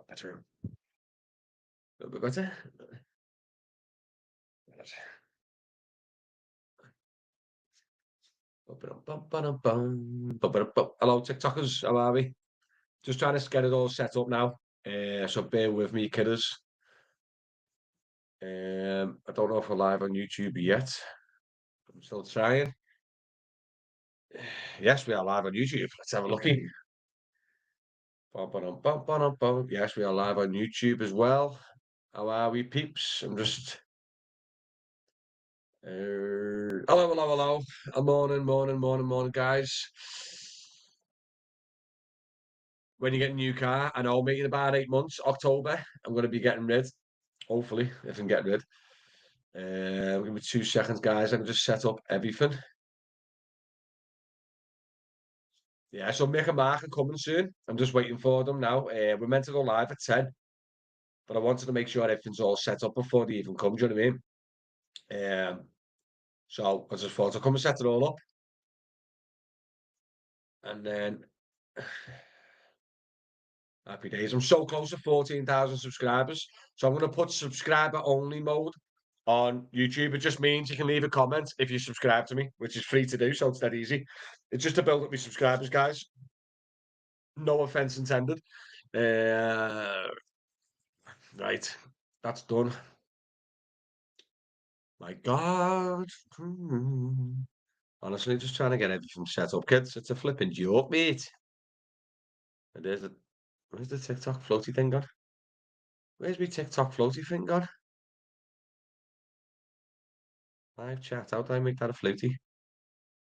Better. A little bit better. Hello, TikTokers. How are we? Just trying to get it all set up now. So bear with me, kidders. I don't know if we're live on YouTube yet. I'm still trying. Yes, we are live on YouTube. Let's have a looky. Yes, we are live on YouTube as well. How are we, peeps? I'm just. Hello, hello, hello. Morning, guys. When you get a new car, I know, mate, in about 8 months, October, I'm going to be getting rid. Hopefully, if I can get rid. Give me 2 seconds, guys. I can just set up everything. Yeah, so Mick and Mark are coming soon. I'm just waiting for them now. We're meant to go live at 10, but I wanted to make sure everything's all set up before they even come. Do you know what I mean? So I just thought I'd come and set it all up. And then happy days. I'm so close to 14,000 subscribers. So I'm going to put subscriber only mode on YouTube. It just means you can leave a comment if you subscribe to me, which is free to do. So it's that easy. It's just to build up my subscribers, guys. No offense intended. Right. That's done. My God. Honestly, just trying to get everything set up, kids. It's a flipping joke, mate. And where's the TikTok floaty thing gone? Where's my TikTok floaty thing gone? Live chat. How do I make that a floaty?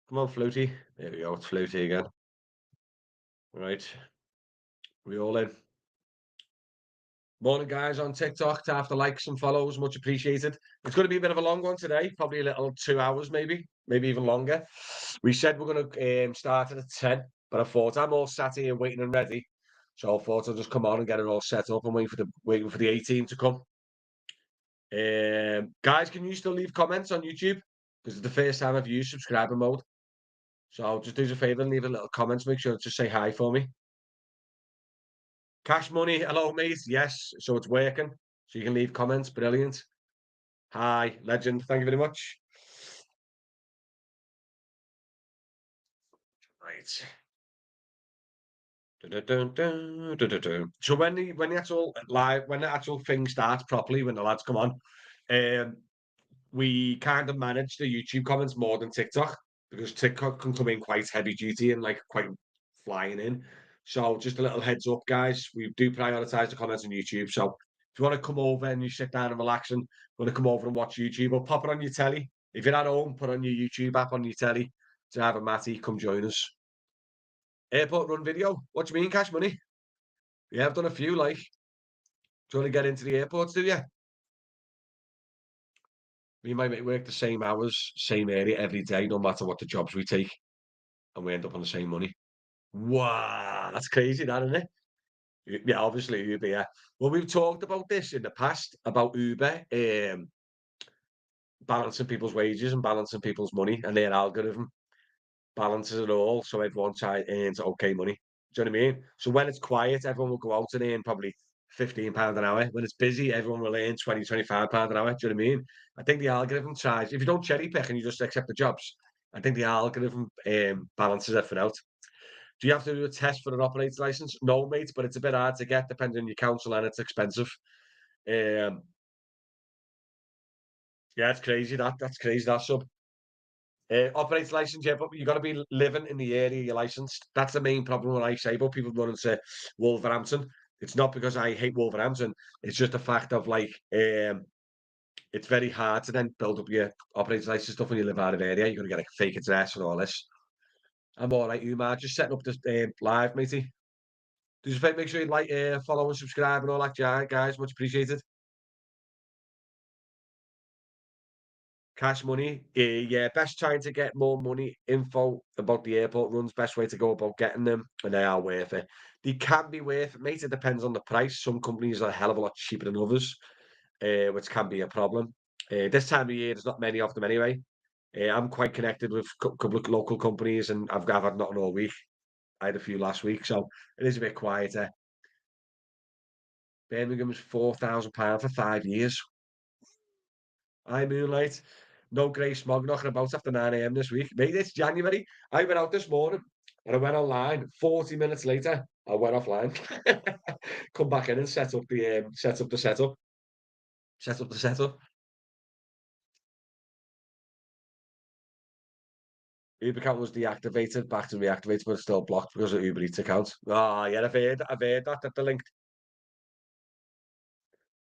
Come on, floaty. There we go. It's floaty again. Right. We all in. Morning, guys, on TikTok. To have to like some follows, much appreciated. It's going to be a bit of a long one today, probably a little 2 hours, maybe even longer. We said we're going to start at 10, but I thought I'm all sat here waiting and ready, so I thought I'll just come on and get it all set up and waiting for the 18 to come. Guys, can you still leave comments on YouTube? Because it's the first time I've used subscriber mode. So just do us a favour and leave a little comments. Make sure to just say hi for me. Cash Money, hello, mate. Yes, so it's working. So you can leave comments. Brilliant. Hi, legend. Thank you very much. Right. So when the actual thing starts properly, when the lads come on, we kind of manage the YouTube comments more than TikTok because TikTok can come in quite heavy duty and like quite flying in. So just a little heads up, guys. We do prioritize the comments on YouTube. So if you want to come over and you sit down and relax and want to come over and watch YouTube or pop it on your telly. If you're at home, put on your YouTube app on your telly. To have a Matty, come join us. Airport run video. What do you mean, Cash Money? Yeah, I've done a few. Like, do you want to get into the airports? Do you? We might work the same hours, same area every day, no matter what the jobs we take, and we end up on the same money. Wow, that's crazy, that, isn't it? Yeah, obviously Uber. Yeah. Well, we've talked about this in the past about Uber balancing people's wages and balancing people's money, and their algorithm balances it all, so everyone earns okay money. Do you know what I mean? So when it's quiet, everyone will go out and earn probably £15 an hour. When it's busy, everyone will earn 20, £25 an hour. Do you know what I mean? I think the algorithm tries, if you don't cherry pick and you just accept the jobs, I think the algorithm balances everything out. Do you have to do a test for an operator's license? No, mate, but it's a bit hard to get depending on your council and it's expensive. Um, yeah, it's crazy that. That's crazy that sub. Operator's license, yeah, but you got to be living in the area you're licensed. That's the main problem when I say about people running to Wolverhampton. It's not because I hate Wolverhampton. It's just a fact of like, it's very hard to then build up your operator's license stuff when you live out of area. You're gonna get a fake address and all this. I'm all right, you man. Just setting up this live, matey. Just make sure you like, follow and subscribe and all that, guys. Much appreciated. Cash money, yeah, best trying to get more money, info about the airport runs, best way to go about getting them, and they are worth it. They can be worth it, mate, it depends on the price. Some companies are a hell of a lot cheaper than others, which can be a problem. This time of year, there's not many of them anyway. I'm quite connected with a couple of local companies, and I've had nothing all week. I had a few last week, so it is a bit quieter. Birmingham's £4,000 for 5 years. I Moonlight. No grey smog knocking about after 9 a.m. this week. Mate, it's January. I went out this morning and I went online. 40 minutes later, I went offline. Come back in and set up the setup. Uber account was deactivated, back to reactivated, but still blocked because of Uber Eats account. Oh, yeah, I've heard that the link.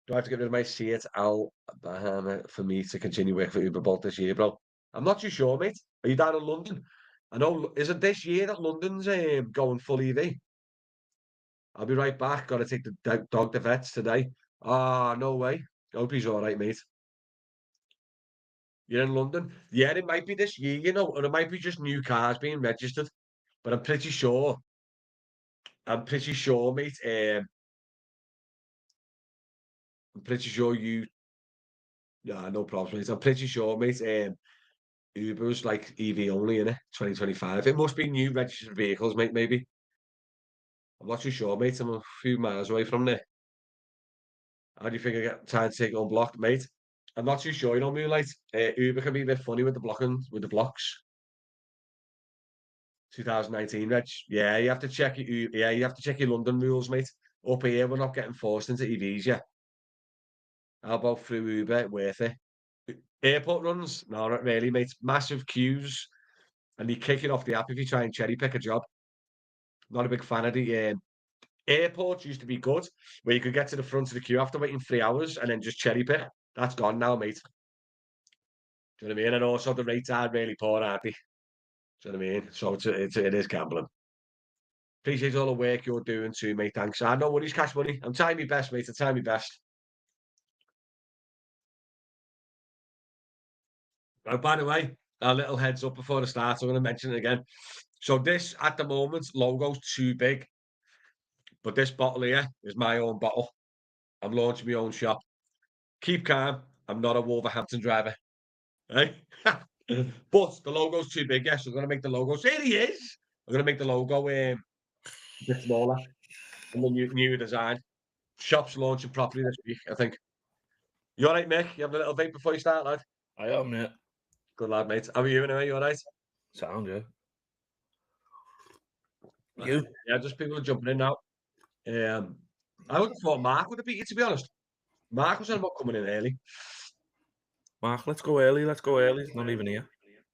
Do I have to get rid of my Seat Al Bahama for me to continue working for Uber Bolt this year, bro? I'm not too sure, mate. Are you down in London? I know, is it this year that London's going full EV? I'll be right back. Got to take the dog to vets today. Ah, no way. Hope he's all right, mate. You're in London? Yeah, it might be this year, or it might be just new cars being registered. But I'm pretty sure, mate. I'm pretty sure you. Yeah, no problem, mate. I'm pretty sure, mate. Uber's like EV only in it, 2025. It must be new registered vehicles, mate. Maybe. I'm not too sure, mate. I'm a few miles away from there. How do you think I get time to take it unblocked, mate? I'm not too sure, Moonlight. Uber can be a bit funny with the blocks. 2019 reg. Yeah, you have to check yeah, you have to check your London rules, mate. Up here, we're not getting forced into EVs yet. How about through Uber? Worth it. Airport runs? No, not really, mate. Massive queues, and you kick it off the app if you try and cherry pick a job. Not a big fan of the airports used to be good, where you could get to the front of the queue after waiting 3 hours and then just cherry pick. That's gone now, mate. Do you know what I mean? And also the rates are really poor, aren't they? Do you know what I mean? So it is gambling. Appreciate all the work you're doing too, mate. Thanks. I know worries, cash money. I'm trying my best, mate. I'm trying my best. Oh, by the way, a little heads up before the start. I'm going to mention it again. So this, at the moment, logo's too big, but this bottle here is my own bottle. I'm launching my own shop. Keep calm. I'm not a Wolverhampton driver. Right? But the logo's too big, yes. I'm gonna make the logo. There he is. I'm gonna make the logo a bit smaller and the new design. Shop's launching properly this week, I think. You all right, Mick? You have a little vape before you start, lad? I am, yeah. Good lad, mate. How are you anyway? You all right? Sound, yeah. You? Yeah, just people are jumping in now. I would have thought Mark would have beat you, to be honest. Mark was on about coming in early. Mark, let's go early. Let's go early. He's not even here.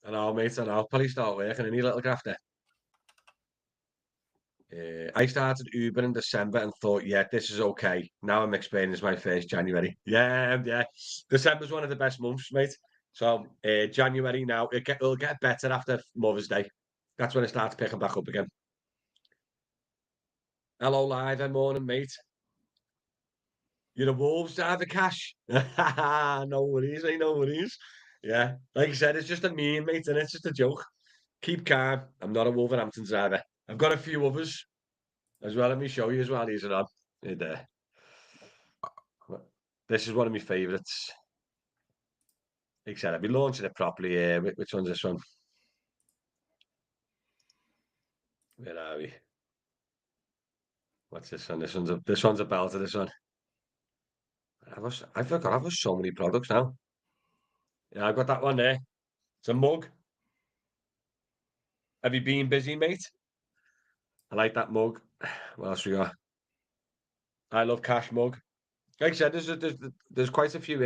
I know, mate. I know. Probably start working and need a little grafter. I started Uber in December and thought, yeah, this is okay. Now I'm explaining it's my first January. Yeah, yeah. December's one of the best months, mate. So January now, it'll get better after Mother's Day. That's when it starts picking back up again. Hello, live and morning, mate. You're a Wolves driver, Cash. No worries, ain't no worries. Yeah, like I said, it's just a meme, mate, and it's just a joke. Keep calm. I'm not a Wolverhampton driver. I've got a few others as well. Let me show you as well. These are on. There. This is one of my favourites. Like I said, I'll be launching it properly here. Which one's this one? Where are we? What's this one? This one's a belter, this one. I forgot I've got so many products now. Yeah, I've got that one there. It's a mug. Have you been busy, mate? I like that mug. What else we got? I love cash mug. Like I said, there's quite a few.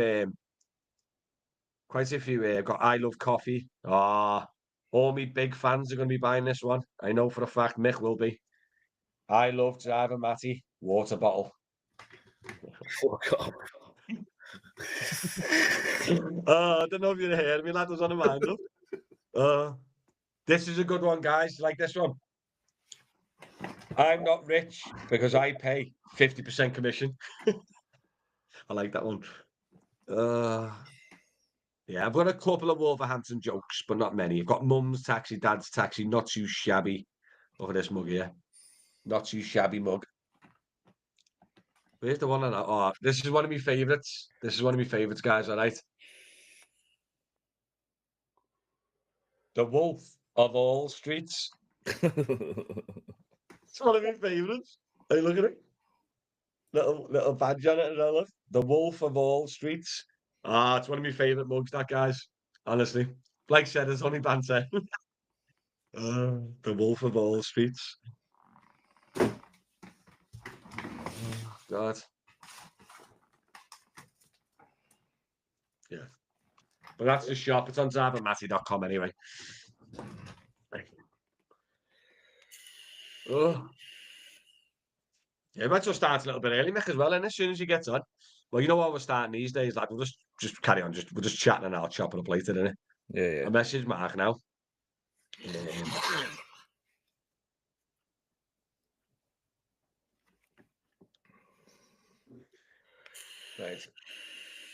Got I love coffee. Ah, all me big fans are going to be buying this one. I know for a fact Mick will be. I love Driver Matty water bottle. Fuck off. I don't know if you're hearing me, lad. Was on the mind up. This is a good one, guys. Like this one. I'm not rich because I pay 50% commission. I like that one. Uh, yeah, I've got a couple of Wolverhampton jokes, but not many. I've got mum's taxi, dad's taxi, not too shabby. Look at this mug here. Not too shabby mug. Where's the one on that? Oh, this is one of my favourites. This is one of my favourites, guys, all right? The Wolf of all streets. It's one of my favourites. Hey, look at it. Little badge on it, and I love. The Wolf of all streets. Ah, it's one of my favourite mugs, that, guys. Honestly. Like I said, it's only banter. The Wolf of all streets. Oh, God. Yeah. But that's the shop. It's on zabamatty.com anyway. Oh. Yeah, we might just start a little bit early, Mick, as well, and as soon as he gets on. Well, you know what we're starting these days, like we'll just carry on, we're just chatting and I'll chop it up later, innit? Yeah, yeah. I message Mark now. Um,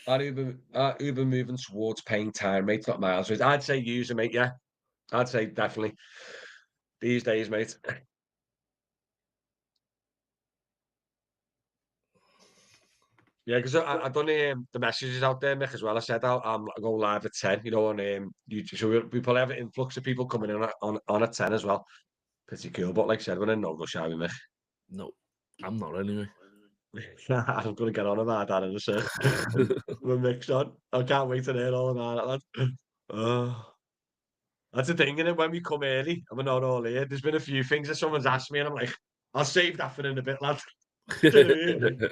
right. Uber moving towards paying time, mate, not miles. I'd say user, mate, yeah. I'd say definitely. These days, mate. Yeah, because I done the messages out there, Mick, as well. I said I go live at 10, you know, on YouTube. So we probably have an influx of people coming in on at 10 as well. Pretty cool. But like I said, we're in no rush, are we, Mick? No, I'm not anyway. I'm gonna get on about that in a sec. We're mixed on. I can't wait to hear all about it, lad. Oh, that's the thing, innit? When we come early and we're not all here, there's been a few things that someone's asked me, and I'm like, I'll save that for in a bit, lad. Do you know what I mean?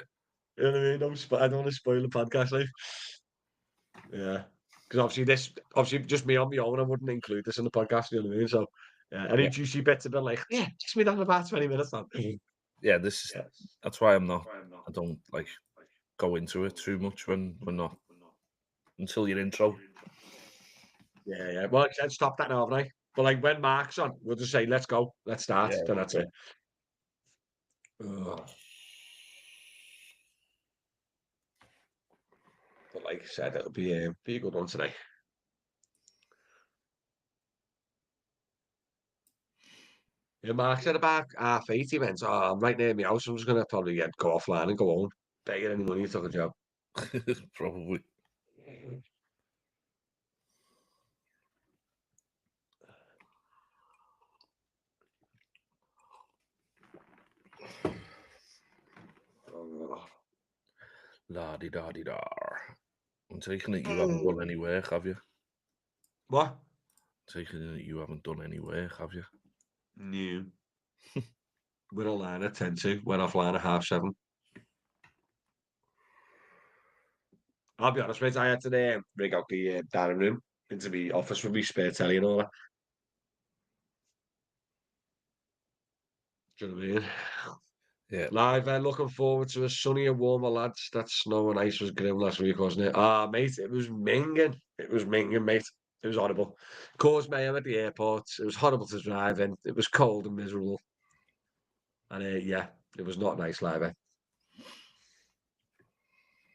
You know what I mean? I don't want to spoil the podcast life. Yeah. Because obviously, just me on my own, I wouldn't include this in the podcast, you know what I mean? So, yeah, any Yeah, juicy bits have been like, yeah, just me down about 20 minutes, man. yeah. Yeah. That's why I'm not. I don't like go into it too much when we're not until your intro. Yeah, yeah. Well, I'd stop that now, haven't I? But like when Mark's on, we'll just say, let's go, let's start. Yeah, Then that's it. Ugh. But like I said, it'll be a good one today. Yeah, Mark said about 8:30. He went, oh, I'm right near my house. I'm just gonna probably go offline and go home. Don't get any money. You took a job. probably. Oh. La di da di da. I'm taking it you haven't done any work, have you? What? Taking it you haven't done any work, have you? No. We're online at 10 to. Went offline at 7:30. I'll be honest, mate. I had to rig out the dining room into the office with me spare telly and all that. Do you know what I mean? Yeah. Live, looking forward to a sunnier, warmer, lads. That snow and ice was grim last week, wasn't it? Ah, mate, it was minging. It was minging, mate. It was horrible. Caused mayhem at the airport. It was horrible to drive in. It was cold and miserable. And yeah, it was not nice, live.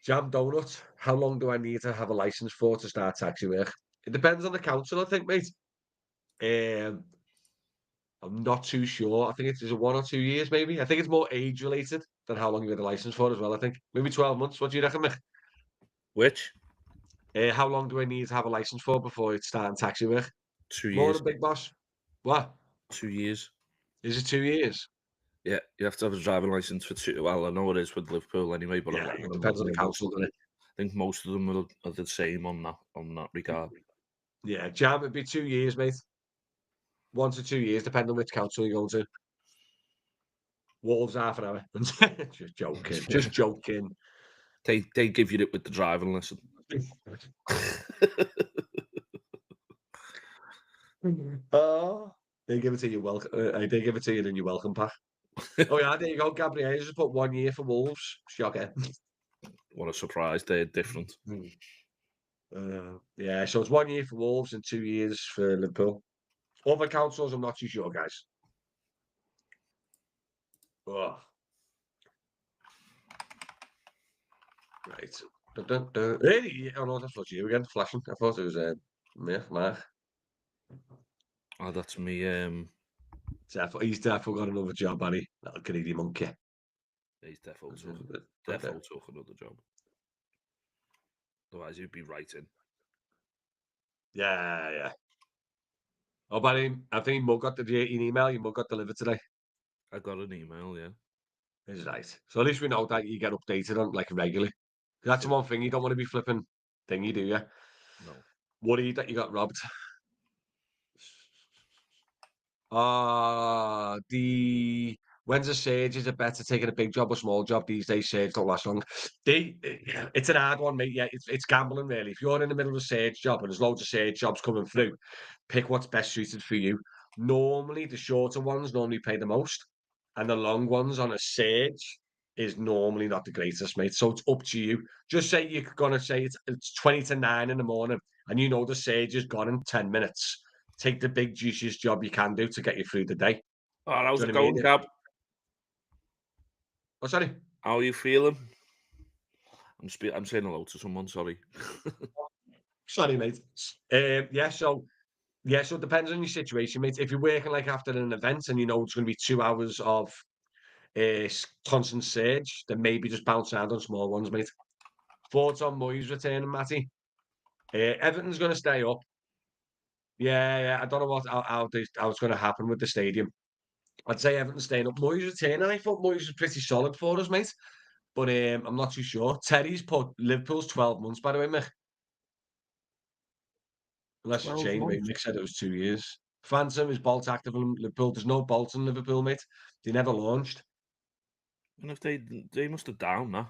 Jam donut. How long do I need to have a license for to start taxi work? It depends on the council, I think, mate. Um, I'm not too sure. I think it's a 1 or 2 years, maybe. I think it's more age related than how long you get a license for as well. I think maybe 12 months. What do you reckon, Mick? Which? How long do I need to have a license for before it's starting taxi work? 2 More years. than Big Boss. What? 2 years. Is it 2 years? Yeah, you have to have a driving license for two. Well, I know it is with Liverpool anyway, but Yeah, it I depends on the imagine council, doesn't it? I think most of them are the same on that regard. Yeah, jam would be 2 years, mate. 1 to 2 years, depending on which council you're going to. Wolves, half an hour. Just joking, just joking. They give you it with the driving lesson. Oh, they give it to you welcome. They give it to you in your welcome pack. Oh yeah, there you go. Gabriel just put 1 year for Wolves. Shocker. What a surprise! They're different. Yeah, so it's 1 year for Wolves and 2 years for Liverpool. Other councils, I'm not too sure, guys. Oh, right. Dun, dun, dun. Hey, oh no, that's not you again. Flashing. I thought it was Mark. Oh, that's me. He's definitely got another job, buddy. Little greedy monkey. He's But, defo took another job. Otherwise, he'd be writing. yeah, yeah. Oh, buddy, I think Mug got the email. Your mug got delivered today. I got an email. Yeah, Is right. So at least we know that you get updated on like regularly. That's the yeah. one thing you don't want to be flipping thingy, do you? No, Worried that you got robbed. The when's a Sage? Is it better taking a big job or small job these days? Sage don't last long. It's an hard one, mate. Yeah, it's gambling really. If you're in the middle of a Sage job and there's loads of Sage jobs coming through, pick what's best suited for you. Normally, the shorter ones normally pay the most, and the long ones on a Sage is normally not the greatest, mate. So it's up to you. Just say you're gonna say it's 20 to 9 in the morning, and you know the Sage is gone in 10 minutes. Take the big juiciest job you can do to get you through the day. oh, how's Do you it know what I going, mean? Gab? Oh, sorry. How are you feeling? I'm saying hello to someone. Sorry. Sorry, mate. Yeah, so it depends on your situation, mate. If you're working like after an event and you know it's going to be 2 hours of constant surge, then maybe just bounce around on small ones, mate. Thoughts on Moyes returning, Matty? Everton's going to stay up. Yeah, yeah. I don't know how it's going to happen with the stadium. I'd say Everton's staying up. Moyes returning. I thought Moyes was pretty solid for us, mate. But I'm not too sure. Terry's put Liverpool's 12 months, by the way, Mick. Unless it's 12 changed, mate. months. Mick said it was 2 years. Phantom is Bolt active in Liverpool. There's no Bolt in Liverpool, mate. They never launched. And if they must have down that.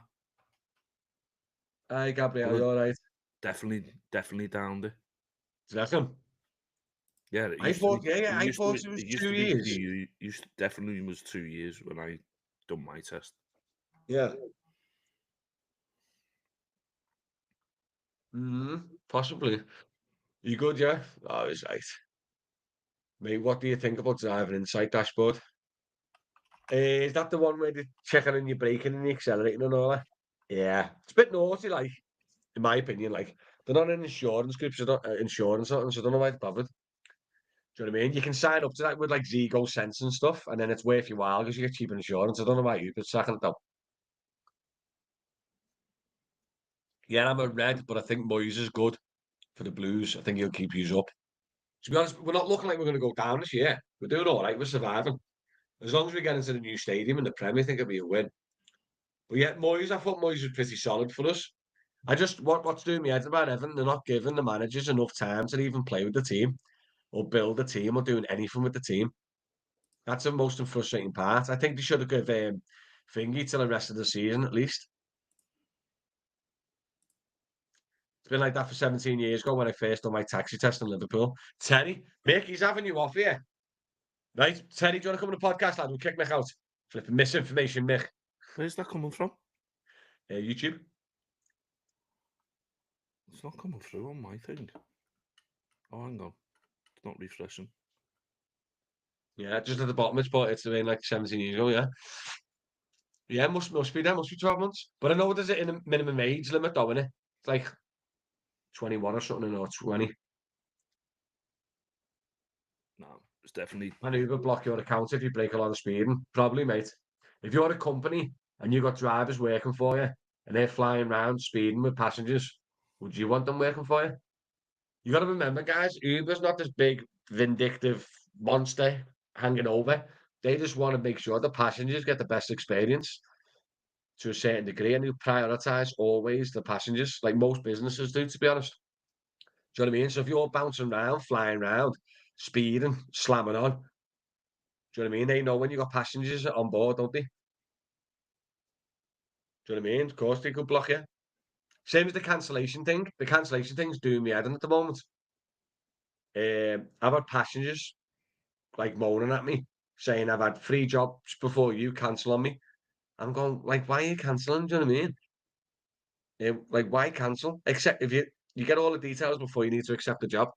Hi, Gabriel, Well, you all right? definitely downed it. Do you reckon? Yeah, it I used to thought, be. yeah, yeah, It I used to thought be. it was It used two to be years. definitely was 2 years when I done my test. Yeah. Possibly. You good, yeah? Oh, he's right. Mate, what do you think about driving inside dashboard? Is that the one where they're checking on your braking and the accelerating and all that? Yeah. It's a bit naughty, like, in my opinion. Like, they're not an insurance group, so insurance, so I don't know why it's bothered. Do you know what I mean? You can sign up to that with like Zigo Sense and stuff, and then it's worth your while because you get cheaper insurance. I don't know about you, but second though. Yeah, I'm a red, but I think Moyes is good for the Blues. I think he'll keep you up. To be honest, we're not looking like we're going to go down this year. We're doing all right. We're surviving. As long as we get into the new stadium in the Premier, I think it'll be a win. But yeah, Moyes, I thought Moyes was pretty solid for us. I just what's doing me head about Everton, they're not giving the managers enough time to even play with the team or build a team or doing anything with the team. That's the most frustrating part. I think they should have given Thingy till the rest of the season at least. It's been like that for 17 years ago when I first done my taxi test in Liverpool. Terry, Mick, he's having you off here. Right? Terry, do you want to come on the podcast, lad? We'll kick Mick out. Flipping misinformation, Mick. Where's that coming from? YouTube. It's not coming through on my thing. Oh, hang on. It's not refreshing. Yeah, just at the bottom it's been like 17 years ago, yeah. Yeah, must be there, must be 12 months. But I know there's a in a minimum age limit though, innit? It's like 21 or something or 20. No, it's definitely. And Uber block your account if you break a lot of speeding. Probably, mate. If you're a company and you've got drivers working for you and they're flying around speeding with passengers, would you want them working for you? You got to remember, guys, Uber's not this big vindictive monster hanging over. They just want to make sure the passengers get the best experience to a certain degree, and you prioritize always the passengers, like most businesses do, to be honest. Do you know what I mean? So if you're bouncing around, flying around, speeding, slamming on, do you know what I mean? They know when you got passengers on board, don't they? Do you know what I mean? Of course they could block you. Same as the cancellation thing. The cancellation thing's doing me head in at the moment. I've had passengers like moaning at me, saying I've had 3 jobs before you cancel on me. I'm going like, why are you cancelling? Do you know what I mean? Like, why cancel? Except if you get all the details before you need to accept the job.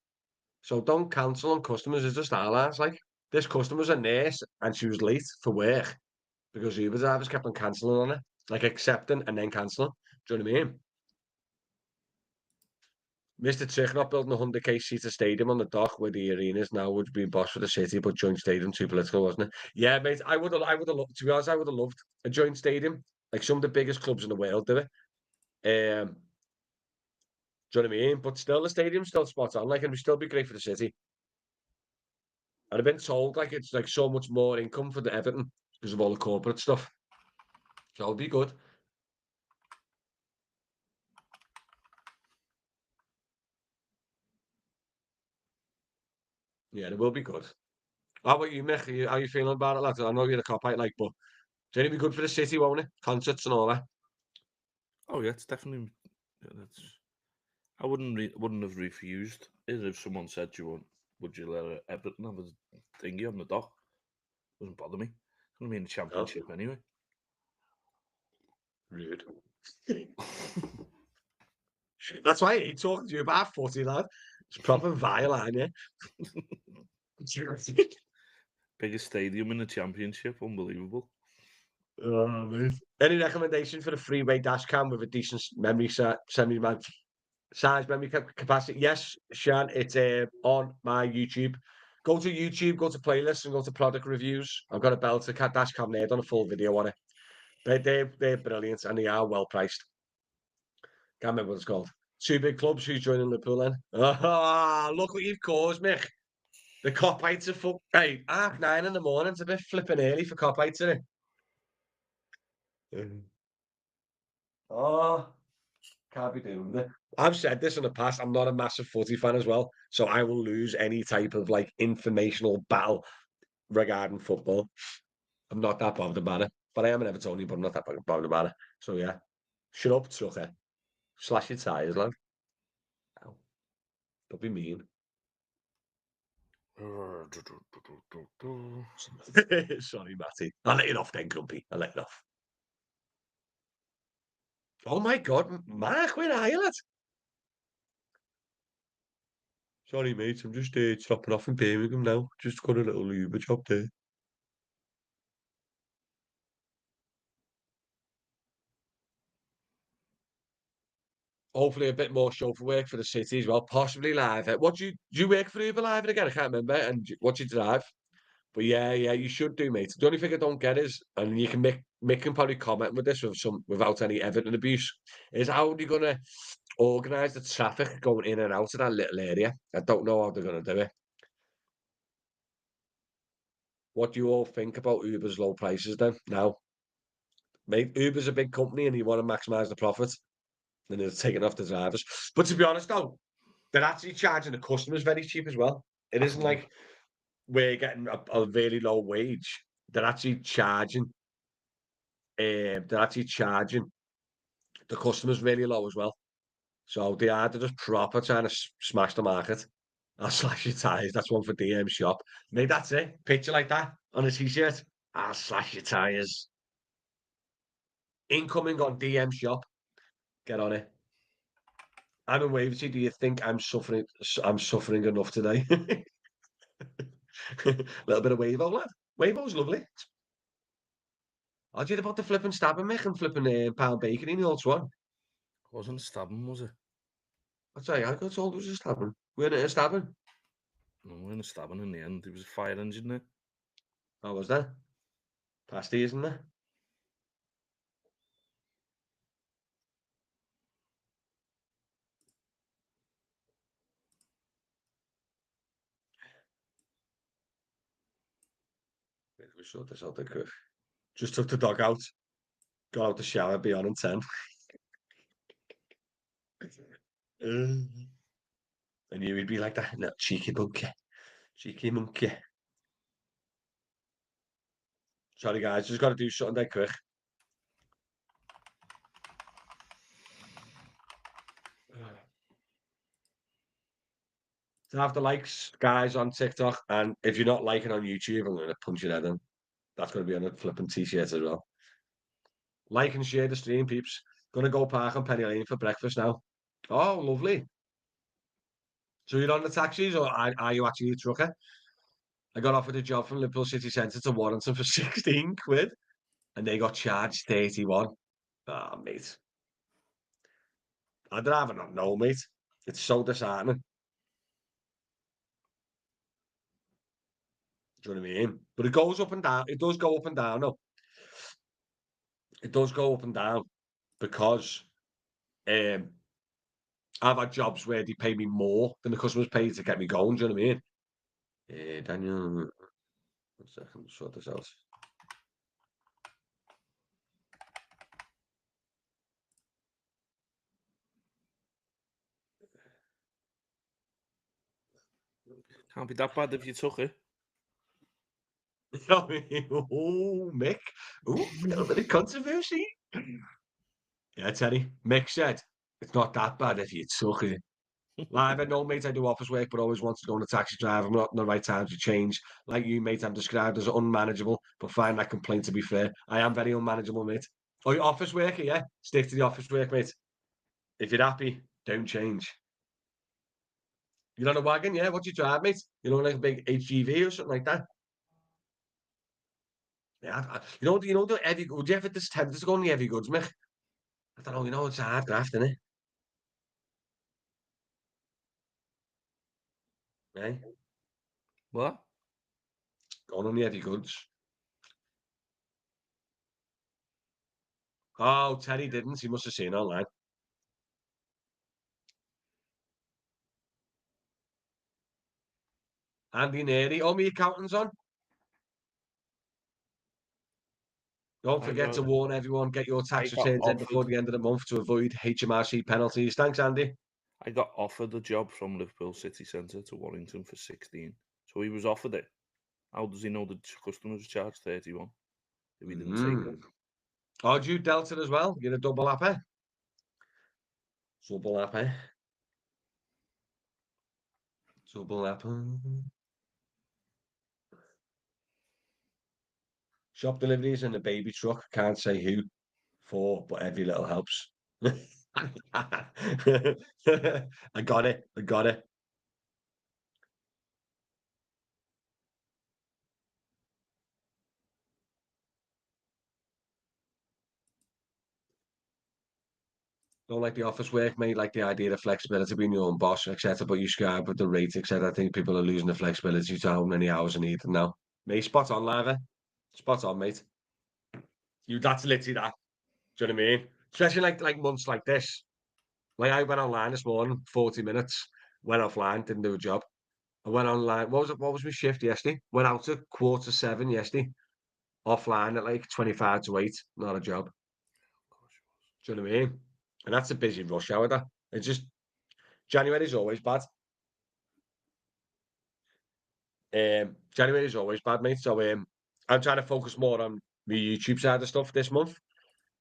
So don't cancel on customers. It's just our lads. Like this customer's a nurse and she was late for work because Uber drivers kept on cancelling on her, like accepting and then cancelling. Do you know what I mean? Mr. Chick not building a 100k seater stadium on the dock where the arenas now would be boss for the city, but joint stadium too political, wasn't it? Yeah, mate. I would have loved. To be honest, I would have loved a joint stadium. Like some of the biggest clubs in the world do it. Do you know what I mean? But still, the stadium's still spot on. Like, it would still be great for the city. And I've been told like it's like so much more income for the Everton because of all the corporate stuff. So it'll be good. Yeah, it will be good. How about you, Mick? How you feeling about it, lads? I know you're a cop out, like, but it's only be good for the city, won't it? Concerts and all that. Oh yeah, it's definitely. Yeah, that's. I wouldn't have refused it if someone said, "Do you want? Would you let Everton have a thingy on the dock?" Doesn't bother me. It's gonna be in the No, championship anyway. rude. That's why I hate talking to you about footy, lad. It's proper vile, aren't you? Biggest stadium in the championship, unbelievable. Oh, mate. Any recommendation for a freeway dash cam with a decent memory set, semi-man size memory capacity? Yes, Shan, it's on my YouTube. Go to YouTube, go to playlists, and go to product reviews. I've got a Belter cat dash cam there, done a full video on it. They're brilliant and they are well priced. Can't remember what it's called. Two big clubs. Who's joining Liverpool then? Ah, look what you've caused, Mick. The cop heights are fuck. Hey, 9:30 in the morning. It's a bit flipping early for cop heights, isn't it? Oh, can't be doing it. I've said this in the past. I'm not a massive footy fan as well, so I will lose any type of like informational battle regarding football. I'm not that bothered about it, but I am an Evertonian, but I'm not that bothered about it. So yeah, shut up, trucker. Slash your tires, lad. Ow. Don't be mean. Sorry, Matty. I'll let it off then, Grumpy. I'll let it off. Oh my God, Mark, where are you, lad? Sorry, mate. I'm just stopping off in Birmingham now. Just got a little Uber job there. Hopefully, a bit more chauffeur work for the city as well. Possibly live. What do you work for Uber Live again? I can't remember. And what you drive? But yeah, you should do, mate. The only thing I don't get is, and you can Mick can probably comment with this without any Everton abuse, is how are you gonna organise the traffic going in and out of that little area? I don't know how they're gonna do it. What do you all think about Uber's low prices then? Now, mate, Uber's a big company and you want to maximise the profit, and they're taking off the drivers. But to be honest, though, they're actually charging the customers very cheap as well. It I isn't know. like we're getting a really low wage. They're actually charging. They're actually charging the customers really low as well. So they're just proper trying to smash the market. I'll slash your tires. That's one for DM shop. Mate, that's it. Picture like that on a t-shirt. I'll slash your tires. Incoming on DM shop. Get on it. I'm in Wavertree. Do you think I'm suffering? I'm suffering enough today. A little bit of Wavo, lad. Wavo's lovely. I did about the flipping stabbing Mick and flipping pound bacon in the old swan. Wasn't stabbing, was it? I'd say I got told it was a stabbing. We're in a stabbing. No, we weren't stabbing in the end. There was a fire engine there. How was that? Pasty, isn't there? Wait, we sort this out quick. Just took the dog out, got out the shower, be on in 10. I knew he'd be like that. Little cheeky monkey. Cheeky monkey. Sorry, guys. Just got to do something there quick. So have the likes, guys, on TikTok. And if you're not liking on YouTube, I'm going to punch your head in. That's going to be on a flipping t-shirt as well. Like and share the stream, peeps. Gonna go park on Penny Lane for breakfast now. Oh, lovely. So you're on the taxis, or are you actually a trucker? I got offered a job from Liverpool City Centre to Warrington for 16 quid, and they got charged 31. Ah, mate. I'd rather not know, mate. It's so disheartening. Do you know what I mean? But it goes up and down. It does go up and down, though. It does go up and down because um, I've had jobs where they pay me more than the customers pay to get me going. Do you know what I mean? Daniel, 1 second, sort this out. Can't be that bad if you took it. Oh, Mick. Oh, a little bit of controversy. Yeah, Teddy. Mick said, it's not that bad if you took it. Like, I know, mate, I do office work, but always wanted to go on a taxi driver. I'm not in the right time to change. Like you, mate, I'm described as unmanageable, but find that complaint to be fair. I am very unmanageable, mate. Oh, your office worker, yeah? Stick to the office work, mate. If you're happy, don't change. You're on a wagon, yeah? What do you drive, mate? You know, like a big HGV or something like that? Yeah, you know the heavy. Would you ever just tempted to go on the heavy goods, Mick? I don't know. You know it's a hard graft, isn't it? Eh? What? Going on the heavy goods. Oh, Terry didn't. He must have seen online. Andy Neri. Oh, my accountant's on. Don't I forget got to warn everyone. Get your I tax got returns in offered before the end of the month to avoid HMRC penalties. Thanks, Andy. I got offered a job from Liverpool City Centre to Warrington for 16. So he was offered it. How does he know the customers charge 31 if he didn't take it? Oh, do you Delta as well? You're a double apper. Double apper. Double apper. Shop deliveries in a baby truck. Can't say who for, but every little helps. I got it. I got it. Don't like the office work, mate. Like the idea of flexibility, being your own boss, etc. But you scribe with the rate, etc. I think people are losing the flexibility to how many hours they need now. Mate, spot on, Lava. Spot on, mate. That's literally that. Do you know what I mean? Especially like months like this. Like I went online this morning, 40 minutes, went offline, didn't do a job. I went online. What was it? What was my shift yesterday? Went out at 7:15 yesterday. Offline at like 25 to 8. Not a job. Do you know what I mean? And that's a busy rush hour. That it's just January's always bad. January's always bad, mate. So I'm trying to focus more on the YouTube side of stuff this month,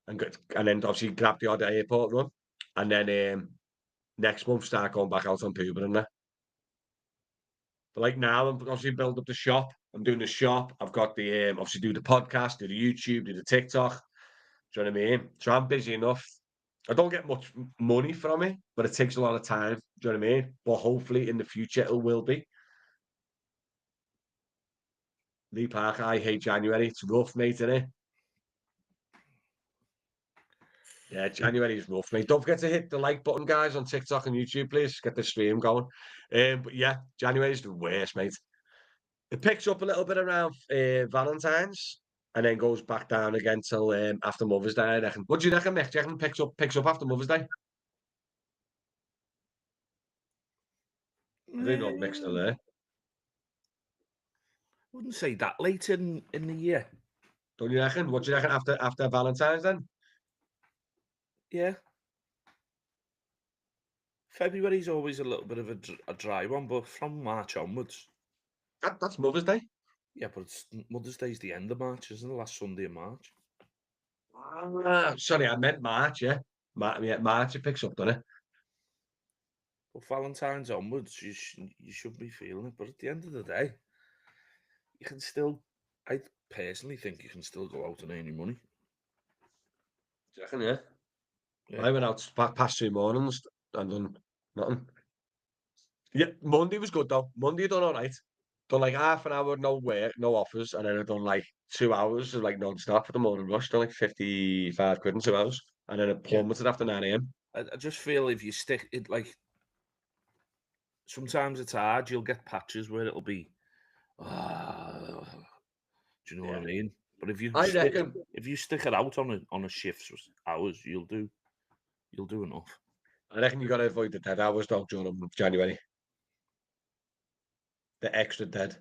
and then obviously grab the odd airport run, and then next month start going back out on Uber and that. But like now, I'm obviously build up the shop. I'm doing the shop. I've got the obviously do the podcast, do the YouTube, do the TikTok. Do you know what I mean? So I'm busy enough. I don't get much money from it, but it takes a lot of time. Do you know what I mean? But hopefully in the future it will be. Lee Park, I hate January. It's rough, mate, isn't it? Yeah, January is rough, mate. Don't forget to hit the like button, guys, on TikTok and YouTube, please. Get the stream going. But yeah, January is the worst, mate. It picks up a little bit around Valentine's and then goes back down again till after Mother's Day, I reckon. What do you reckon, Mick? Do you reckon picks up after Mother's Day? I don't know if Mick's still Eh, there. Wouldn't say that late in the year. Don't you reckon? What do you reckon after Valentine's then? Yeah. February's always a little bit of a dry one, but from March onwards. That's Mother's Day. Yeah, but it's Mother's Day's the end of March, isn't it? Last Sunday in March. Sorry, I meant March, yeah. Yeah, March it picks up, doesn't it? But Valentine's onwards, you should be feeling it. But at the end of the day, you can still. I personally think you can still go out and earn your money. Do you reckon, yeah? Yeah. I went out past 2 mornings and done nothing. Yeah, Monday was good though. Monday done all right. Done like half an hour, no work, no offers, and then I done like 2 hours of like non-stop for the morning rush. Done like 55 quid in 2 hours, and then it Yeah. plummeted after 9 a.m. I just feel if you stick it like sometimes it's hard. You'll get patches where it'll be. Ah, do you know what I Yeah, mean? But I reckon. if you stick it out on a shift's hours, you'll do enough. I reckon you got to avoid the dead hours though during January. The extra dead.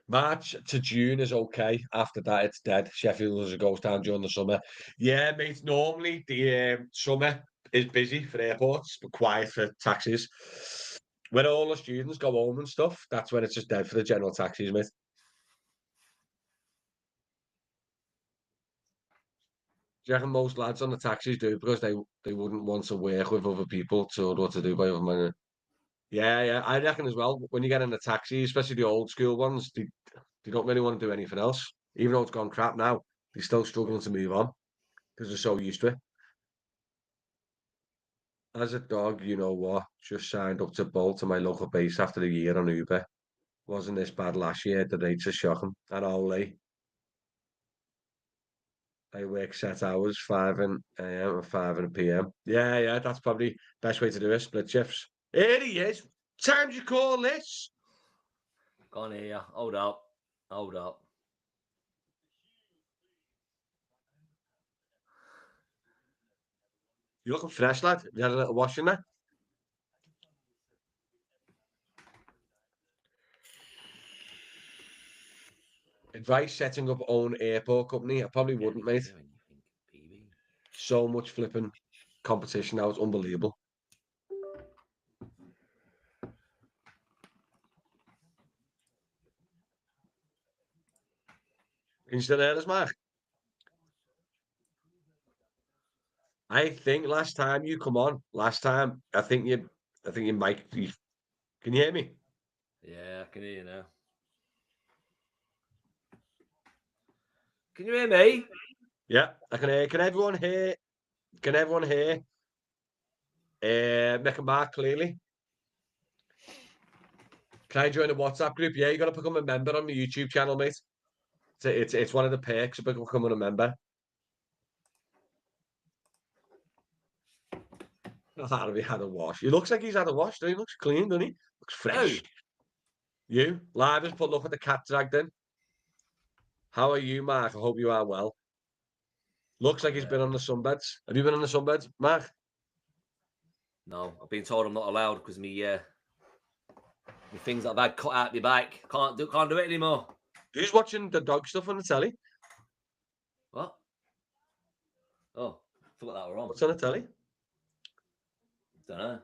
March to June is okay. After that, it's dead. Sheffield as it goes down during the summer. Yeah, mate. Normally the summer is busy for airports, but quiet for taxis. When all the students go home and stuff, that's when it's just dead for the general taxis, mate. Do you reckon most lads on the taxis do it because they wouldn't want to work with other people told what to do by other men? Yeah, yeah. I reckon as well. When you get in a taxi, especially the old school ones, they don't really want to do anything else. Even though it's gone crap now, they're still struggling to move on because they're so used to it. As a dog, you know what? Just signed up to Bolt to my local base after a year on Uber. Wasn't this bad last year? The rates are shocking. And only I work set hours, 5 in AM and 5 in PM. Yeah, yeah, that's probably best way to do it. Split shifts. Here he is. Time you call this? Go on here. Hold up. Hold up. You're looking fresh, lad. You had a little wash in there? Advice setting up own airport company. I probably Yeah, wouldn't, you mate. doing? You think, PB? So much flipping competition now. It's unbelievable. Can you still hear us, Mark? I think last time you come on, I think you might. Can you hear me? Yeah, I can hear you now. Can you hear me? Yeah, I can hear. Can everyone hear? Can everyone hear? Mick and Mark clearly. Can I join the WhatsApp group? Yeah, you got to become a member on the YouTube channel, mate. It's one of the perks of becoming a member. Harvey had a wash. He looks like he's had a wash. Doesn't he? Looks clean, doesn't he? Looks Oh, fresh. You live has put look at the cat dragged in. How are you, Mark? I hope you are well. Looks like he's yeah. been on the sunbeds. Have you been on the sunbeds, Mark? No, I've been told I'm not allowed because me things like that cut out my back. Can't do it anymore. Who's watching the dog stuff on the telly? What? Oh, forgot that were on. What's on the telly? Don't know.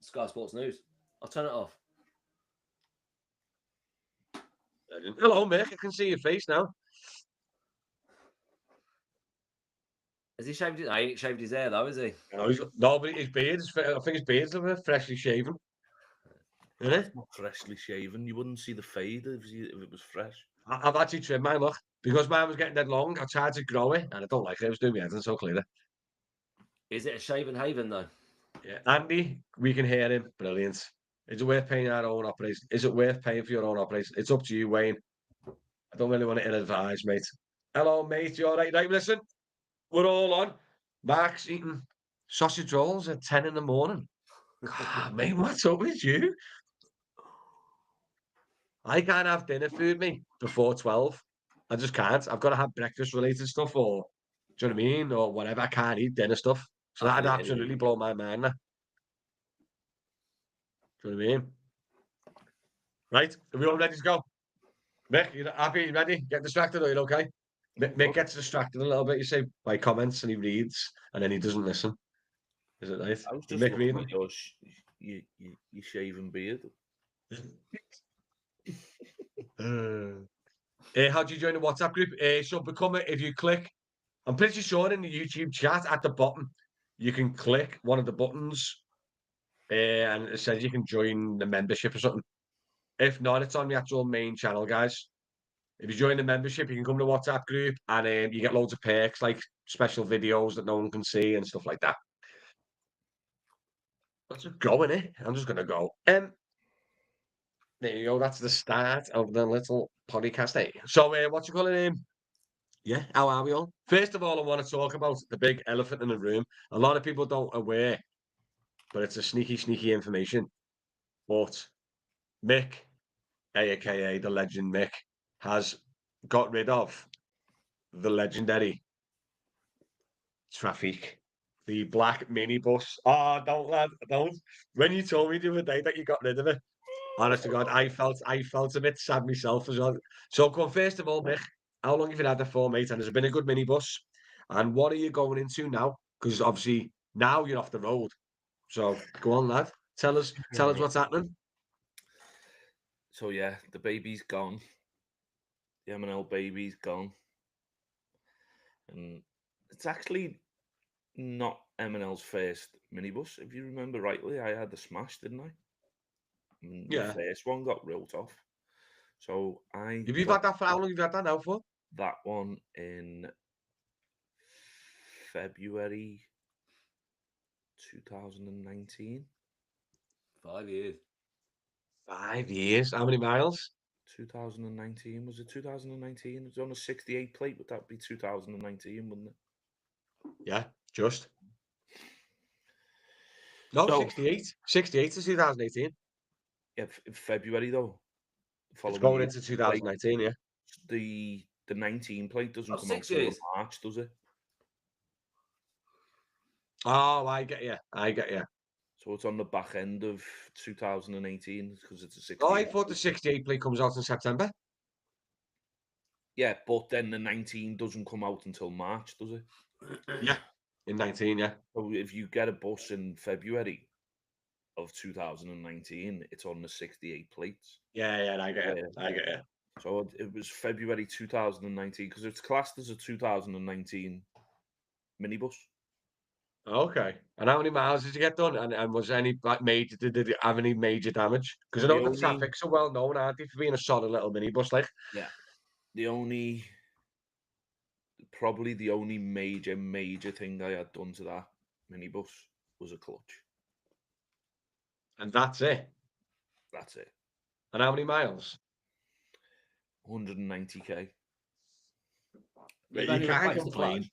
Sky Sports News. I'll turn it off. Hello, Mick. I can see your face now. Has he shaved his? I ain't shaved his hair though, is he? No, but his beard is. I think his beard's looking freshly shaven. Isn't it? That's not freshly shaven. You wouldn't see the fade if it was fresh. I've actually trimmed mine. Look, because mine was getting dead long. I tried to grow it, and I don't like it. It was doing me head, and so clear. Is it a shaven haven though? Yeah, Andy, we can hear him. Brilliant. Is it worth paying our own operation? Is it worth paying for your own operation? It's up to you, Wayne. I don't really want to ill-advise, mate. Hello, mate. You all right? Right, listen. We're all on. Mark's eating sausage rolls at 10 in the morning. God, mate, what's up with you? I can't have dinner food, mate, before 12. I just can't. I've got to have breakfast-related stuff or, do you know what I mean? Or whatever. I can't eat dinner stuff. So I can that'd eat absolutely anything. blow my mind. Now. Do you know what I mean? Right, are we all ready to go? Mick, you happy? Ready? Get distracted, are you okay? Mick gets distracted a little bit, you say, by comments, and he reads, and then he doesn't listen. Is it right? I was Is just Mick looking reading? at your shaven beard. How do you join the WhatsApp group? So become it if you click. I'm pretty sure in the YouTube chat at the bottom, you can click one of the buttons, and it says you can join the membership or something. If not, it's on the actual main channel, guys. If you join the membership, you can come to the WhatsApp group, and you get loads of perks like special videos that no one can see and stuff like that. Let's just go in it. I'm just gonna go. There you go. That's the start of the little podcast. So, what's you calling him? Yeah, how are we all? First of all, I want to talk about the big elephant in the room. A lot of people don't aware, but it's a sneaky information. But Mick, aka the legend Mick, has got rid of the legendary Traffic, the black minibus. Oh, don't lad, don't. When you told me the other day that you got rid of it, honest to God, I felt a bit sad myself as well. So, come on, first of all, Mick, how long have you had it for, mate? And has it been a good minibus? And what are you going into now? Because obviously now you're off the road. So go on, lad. Tell us what's happening. So yeah, the baby's gone. The M&L baby's gone, and it's actually not M&L's first minibus. If you remember rightly, I had the Smash, didn't I? And my Yeah. first one got wrote off. So I If you've got had that for how long have you had that now for? that one in February 2019. 5 years. 5 years. How many miles? 2019, was it 2019? It was on a 68 plate. Would that be 2019, wouldn't it? Yeah, just. No, So 68. 68 is 2018. yeah, in February though, the It's following going year, into plate 2019, yeah. the 19 plate doesn't Oh, come out 6 till years. March, does it? Oh, I get you. I get you. So it's on the back end of 2018 because it's a Oh, I 68 thought the plate. 68 plate comes out in September. Yeah, but then the 19 doesn't come out until March, does it? Yeah. In 19, yeah. So if you get a bus in February of 2019, it's on the 68 plates. Yeah, I get Yeah. it. I get it. So it was February 2019 because it's classed as a 2019 minibus. Okay. And how many miles did you get done? And was any like major? Did it have any major damage? Because So I the know the only traffic's so well known, aren't they, for being a solid little minibus? Like, yeah, the only probably the only major thing I had done to that minibus was a clutch. and that's it. That's it. And how many miles? 190k. You've You only can't replaced the clutch. complain.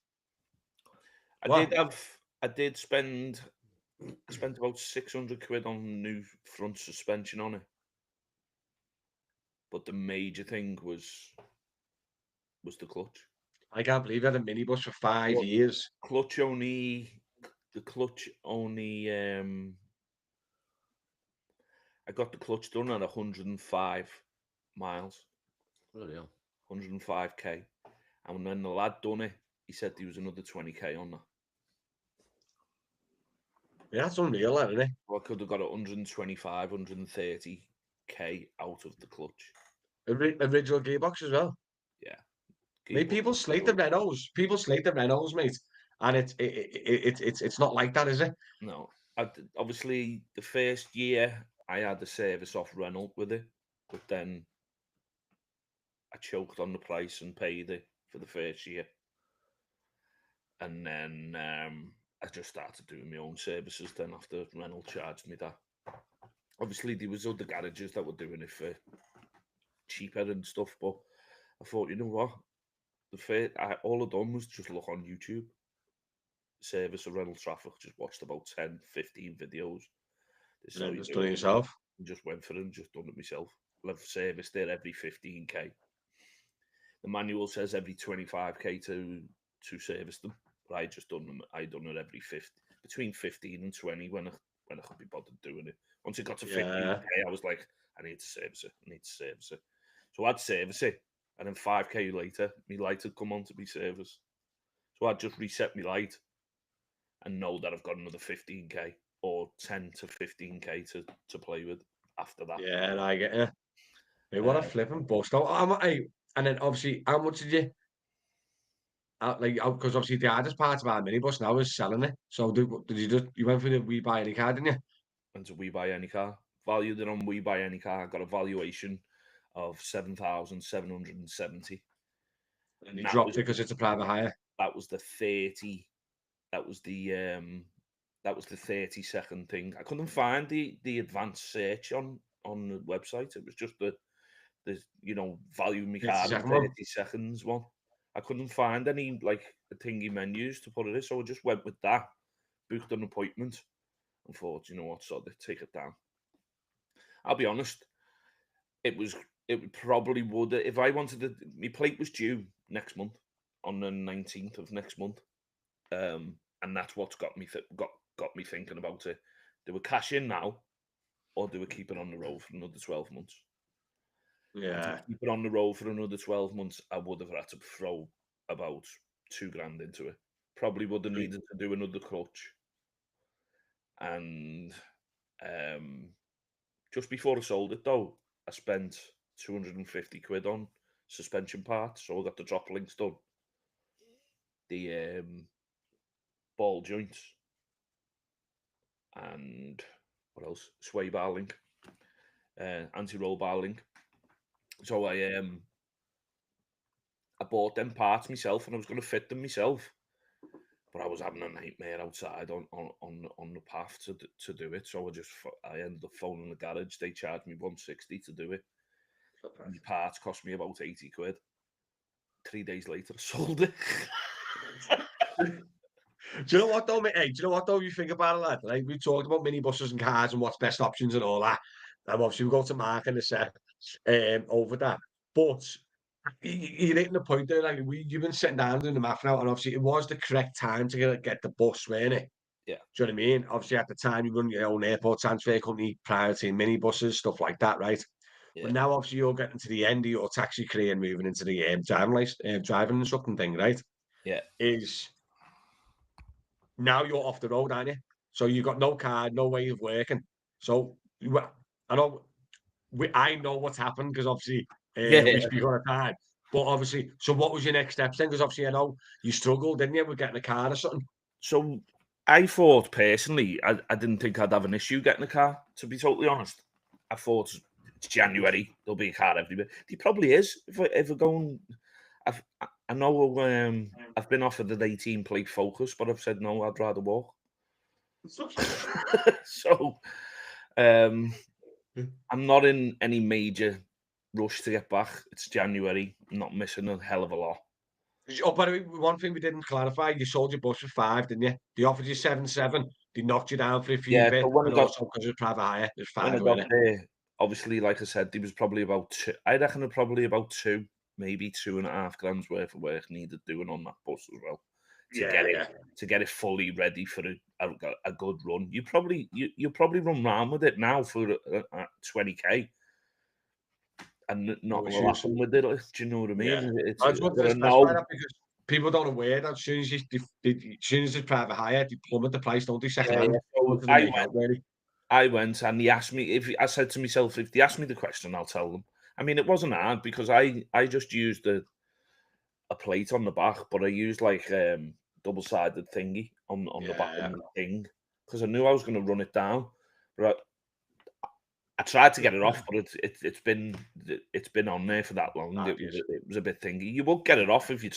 I What? did spend I spent about 600 quid on new front suspension on it. But the major thing was the clutch. I can't believe you had a minibus for 5 years. Clutch only the clutch only I got the clutch done at 105 miles, Bloody hell. 105k. And when the lad done it, he said there was another 20k on that. Yeah, that's unreal, isn't it? So I could have got 125, 130k out of the clutch. Original gearbox as well. Yeah. Mate, Gearbox people was slate the good. Renaults. People slate the Renaults, mate. And it's not like that, is it? No. Obviously, the first year I had the service off Renault with it, but then I choked on the price and paid it for the first year. And then I just started doing my own services then after Renault charged me that. Obviously, there was other garages that were doing it for cheaper and stuff, but I thought, you know what? All I done was just look on YouTube, service of Renault traffic, just watched about 10, 15 videos. This is And how then you just do done it it. yourself. And just went for it and just done it myself. I've serviced it every 15k. The manual says every 25k to service them, but I just done them. I done it every between 15 and 20 when I could be bothered doing it. Once it got to 15k, Yeah. I was like, I need to service it. I need to service it. So I'd service it, and then 5k later, my light had come on to be serviced. So I'd just reset my light and know that I've got another 15k or 10 to 15k to play with after that. Yeah, I get you. Hey, what a flipping bust. And then obviously, how much did you because obviously the hardest part of our minibus now is selling it. So did you went for the We Buy Any Car, didn't you? And to We Buy Any Car, valued it on We Buy Any Car, got a valuation of 7,770. And you dropped it because it's a private hire. That was the 30. That was the 30-second thing. I couldn't find the advanced search on the website. It was just the value me car in 30-second 30 one. seconds one. I couldn't find any thingy menus to put it in, so I just went with that. Booked an appointment and thought, you know what, so they take it down. I'll be honest, it probably would if I wanted to. My plate was due next month on the 19th of next month, and that's what's got me thinking about it. Do we cash in now, or do we keep it on the road for another 12 months? And to Yeah. keep it on the road for another 12 months, I would have had to throw about $2,000 into it. Probably would have needed to do another clutch. And just before I sold it, though, I spent 250 quid on suspension parts. So I got the drop links done, the ball joints, and what else? Sway bar link, anti-roll bar link. So I bought them parts myself, and I was going to fit them myself. But I was having a nightmare outside on the path to do it. So I ended up phoning the garage. They charged me 160 to do it. And the parts cost me about 80 quid. 3 days later, I sold it. Do you know what though, mate? Hey, do you know what though? You think about it, lad. Like we talked about minibuses and cars and what's best options and all that. And obviously we go to Mark in a set over that. But you're hitting the point there. Like you've been sitting down doing the math now, and obviously it was the correct time to get the bus, weren't it? Yeah. Do you know what I mean? Obviously at the time you run your own airport transfer company, priority minibuses, stuff like that, right? Yeah. But now obviously you're getting to the end of your taxi career and moving into the driving instructing thing, right? Yeah. Is now you're off the road, aren't you? So you've got no car, no way of working. So I know what's happened because obviously Yeah. we speak all the time. But obviously, so what was your next steps then? Because obviously I know you struggled, didn't you, with getting a car or something? So I thought personally, I didn't think I'd have an issue getting a car, to be totally honest. I thought it's January, there'll be a car everywhere. There probably is. If I go and I know I've been offered an 18 plate Focus, but I've said no, I'd rather walk. So I'm not in any major rush to get back. It's January. I'm not missing a hell of a lot. Oh, by the way, one thing we didn't clarify, you sold your bus for 5, didn't you? They offered you 7.7. They knocked you down for a few Yeah, bit, so when I and got also because it was private hire, there's when I 5, got weren't it? there, obviously, like I said, there was probably about two. I reckon probably about 2, maybe 2.5 grand's worth of work needed doing on that bus as well to get it fully ready for a good run. You probably run round with it now for 20k. And not No a lot issues. happen with it. Do you know what I mean? Yeah. It's I just wanted but to I specify know. that because people don't aware that as soon as it's private hire, they plummet the price, don't they? Second Yeah, hand. yeah. So Wanted to make out, really. I went, and he asked me I said to myself, if they ask me the question, I'll tell them. I mean, it wasn't hard because I just used a plate on the back, but I used like double-sided thingy on the back of Yeah. the thing because I knew I was going to run it down. But I tried to get it off, but it's been on there for that long. It was a bit thingy. You won't get it off if you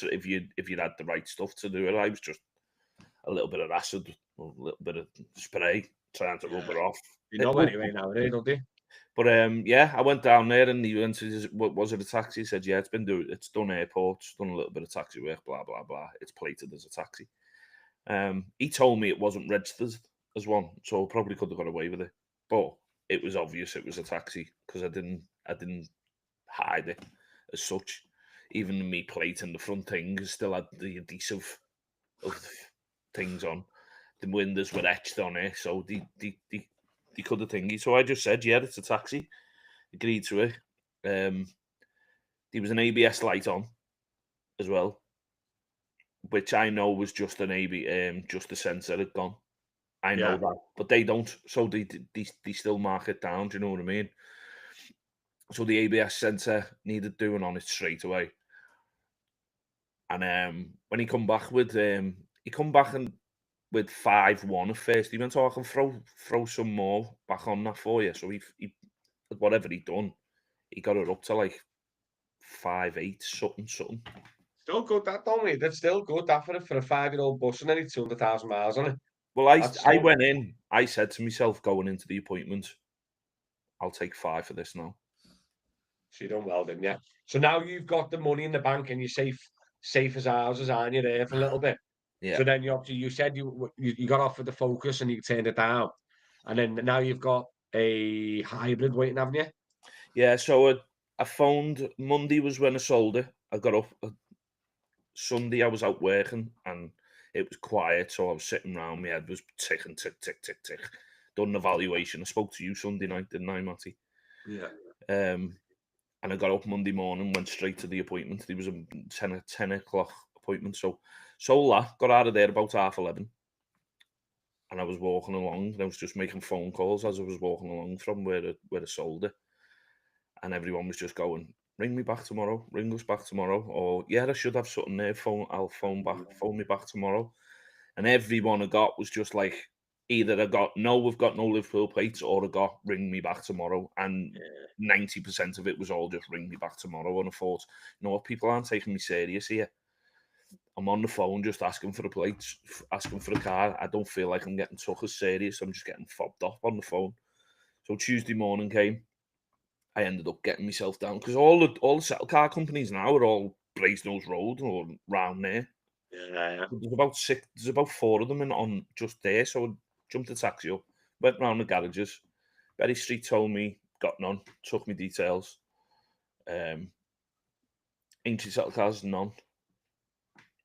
had the right stuff to do it. I was just a little bit of acid, a little bit of spray, trying to rub it off. You know anyway nowadays, don't they? But yeah, I went down there and he went to, was it a taxi? He said, yeah, it's done airports, done a little bit of taxi work, blah, blah, blah. It's plated as a taxi. He told me it wasn't registered as one, so I probably could have got away with it. But it was obvious it was a taxi because I didn't hide it as such. Even me plate and the front thing still had the adhesive of things on. The windows were etched on it, so they could have thingy. So I just said, yeah, it's a taxi. Agreed to it. there was an ABS light on as well, which I know was just just the sensor had gone. I know Yeah. that, but they don't. So they still mark it down. Do you know what I mean? So the ABS sensor needed doing on it straight away. And when he come back with he come back and with 5-1 at first. He went, "Oh, I can throw some more back on that for you." So he whatever he done, he got it up to like 5-8 something. Still good, that, don't we? That's still good, that, for a 5-year-old bus and only 200,000 miles on it. Well, That's I so. went in. I said to myself going into the appointment, "I'll take 5 for this now." So you done well, didn't you? So now you've got the money in the bank and you're safe as houses, aren't you, there for a little bit? Yeah, So then you said you got offered the Focus and you turned it down. And then now you've got a hybrid waiting, haven't you? yeah. So I phoned Monday was when I sold it. I got up Sunday. I was out working and it was quiet, so I was sitting around. My head was ticking, tick, tick, tick, tick. Done the valuation. I spoke to you Sunday night, didn't I, Matty? Yeah. And I got up Monday morning, went straight to the appointment. There was a 10 o'clock appointment. So sold that, got out of there about 11:30. And I was walking along, and I was just making phone calls as I was walking along from where I sold it. And everyone was just going, "Ring me back tomorrow, ring us back tomorrow." Or, "Yeah, I should have something there, I'll phone me back tomorrow." And everyone I got was just like, either I got, "No, we've got no Liverpool plates," or I got, "Ring me back tomorrow." And Yeah. 90% of it was all just, "Ring me back tomorrow." And I thought, you know what, people aren't taking me serious here. I'm on the phone just asking for a plate, asking for a car. I don't feel like I'm getting took as serious. I'm just getting fobbed off on the phone. So Tuesday morning came. I ended up getting myself down because all the settle car companies now are all Brasenose Road or round there. Yeah. There's about 4 of them on just there. So I jumped a taxi up, went round the garages. Berry Street told me, got none, took me details. Ancient Settle Cars, none.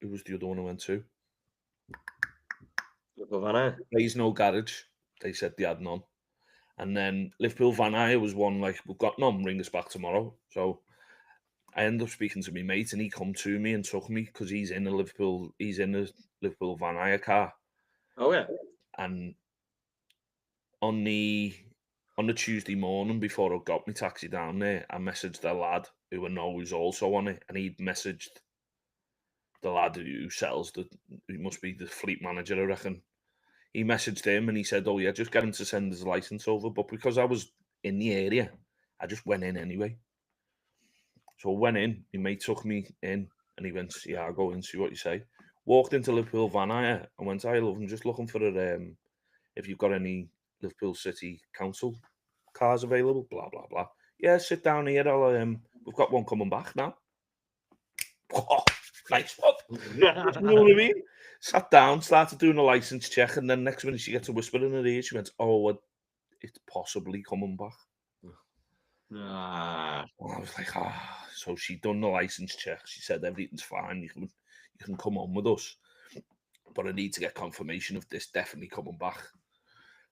Who was the other one I went to? Liverpool Van. There's no garage. They said they had none. And then Liverpool Van Hire was one like, "We've got none, ring us back tomorrow." So I ended up speaking to my mate and he come to me and took me because he's in a Liverpool Van Hire car. Oh, yeah. And on the Tuesday morning before I got my taxi down there, I messaged the lad who I know was also on it, and he'd messaged the lad who sells he must be the fleet manager, I reckon. He messaged him and he said, "Oh yeah, just get him to send his license over." But because I was in the area, I just went in anyway. So I went in, my mate took me in and he went, "Yeah, I'll go in, see what you say." Walked into Liverpool Van Hire and went, "Hi, love, I'm just looking for if you've got any Liverpool City Council cars available, blah, blah, blah." "Yeah, sit down here, we've got one coming back now." Oh, nice one. You know what I mean? Sat down, started doing a license check, and then next minute she gets a whisper in her ear. She went, "Oh, it's possibly coming back." Ah. And I was like, "Ah." So she done the license check. She said everything's fine. You can come on with us, but I need to get confirmation of this definitely coming back.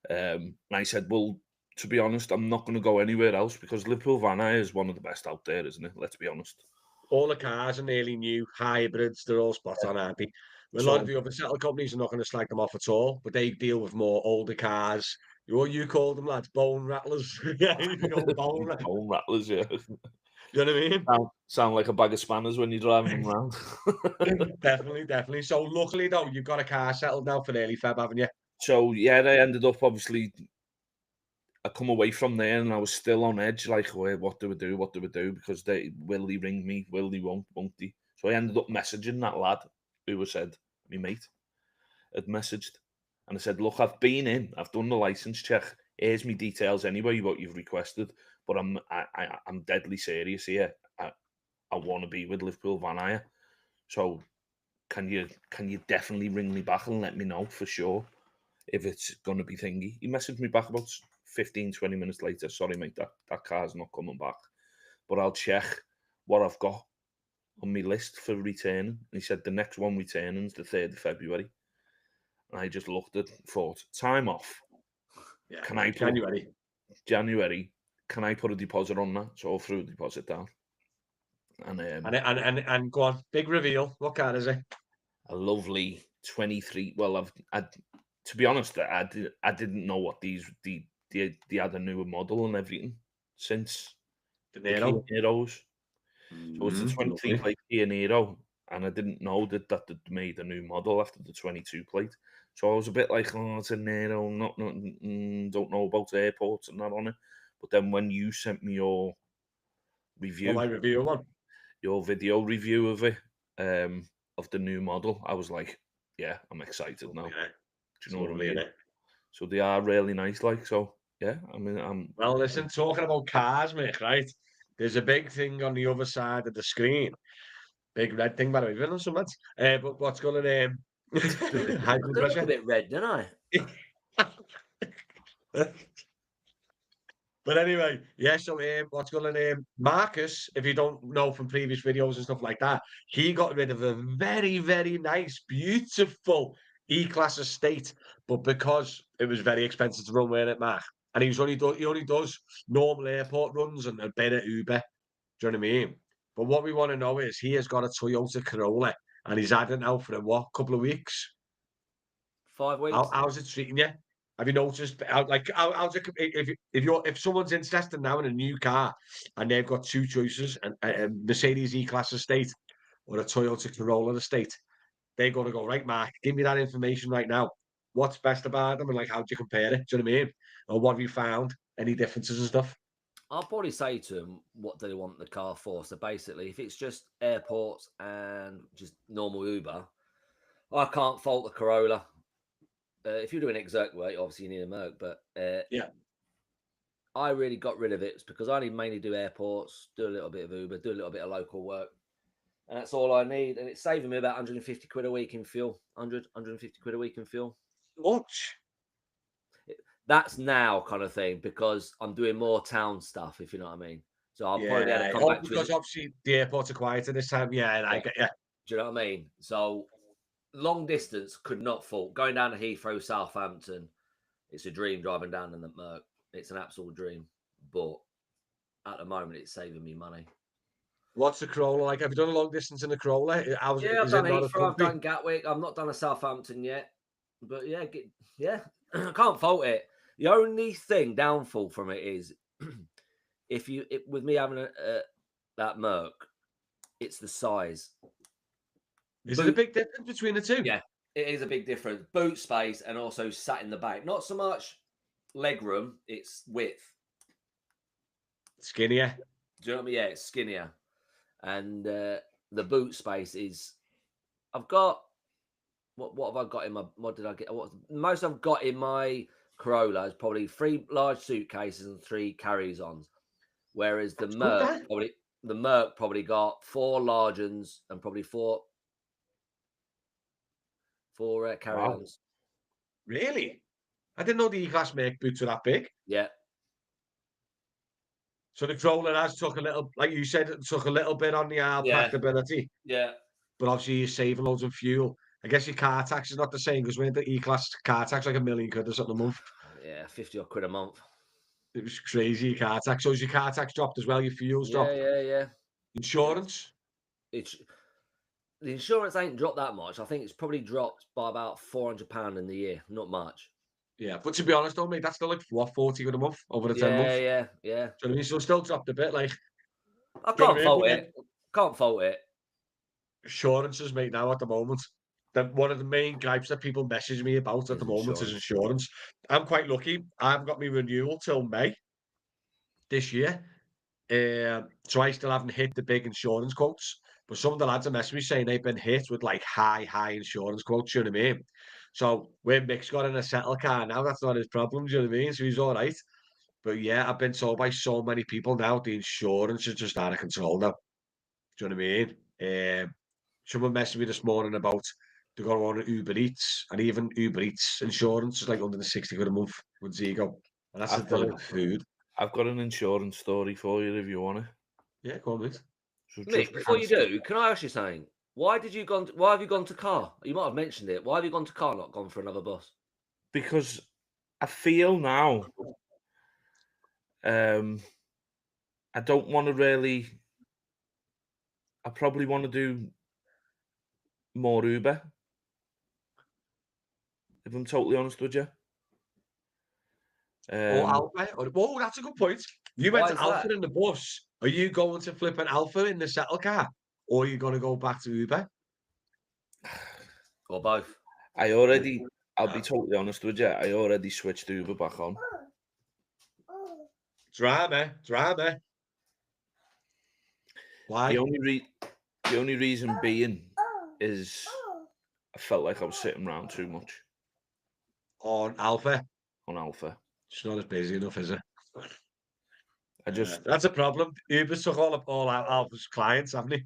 And I said, "Well, to be honest, I'm not going to go anywhere else because Liverpool Van Hire is one of the best out there, isn't it? Let's be honest." All the cars are nearly new, hybrids, they're all spot Yeah. on, aren't they? A lot of So the other settle companies are not going to slag them off at all, but they deal with more older cars. What you call them, lads? Bone rattlers. Yeah, you go bone rattlers, yeah. you know what I mean? Sound like a bag of spanners when you're driving them around. Definitely, definitely. So luckily though, you've got a car settled now for early Feb, haven't you? So yeah, I ended up obviously. I come away from there and I was still on edge, like, "Well, what do we do? What do we do?" Because will he ring me? Will he? Won't he? So I ended up messaging that lad who was said, my mate had messaged, and I said, "Look, I've been in, I've done the license check. Here's me details anyway, what you've requested, but I'm deadly serious here. I want to be with Liverpool Van Hire. So can you definitely ring me back and let me know for sure if it's going to be thingy?" He messaged me back about 15, 20 minutes later. "Sorry, mate, that car's not coming back, but I'll check what I've got on my list for returning." And he said the next one returning is the 3rd of February. And I just looked at thought, time off. Yeah, Can I put January. January? Can I put a deposit on that? So I threw a deposit down. And go on, big reveal. What car is it? a lovely 23. Well, to be honest, I didn't know what they had a newer model and everything since The the Kia Nero. Neros. So it's the 23 Lovely. plate Kia Nero, and I didn't know that they'd made a new model after the 22 plate. So I was a bit like, oh, it's a Nero, don't know about airports and that on it. But then when you sent me your Well, my review, review one. your video review of it, of the new model, I was like, yeah, I'm excited now. Lovely, innit? Do It's you know what I lovely, mean? innit? So they are really nice, like, so yeah. I mean, Well, listen, talking about cars, mate, right? There's a big thing on the other side of the screen. Big red thing, by the way. We've done so much. But what's going to high I blood do look a pressure? bit red, don't I? But anyway, yeah, so what's going to Marcus, if you don't know from previous videos and stuff like that, he got rid of a very, very nice, beautiful E-Class estate, but because it was very expensive to run with it, Mark, and he only does normal airport runs and a bit of Uber. Do you know what I mean? But what we want to know is he has got a Toyota Corolla and he's had it now for a couple of weeks. 5 weeks. How's it treating you? Have you noticed? How's it? If someone's interested now in a new car and they've got two choices, a Mercedes E-Class estate or a Toyota Corolla estate, they're going to go right, Mark. Give me that information right now. What's best about them and like how do you compare it? Do you know what I mean? Or what have you found? Any differences and stuff? I'll probably say to them, what do they want the car for? So basically, if it's just airports and just normal Uber, I can't fault the Corolla. If you're doing exec work, obviously you need a Merc, but Yeah. I really got rid of it because I only mainly do airports, do a little bit of Uber, do a little bit of local work. And that's all I need. And it's saving me about 150 quid a week in fuel. 150 quid a week in fuel. Much. That's now kind of thing because I'm doing more town stuff, if you know what I mean. So I'll probably be able to Yeah. come Oh, back to because it. obviously the airports are quieter this time. Yeah, and I Yeah. get yeah. Do you know what I mean? So long distance could not fault. Going down to Heathrow, Southampton, it's a dream driving down in the Merc. It's an absolute dream. But at the moment, it's saving me money. What's the Corolla like? Have you done a long distance in the Corolla? Yeah, I've Is done it not as Heathrow, I've comfy? done Gatwick. I've not done a Southampton yet. But yeah, yeah, I can't fault it. The only thing downfall from it is with me having that Merc, it's the size. Is it a Boot, big difference between the two? yeah, it is a big difference. Boot space and also sat in the back. Not so much leg room, it's width. Skinnier. Do you know what I mean? Yeah, it's skinnier. And the boot space is. I've got what have I got in my? What did I get? What most I've got in my Corolla is probably 3 large suitcases and 3 carries-ons. Whereas That's good, that. the Merc probably got 4 large uns and probably four Wow. carry-ons. Really? I didn't know the E-Class make boots were that big. Yeah, So the Corolla has took a little, like you said, it took a little bit on the yeah, practicability, yeah. but obviously you're saving loads of fuel. I guess your car tax is not the same because when the E-Class car tax like £1 million or something a month. Yeah, 50 odd quid a month. It was crazy, your car tax. So has your car tax dropped as well? Your fuel's Yeah, dropped? yeah, yeah. Insurance? It's the insurance ain't dropped that much. I think it's probably dropped by about £400 in the year. Not much. Yeah, but to be honest though, mate, that's still like, what, 40 quid a month over the 10 Yeah, months? yeah, yeah. Do you know what I mean? So still dropped a bit, like, I do you know can't what I mean? fault But then it. Can't fault it. insurances, mate, now at the moment. One of the main gripes that people message me about at Is the moment is insurance. insurance. I'm quite lucky. I haven't got my renewal till May this year. So I still haven't hit the big insurance quotes. But some of the lads are messaging me saying they've been hit with like high insurance quotes, you know what I mean? So when Mick's got in a settle car now, that's not his problem, do you know what I mean? So he's all right. But yeah, I've been told by so many people now the insurance is just out of control now. Do you know what I mean? Someone messaged me this morning about they got on Uber Eats, and even Uber Eats insurance is like under the 60 quid a month with Zigo. And that's to I've got deliver food. I've got an insurance story for you if you want it. Yeah, go on, mate. So Mick, just before you do, can I ask you something? Why have you gone to car? You might have mentioned it. Why have you gone to car, not gone for another bus? because I feel now, I don't want to really I probably want to do more Uber. If I'm totally honest with you. Or Alpha. Whoa, that's a good point. You went Why to is Alpha that? in the bus. Are you going to flip an Alpha in the settle car? Or are you going to go back to Uber? Or both? I'll be totally honest with you, I already switched Uber back on. Drama. Why? The only reason being is I felt like I was sitting around too much On Alpha. on Alpha. It's not as busy enough, is it? I just That's a problem. Uber's took all Alpha's clients, haven't he?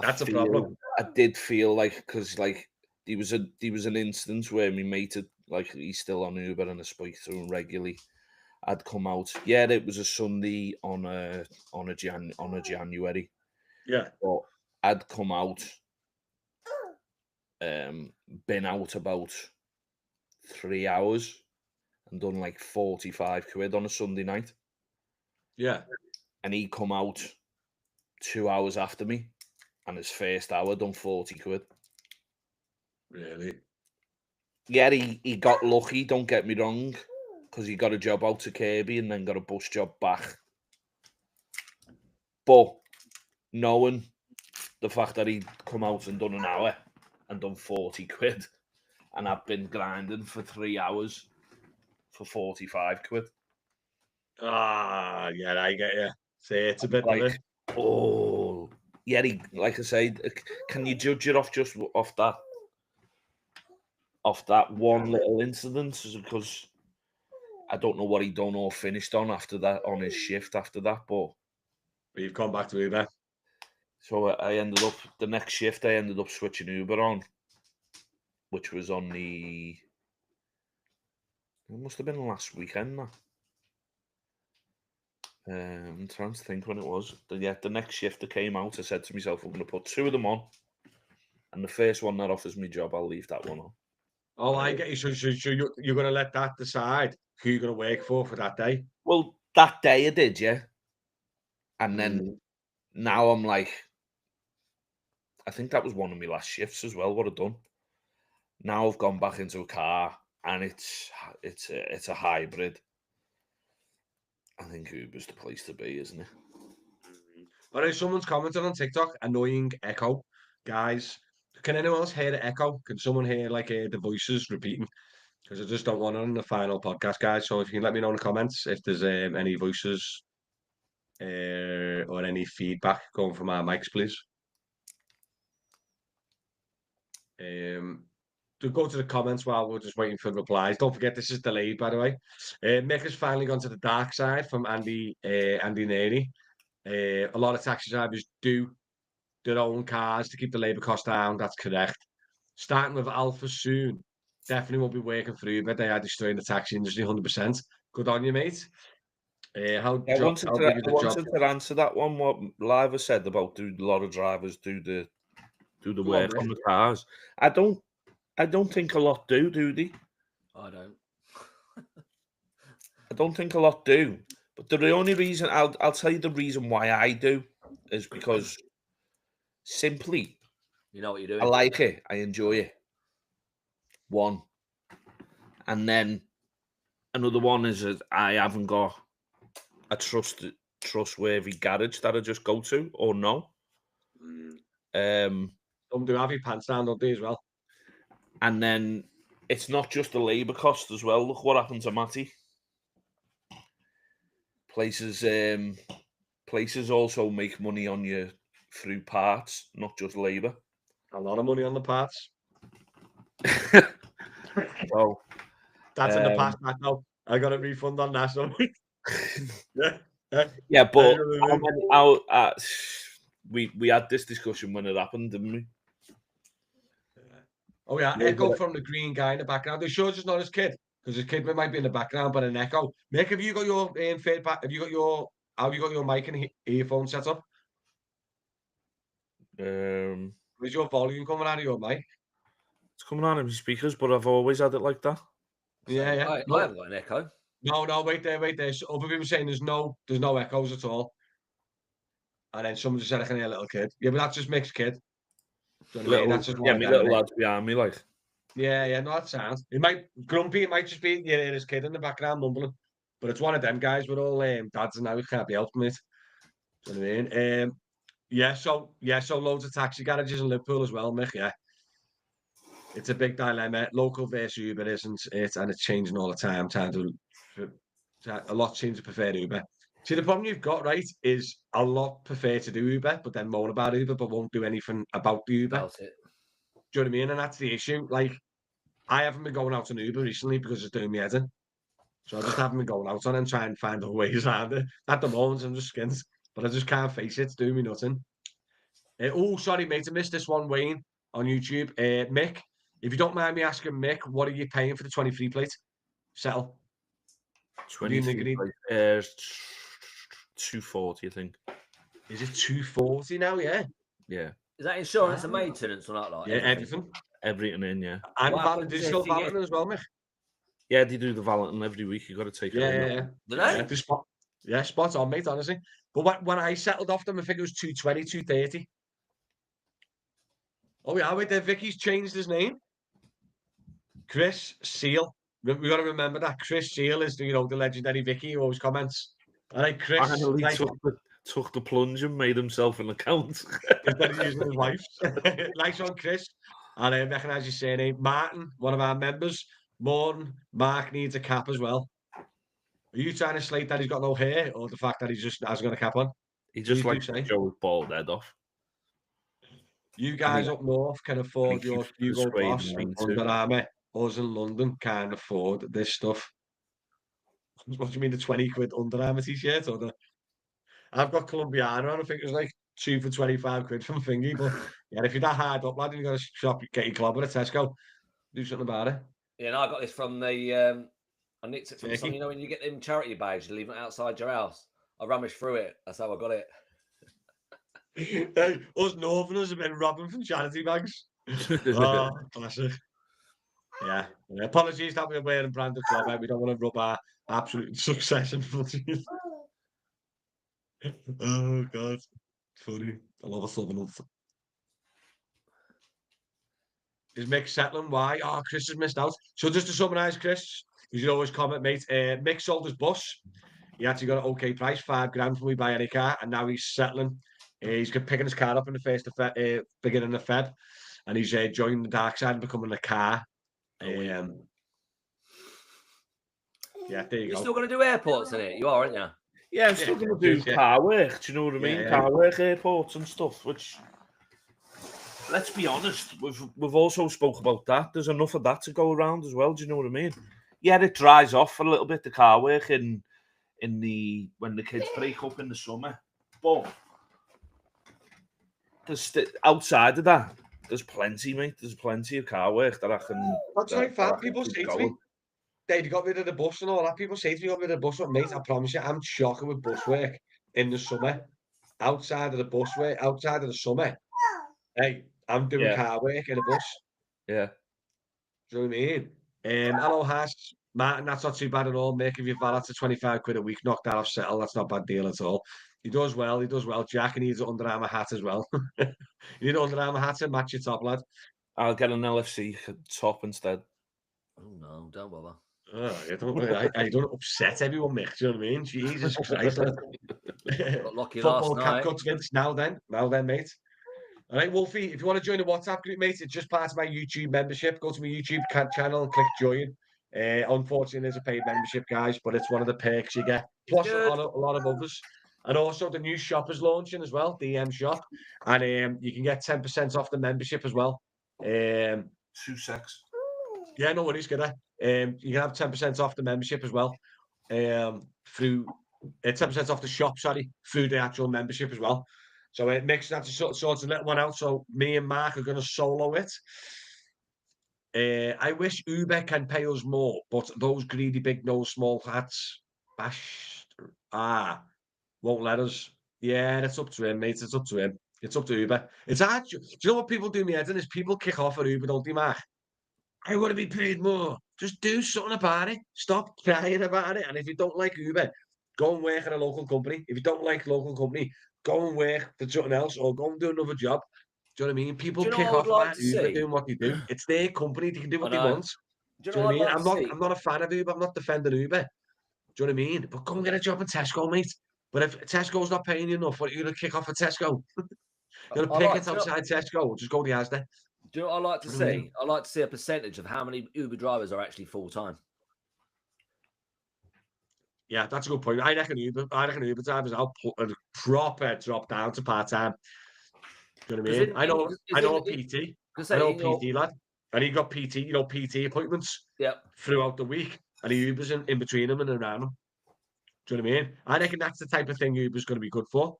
That's a problem. I did feel like, because like there was an instance where my mate had, like, he's still on Uber and I speak to him regularly. I'd come out. Yeah, it was a Sunday on a January, Yeah. but I'd come out, been out about 3 hours and done like 45 quid on a Sunday night, Yeah. and he come out 2 hours after me, and his first hour done 40 quid. Really? Yeah, he got lucky, don't get me wrong, because he got a job out to Kirby and then got a bus job back. But knowing the fact that he'd come out and done an hour and done 40 quid, and I've been grinding for 3 hours for 45 quid. Ah, yeah, I get you. See, it's a bit of Like, it. oh, yeah, like I say, can you judge it off just off that one little incident? Because I don't know what he done or finished on after that, on his shift after that, but We've gone back to Uber. so I ended up, the next shift, I ended up switching Uber on, which was on it must have been last weekend now. I'm trying to think when it was. The next shift that came out, I said to myself, I'm going to put 2 of them on, and the first one that offers me job, I'll leave that one on. Oh, I get you. So you're going to let that decide who you're going to work for that day? Well, that day I did, yeah. And then Mm. now I'm like, I think that was one of my last shifts as well, what I've done. Now I've gone back into a car, and it's a hybrid. I think Uber's the place to be, isn't it? All right, someone's commented on TikTok, annoying echo. Guys, can anyone else hear the echo? Can someone hear like the voices repeating? Because I just don't want it on the final podcast, guys. So if you can let me know in the comments if there's any voices or any feedback going from our mics, please. To go to the comments while we're just waiting for replies. Don't forget this is delayed, by the way. Mick has finally gone to the dark side from Andy Neri. A lot of taxi drivers do their own cars to keep the labour cost down. That's correct. Starting with Alpha soon. Definitely won't be working for Uber. They are destroying the taxi industry 100%. Good on you, mate. How I big is the job? wanted to answer that one. What Liva said about a lot of drivers do the Go on, work Mick. on the cars. I don't think a lot do they? I don't. I don't think a lot do. But the only reason I'll tell you the reason why I do is because simply You know what you're I doing. like it. I enjoy it. One. And then another one is that I haven't got a trustworthy garage that I just go to or no. Some do have your pants down, don't they, as well? And then it's not just the labour cost as well. Look what happened to Matty. Places also make money on you through parts, not just labour. A lot of money on the parts. So That's in the past, Matt, now. I got a refund on that, so yeah. yeah, but I we had this discussion when it happened, didn't we? Oh yeah, Yeah, echo but from the green guy in the background. Are you sure it's not his kid? Because his kid might be in the background, but an echo. Nick, have you got your feedback? Have you got your mic and earphone set up? Where's your volume coming out of your mic? It's coming out of my speakers, but I've always had it like that. Yeah, yeah. I No, haven't got an echo. no, wait there. So other people saying there's no echoes at all. And then someone just said, I can hear a little kid. Yeah, but that's just mixed kid. Do you know what I mean? Little, That's just yeah, one of me them, little innit? lads behind me, like. Yeah, no, that sounds. It might grumpy. It might just be his kid in the background mumbling. But it's one of them guys. We're all dads and now we can't be helped, mate. Do you know what I mean? So loads of taxi garages in Liverpool as well, Mick. Yeah, it's a big dilemma. Local versus Uber isn't it, and it's changing all the time. A lot seem to prefer Uber. See, the problem you've got, right, is a lot prefer to do Uber, but then moan about Uber, but won't do anything about the Uber. About it. Do you know what I mean? And that's the issue. Like, I haven't been going out on Uber recently because it's doing me head in. So I just haven't been going out on it and trying to find other ways around it. At the moment, I'm just skint, but I just can't face it. It's doing me nothing. Oh, sorry, mate. I missed this one, Wayne, on YouTube. Mick, if you don't mind me asking, Mick, what are you paying for the 23 plate? Settle. What do you think you 23, need? 240, I think. Is it 240 now? Yeah. Yeah. Is that insurance and Ah. maintenance or not? Like Yeah, everything? Everything in, yeah. And What happens if digital you get- valeting as well, Mick. Yeah, they do the valeting every week. You got to take it in. Do they? Spot on, mate, honestly. But when I settled off them, I think it was 220, 230. Oh, yeah, wait there. Vicky's changed his name. Chris Seal. We got to remember that. Chris Seal is, the legendary Vicky who always comments. All right, Chris. Finally Nice took the plunge and made himself an account. instead of using his wife's. Nice one, Chris. And I recognise your surname. Martin, one of our members. Morton, Mark needs a cap as well. Are you trying to slate that he's got no hair or the fact that he just hasn't got a cap on? He just Please do likes to say. show his bald head off. You guys up north can afford your keeps Hugo persuading Boss me and to. Under Armour. Us in London can't afford this stuff. What do you mean, the 20 quid Under Armour t-shirt? I've got Colombiana on, I think it was like 2 for 25 quid from Thingy. But yeah, if you're that hard up, lad, and you got to shop, get your clobber at Tesco, do something about it. Yeah, no, I got this from the. I nicked it from some. Turkey. When you get them charity bags, you leave it outside your house. I rummaged through it. That's how I got it. Hey, us Northerners have been robbing from charity bags. Oh, classic. Yeah. Apologies that we're wearing branded clobber. We don't want to rub our absolute success in front of you. Oh, God. Funny. I love a Southerners. Is Mick settling? Why? Oh, Chris has missed out. So just to summarise, Chris, because you always comment, mate, Mick sold his bus. He actually got an okay price, £5,000 from we buy any car, and now he's settling. He's picking his car up in the beginning of Feb, and he's joining the dark side and becoming a car. Yeah, there you You're go. still going to do airports in it? You are, aren't you? Yeah, I'm still going to do car work. Do you know what I mean? Car work, airports and stuff, which... Let's be honest, we've also spoke about that. There's enough of that to go around as well. Do you know what I mean? Yeah, it dries off a little bit, the car work when the kids break up in the summer. But there's outside of that, there's plenty, mate. There's plenty of car work that I can. That's right, fat. People say to me, Dave, you got rid of the bus and all that. People say to me, you got rid of the bus, but mate, I promise you, I'm shocking with bus work in the summer. Outside of the bus work, outside of the summer. Hey, I'm doing car work in a bus. Yeah. Do you know what I mean? I know Haas, Martin, that's not too bad at all. Making your valet to 25 quid a week, knock that off settle. That's not a bad deal at all. He does well. Jack needs an Under Armour hat as well. You need an Under Armour hat to match your top, lad. I'll get an LFC top instead. Oh, no, don't bother. Oh, I don't upset everyone, Mick. Do you know what I mean? Jesus Christ. Got lucky Football last cap night. cuts, Vince. Now then, mate. All right, Wolfie, if you want to join the WhatsApp group, mate, it's just part of my YouTube membership. Go to my YouTube channel and click join. Unfortunately, there's a paid membership, guys, but it's one of the perks you get. Plus, a lot of others. And also, the new shop is launching as well, DM shop. And you can get 10% off the membership as well. 2 secs. Yeah, no worries, kiddo. You can have 10% off the membership as well. Through 10% off the shop, through the actual membership as well. So it makes that to sort of little one out. So me and Mark are going to solo it. I wish Uber can pay us more, but those greedy big nose small hats, won't let us. Yeah, it's up to him, mate. It's up to him. It's up to Uber. It's hard. Do you know what people do me head in is people kick off at Uber, don't they, Mark? I want to be paid more. Just do something about it. Stop crying about it. And if you don't like Uber, go and work at a local company. If you don't like local company, go and work for something else or go and do another job. Do you know what I mean? Do People you know kick what I would off like about to Uber see? doing what they do. It's their company; they can do I what they know. want. Do you Do know you know what what I'd I like mean? to see? I'm not a fan of Uber. I'm not defending Uber. Do you know what I mean? But go and get a job in Tesco, mate. But if Tesco's not paying you enough, what are you going to kick off at Tesco? You're going to I pick like. it outside Tesco or just go to the Asda. Do you know what I like to Do you know what I mean? see? I like to see a percentage of how many Uber drivers are actually full time. Yeah, that's a good point. I reckon Uber drivers I'll put a proper drop down to part time. Do you know what I Because mean? I know a in PT. because I say know a in your PT lad. And he got PT, PT appointments yeah throughout the week. And he Ubers in between them and around them. Do you know what I mean? I reckon that's the type of thing Uber's going to be good for.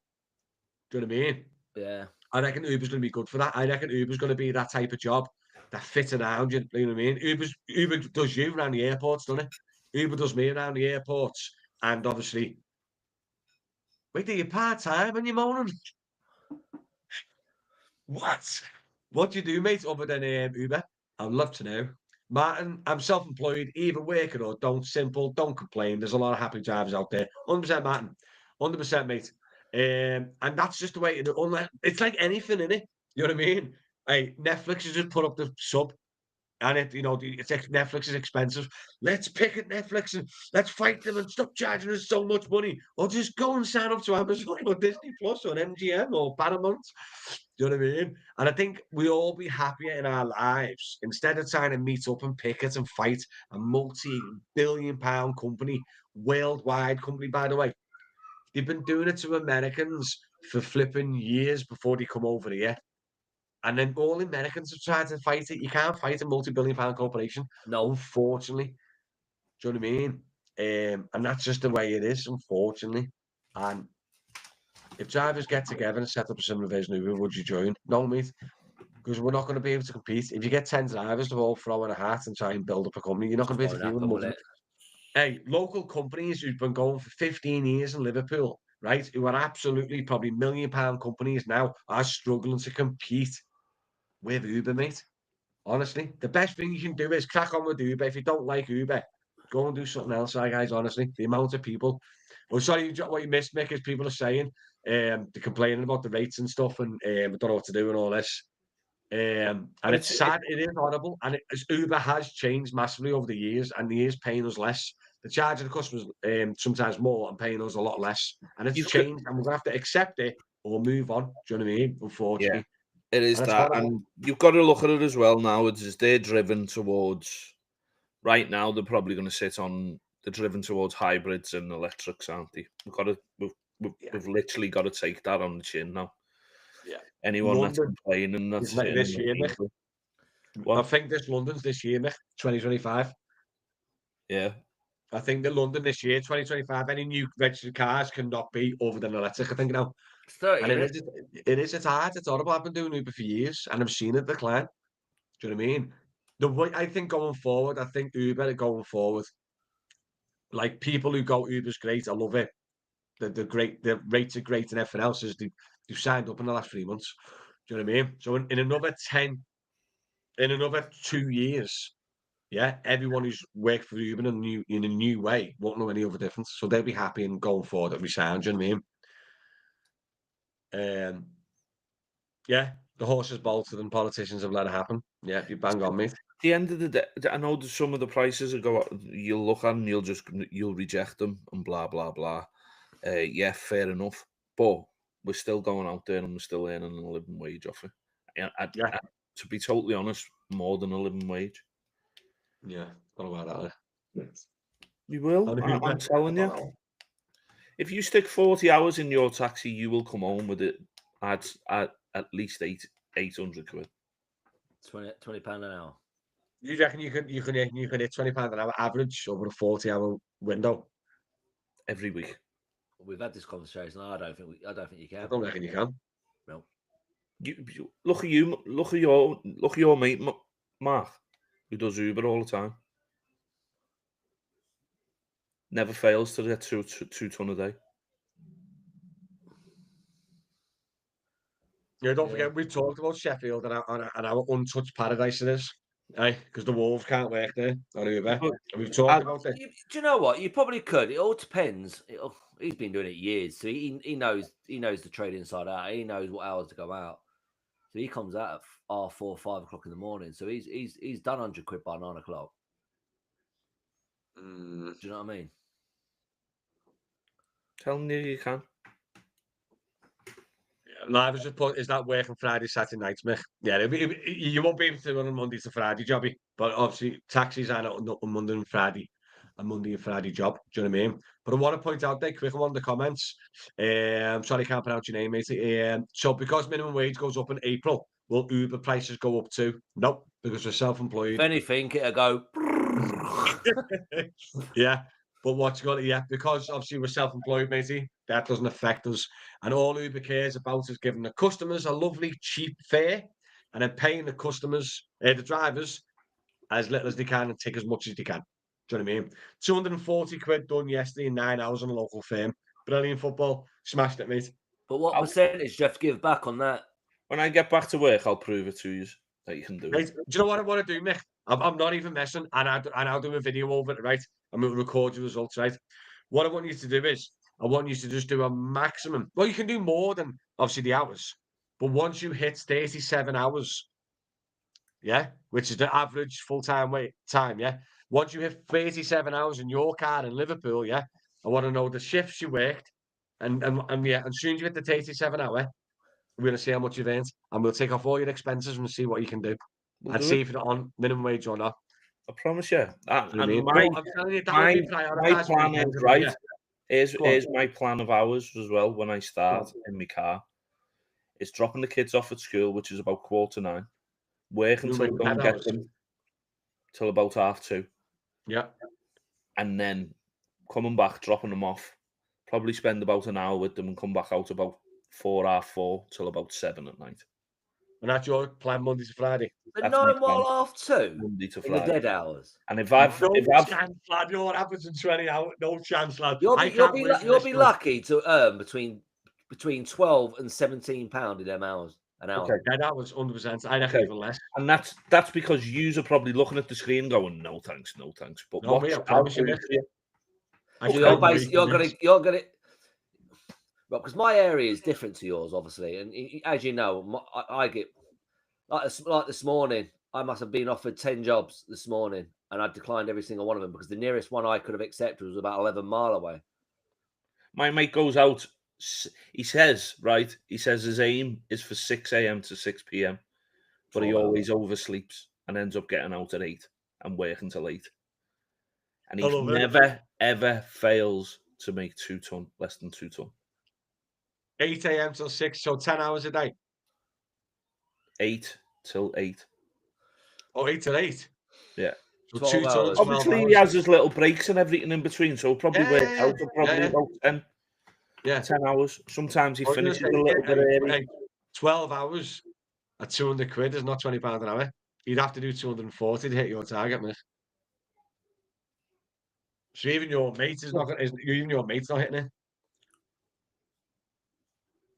Do you know what I mean? yeah I reckon Uber's going to be good for that. I reckon Uber's going to be that type of job that fits around you. You know what I mean? Uber does you around the airports, doesn't it? Uber does me around the airports. And obviously, wait, do you part time and you're moaning? What? What do you do, mate, other than Uber? I'd love to know. Martin, I'm self-employed, either working or don't. Simple, don't complain. There's a lot of happy drivers out there. 100% Martin. 100% mate. And that's just the way it's like anything, innit? You know what I mean? Hey, Netflix has just put up the sub and Netflix is expensive. Let's pick at Netflix and let's fight them and stop charging us so much money. Or just go and sign up to Amazon or Disney Plus or MGM or Paramount. Do you know what I mean? And I think we all be happier in our lives instead of trying to meet up and picket and fight a multi-billion-pound company, worldwide company, by the way. They've been doing it to Americans for flipping years before they come over here. And then all Americans have tried to fight it. You can't fight a multi-billion-pound corporation, no unfortunately. Do you know what I mean? And that's just the way it is, unfortunately. And if drivers get together and set up a similar version of Uber, would you join? No, mate, because we're not going to be able to compete. If you get 10 drivers to all throw in a hat and try and build up a company, you're not going to be able to won't compete with happen, will multiple. it? Hey, local companies who've been going for 15 years in Liverpool, right, who are absolutely probably £1 million companies now, are struggling to compete with Uber, mate. Honestly, the best thing you can do is crack on with Uber. If you don't like Uber, go and do something else, right, guys. Honestly, the amount of people. Oh, sorry, what you missed, Mick, is people are saying they're complaining about the rates and stuff, and I don't know what to do and all this. And But it's sad. It is horrible, and Uber has changed massively over the years, and he is paying us less. They're charging the customers sometimes more and paying us a lot less, and it's you've got, changed, and we're gonna have to accept it or move on. Do you know what I mean? yeah, Unfortunately, it is and it's that, horrible. and you've got to look at it as well now. It's they're driven towards right now. They're probably going to sit on. They're driven towards hybrids and electrics, aren't they? Yeah, We've literally got to take that on the chin now. yeah. Anyone that's London complaining is that's this saying year, Mick. I what? think this London's this year, Mick. 2025. Yeah, I think that London this year, 2025, any new registered cars cannot be other than electric. I think now. It's 30, And isn't it? it's hard. It's horrible. I've been doing Uber for years and I've seen it decline. Do you know what I mean? The way I think going forward, I think Uber going forward, like people who go Uber's great. I love it. The great, the rates are great and everything else is they've signed up in the last 3 months. Do you know what I mean? So in another 10, in another 2 years, yeah, everyone who's worked for Uber in a new way won't know any other difference. So they'll be happy and going forward every sound. Do you know what I mean? Yeah, the horse is bolted and politicians have let it happen. Yeah, you bang on, mate. the end of the day, I know that some of the prices will go up. You'll look at and you'll reject them and blah blah blah. Yeah, fair enough. But we're still going out there and we're still earning a living wage off it. Yeah, To be totally honest, more than a living wage. yeah. Don't know about that. Yes. We will. On Uber, I'm telling I you. don't know. If you stick 40 hours in your taxi, you will come home with it at least 800 quid 20 pound an hour. You reckon you can hit £20 an hour average over a 40-hour window? every week. We've had this conversation. I don't think you I can. don't reckon you can. No. Look at you. Look at your mate, Mark, who does Uber all the time. Never fails to get two ton a day. Yeah, don't Yeah. forget we talked about Sheffield and how untouched paradise it is. Aye, because the Wolves can't work there on Uber. But And we've I, talked about it. Do you know what? You probably could. It all depends. He's been doing it years, so he knows the trade inside out. He knows what hours to go out. So he comes out at 4, 5 o'clock in the morning. So he's done 100 quid by 9 o'clock. Mm. Do you know what I mean? telling you can. No, I was just put, is that working Friday, Saturday nights, Mick? Yeah, you won't be able to run on Monday to Friday jobby, but obviously taxis are not on Monday and Friday, a Monday and Friday job. Do you know what I mean? But I want to point out there, quick one in the comments. Sorry, I can't pronounce your name, mate. So because minimum wage goes up in April, will Uber prices go up too? Nope, because we're If self-employed. anything, it'll go. Yeah, but what's got it? Yeah, because obviously we're self-employed, matey. That doesn't affect us. And all Uber cares about is giving the customers a lovely, cheap fare, and then paying the customers, the drivers, as little as they can and take as much as they can. Do you know what I mean? 240 quid done yesterday in 9 hours on a local firm. Brilliant football. Smashed it, mate. But what I'll, percentage do you have to give back on that? when I get back to work, I'll prove it to you that you can do Right. it. Do you know what I want to do, Mick? I'm not even messing, and I'll do a video over it, right? I'm going to record your results, right? What I want you to do is, I want you to just do a maximum. Well, you can do more than obviously the hours, but once you hit 37 hours, yeah, which is the average full-time wait time, yeah. Once you hit 37 hours in your car in Liverpool, yeah, I want to know the shifts you worked, and yeah, and as soon as you hit the 37 hour, we're going to see how much you've earned, and we'll take off all your expenses and see what you can do, We'll and do see it. if you're on minimum wage or not. I promise you. You know what I And mean? But I'm telling you, that would my be my prioritised plan is weekends if I right. yeah. Here's Go on, here's my plan of hours as well. When I go start on. in my car, it's dropping the kids off at school, which is about 9:15. Work You until I make go 10 and get hours. them till about 2:30, Yeah. and then coming back, dropping them off. Probably spend about an hour with them and come back out about 4, 4:30 till about 7 at night. And that's your plan Monday to Friday. The That's my 9 plan, mile half 2 Monday to in the Friday. dead hours. And if No I've chance, lad. You're averaging 20 hours. No chance, lad. You'll I be you'll can't be wait for you'll this be one. lucky to earn between 12 and 17 pound in them hours an hour. okay, Yeah, that was 100%. I reckon okay. even less. And that's because yous are probably looking at the screen going, no thanks, no thanks. But No, me, watch, I I'll promise you, prove mate. to you. I So Okay. you're can't wait basically for this. you're gonna well, because my area is different to yours, obviously, and as you know, I get like this morning. I must have been offered 10 jobs this morning, and I declined every single one of them because the nearest one I could have accepted was about 11 mile away. My mate goes out. He says, right? He says his aim is for 6 a.m. to 6 p.m., but he 12 hours. always oversleeps and ends up getting out at 8 and working till 8. And I he love it. never ever fails to make 2 ton, less than 2 ton. 8 a.m. till 6, so 10 hours a day. 8 till 8. Oh, 8 till 8. Yeah. So 12 2 tons, hours. 12 Obviously, he hours. has his little breaks and everything in between, so he'll probably work Yeah, out for probably yeah. about 10, Yeah. 10 hours. Sometimes he I was going to finishes say, a little bit early. 12 hours at 200 quid is not £20 an hour. You'd have to do 240 to hit your target, mate. So even your mate is not going. Even your mate's not hitting it.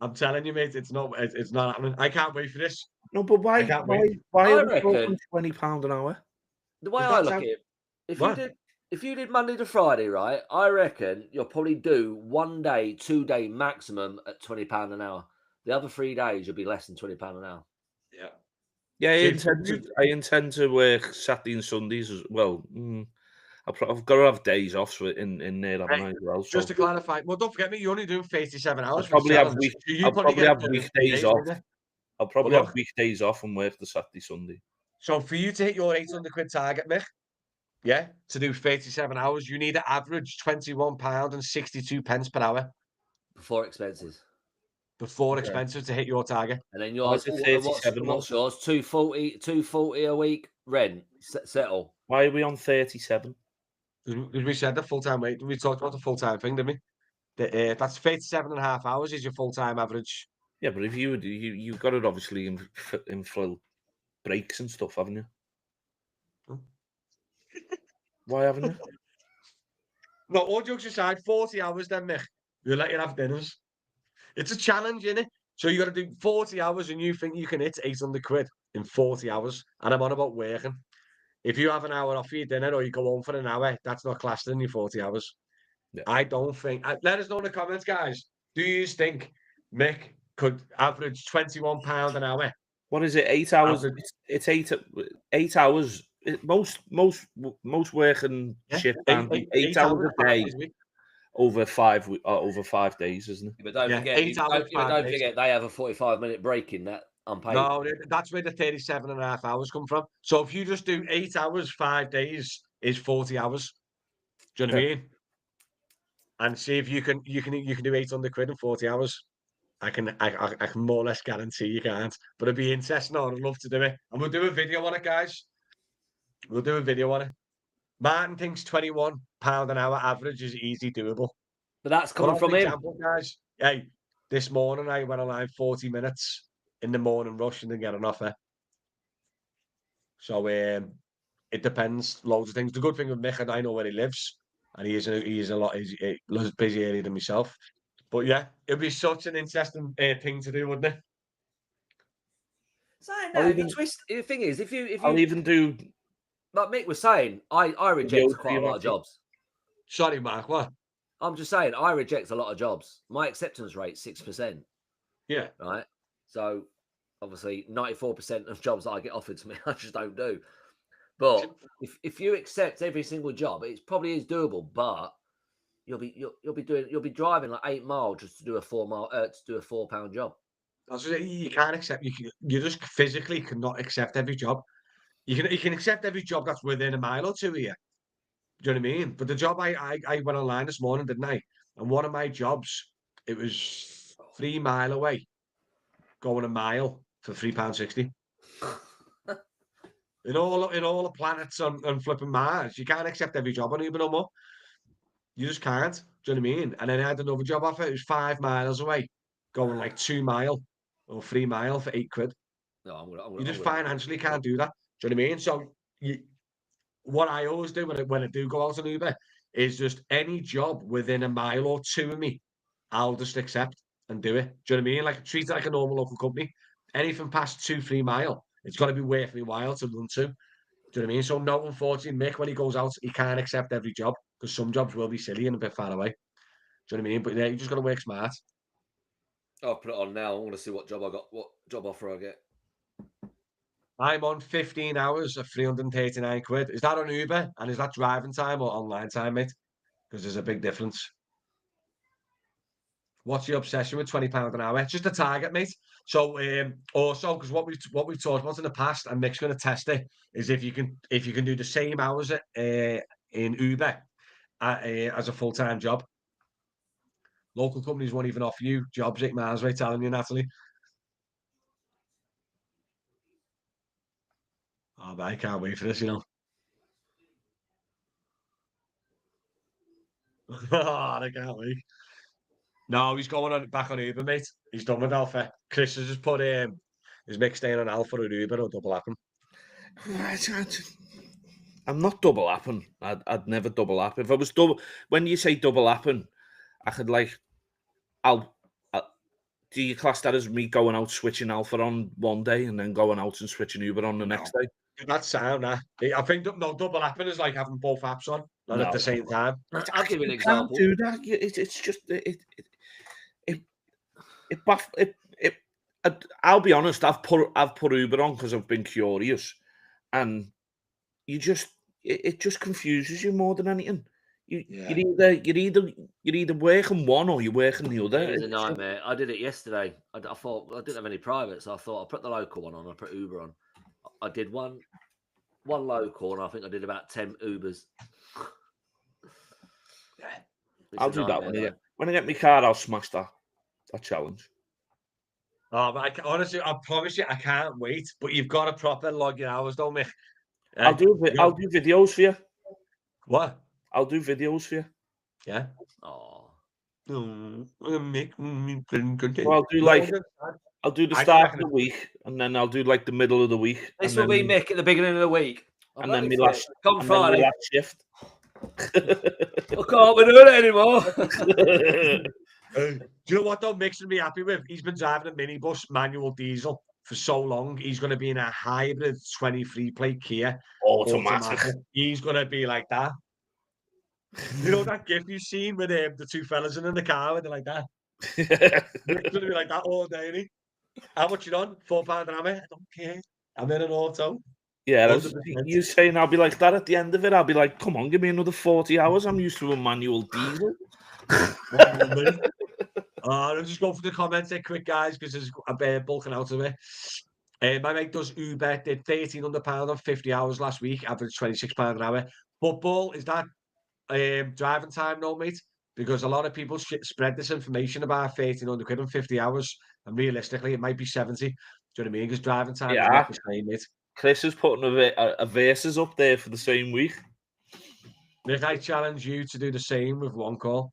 I'm telling you, mate, it's not happening. I can't wait for this. No, but I why? can't Why? wait. Why I are we talking reckon £20 an hour? the way Because I that's look how. at it, if What? you did Monday to Friday, right? I reckon you'll probably do 1 day, 2 day maximum at £20 an hour. The other 3 days you'll be less than £20 an hour. Yeah. Yeah, See, I intend to work Saturday and Sundays as well. I've got to have days off in there, haven't Hey, I, as well? just So to clarify, well, don't forget me. You're only doing 37 I'll hours for the probably have challenge. So you I'll probably probably get a have pay of 3 weekdays days, off. won't you? I'll probably But have weekdays off and work the Saturday, Sunday. so for you to hit your 800 quid target, Mick, yeah, to do 37 hours, you need to average £21 and 62 pence per hour Before expenses. before Okay. expenses to hit your target. And then Why yours, is it 37 what's though? yours? 240 a week rent settle. Why are we on 37? Because we said the full-time wait. We talked about the full-time thing, didn't we? That's 37 and a half hours is your full-time average. Yeah, but if you've got it obviously in full breaks and stuff, haven't you? Hmm. Why haven't you? No, all jokes aside, 40 hours then, Mick. We'll let you have dinners. It's a challenge, innit? So you got to do 40 hours and you think you can hit 800 quid in 40 hours. And I'm on about working. If you have an hour off for your dinner or you go home for an hour, that's not classed in your 40 hours. Yeah. I don't think. Let us know in the comments, guys. Do you think Mick could average £21 an hour? What is it? 8 hours? Average, It's 8 hours. Most working yeah, shift eight, and eight, 8 hours 8 hours, a 5 day days a week. over 5 days, isn't it? But don't Yeah, forget, 8 hours, but 5 don't days. forget, they have a 45-minute break in that unpaid. No, that's where the 37.5 hours come from. So if you just do 8 hours, 5 days is 40 hours. Do you know what I mean? And see if you can do 800 quid in 40 hours. I can more or less guarantee you can't. But it'd be interesting. I'd love to do it. And we'll do a video on it, guys. We'll do a video on it. Martin thinks £21 an hour average is easy doable. But that's But coming as an from him. example, guys, hey, this morning I went online 40 minutes in the morning rush and didn't get an offer. So it depends, loads of things. The good thing with Mick, and I know where he lives, and he's a lot busy area than myself. But yeah, it'd be such an interesting thing to do, wouldn't it? So I'll no, if you even- twist. The thing is, if I'll you, even do like Mick was saying, I reject videos for quite you, a lot of Matthew. jobs. Sorry, Mark. What? I'm just saying, I reject a lot of jobs. My acceptance rate 6%. Yeah. Right. So obviously, 94% of jobs that I get offered to me, I just don't do. But if you accept every single job, it probably is doable. But you'll be driving like 8 miles just to do a £4 job. You can't accept. You just physically cannot accept every job. You can accept every job that's within a mile or two of you. Do you know what I mean? But the job I went online this morning, didn't I? And one of my jobs, it was 3 mile away, going a mile for £3.60. In all the planets on flipping Mars, you can't accept every job on Uber no more. You just can't. Do you know what I mean? And then I had another job offer. It was 5 miles away, going like 2 mile or 3 mile for £8. No, You just financially can't do that. Do you know what I mean? So what I always do when I do go out on Uber is just any job within a mile or two of me, I'll just accept and do it. Do you know what I mean? Like treat it like a normal local company. Anything past 2-3 mile, it's got to be worth me while to run to. Do you know what I mean? So no, unfortunately, Mick, when he goes out, he can't accept every job because some jobs will be silly and a bit far away. Do you know what I mean? But yeah, you just got to work smart. I'll put it on now. I want to see what job I got, what job offer I get. I'm on 15 hours of 339 quid. Is that on Uber? And is that driving time or online time, mate? Because there's a big difference. What's your obsession with £20 an hour? It's just a target, mate. So also, because what we've talked about in the past, and Mick's going to test it, is if you can do the same hours in Uber as a full-time job. Local companies won't even offer you jobs 8 miles away, telling you, Natalie. Oh, but I can't wait for this, you know. I can't wait. No, he's going back on Uber, mate. He's done with Alpha. Chris has just put his Mick staying on Alpha or Uber or double happen. I'm not double apping. I'd never double app. If I was double, when you say double apping, I could I'll do you class that as me going out switching Alpha on one day and then going out and switching Uber on the next day? That's sound, I think no double happen is like having both apps on at the same time. I'll give you an You example. can't do that. It's just I'll be honest. I've put Uber on because I've been curious, and it just confuses you more than anything. You're either working one or you're working the other. It is a nightmare. I did it yesterday. I thought I didn't have any private, so I thought I'll put the local one on. I put Uber on. I did one local, and I think I did about 10 Ubers. I'll do that when I get my car. I'll smash that challenge. Oh, but honestly, I promise you, I can't wait. But you've got to proper log your hours, don't Mick? I'll do videos for you. What? I'll do videos for you. Yeah. Oh. Well, I'll do the start of the week, and then I'll do like the middle of the week. This will be Mick at the beginning of the week. And then my last shift. I can't be doing it anymore. Do you know what though? Mick's gonna be happy with. He's been driving a minibus, manual diesel, for so long. He's going to be in a hybrid 23 plate Kia Automatic. automatic. He's going to be like that. You know that gif you've seen with the two fellas in the car when they're like that? Nick's going to be like that all day, isn't he? How much you on? £4 an hour? I don't care. I'm in an auto. Yeah, 100%. you saying I'll be like that at the end of it. I'll be like, come on, give me another 40 hours. I'm used to a manual diesel. I'll just go for the comments there quick, guys, because there's a bit bulking out of it. My mate does Uber, did £1,300 on 50 hours last week, average £26 an hour. Football, is that driving time, no, mate? Because a lot of people spread this information about 1,300 quid on 50 hours, and realistically, it might be 70. Do you know what I mean? Because driving time is not the same, mate. Chris is putting a verses up there for the same week. Nick, I challenge you to do the same with one call.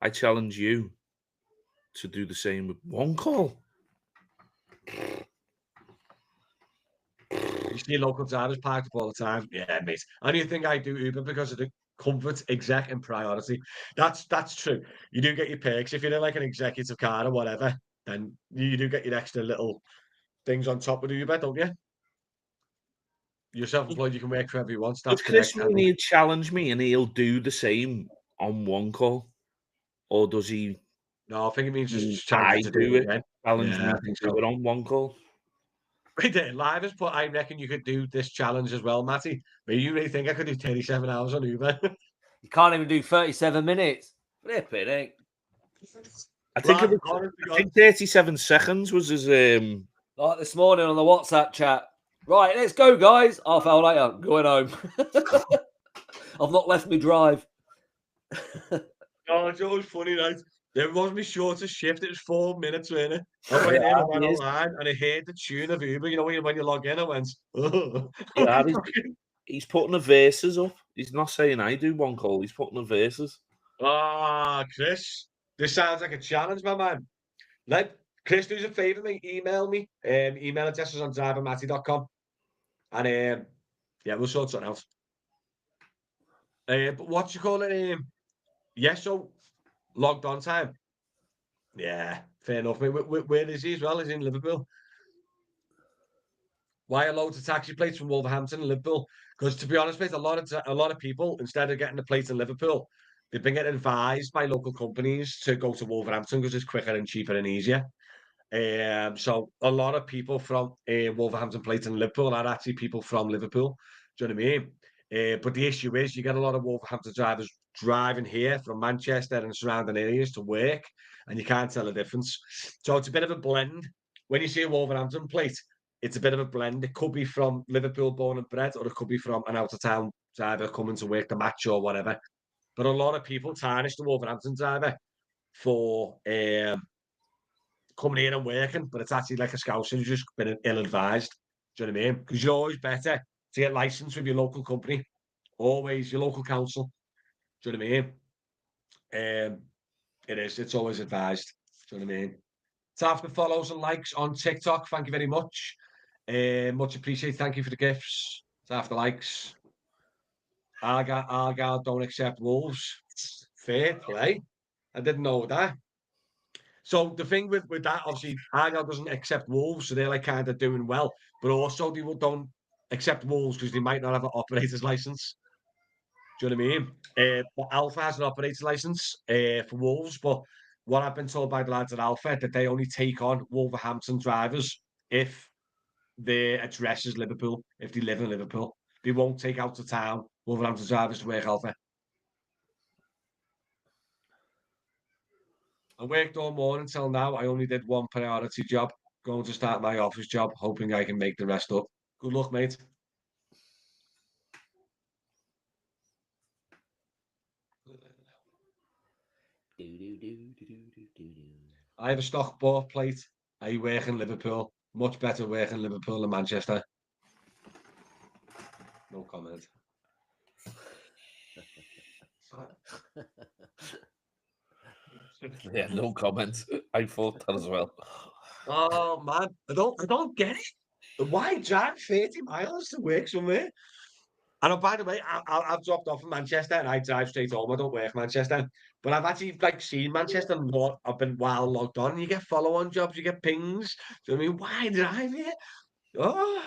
I challenge you to do the same with one call. You see local drivers parked up all the time. Yeah, mate. I don't think I do Uber because of the comfort, exec, and priority. That's true. You do get your perks. If you're in like an executive car or whatever, then you do get your extra little things on top of Uber, don't you? You're self-employed, you can work for whoever you want. That's Does Chris correct. mean he'll challenge me and he'll do the same on one call? Or does he No, I think it means just I challenge you to do it again. challenge Yeah, me I to think do so. it on one call? Right there, live has put, I reckon you could do this challenge as well, Matty. But you really think I could do 37 hours on Uber? You can't even do 37 minutes. Flipping it. I think Lad, it was, honest to I God. think 37 seconds was his Like this morning on the WhatsApp chat. Right, let's go, guys. Half hour later, I'm going home. I've not left me drive. Oh, it's always funny, right? It was my shortest shift. It was 4 minutes, wasn't it? I went in, I went online, and I heard the tune of Uber. You know, when you log in, I went, oh. yeah, he's putting the verses up. He's not saying I do one call, he's putting the verses. Ah, Chris, this sounds like a challenge, my man. Let Chris do us a favour, mate. Email me. Email address is on drivermatty.com. And yeah, we'll sort something out. But what you call it? Yeah, so logged on time. Yeah, fair enough, mate. Where is he as well? Is he in Liverpool? Why are loads of taxi plates from Wolverhampton and Liverpool? Because to be honest, mate, a lot of people, instead of getting the plate in Liverpool, they've been getting advised by local companies to go to Wolverhampton because it's quicker and cheaper and easier. So a lot of people from Wolverhampton plate in Liverpool are actually people from Liverpool. Do you know what I mean? But the issue is you get a lot of Wolverhampton drivers driving here from Manchester and surrounding areas to work, and you can't tell the difference. So it's a bit of a blend. When you see a Wolverhampton plate, it's a bit of a blend. It could be from Liverpool born and bred, or it could be from an out of town driver coming to work the match or whatever. But a lot of people tarnish the Wolverhampton driver for coming in and working, but it's actually like a scouser who's just been ill-advised. Do you know what I mean? Because you're always better to get licensed with your local company. Always your local council. Do you know what I mean? It is. It's always advised. Do you know what I mean? Tap the follows and likes on TikTok. Thank you very much. Much appreciated. Thank you for the gifts. Tap the likes. Argyle don't accept Wolves. Fair play. I didn't know that. So the thing with that, obviously, Argyle doesn't accept Wolves, so they're like kind of doing well. But also, they don't accept Wolves because they might not have an operator's license. Do you know what I mean? But Alpha has an operator's license for Wolves. But what I've been told by the lads at Alpha that they only take on Wolverhampton drivers if their address is Liverpool, if they live in Liverpool. They won't take out of town Wolverhampton drivers to work Alpha. I worked all morning till now. I only did one priority job. Going to start my office job, hoping I can make the rest up. Good luck, mate. I have a Stockport plate. I work in Liverpool. Much better work in Liverpool than Manchester. No comment. Yeah, no comment. I thought that as well. Oh man, I don't get it. Why drive 30 miles to work somewhere? And by the way, I've dropped off in Manchester and I drive straight home. I don't work Manchester. But I've actually like seen Manchester and I've been well logged on. You get follow-on jobs, you get pings. Do you know what I mean? Why drive here? Oh,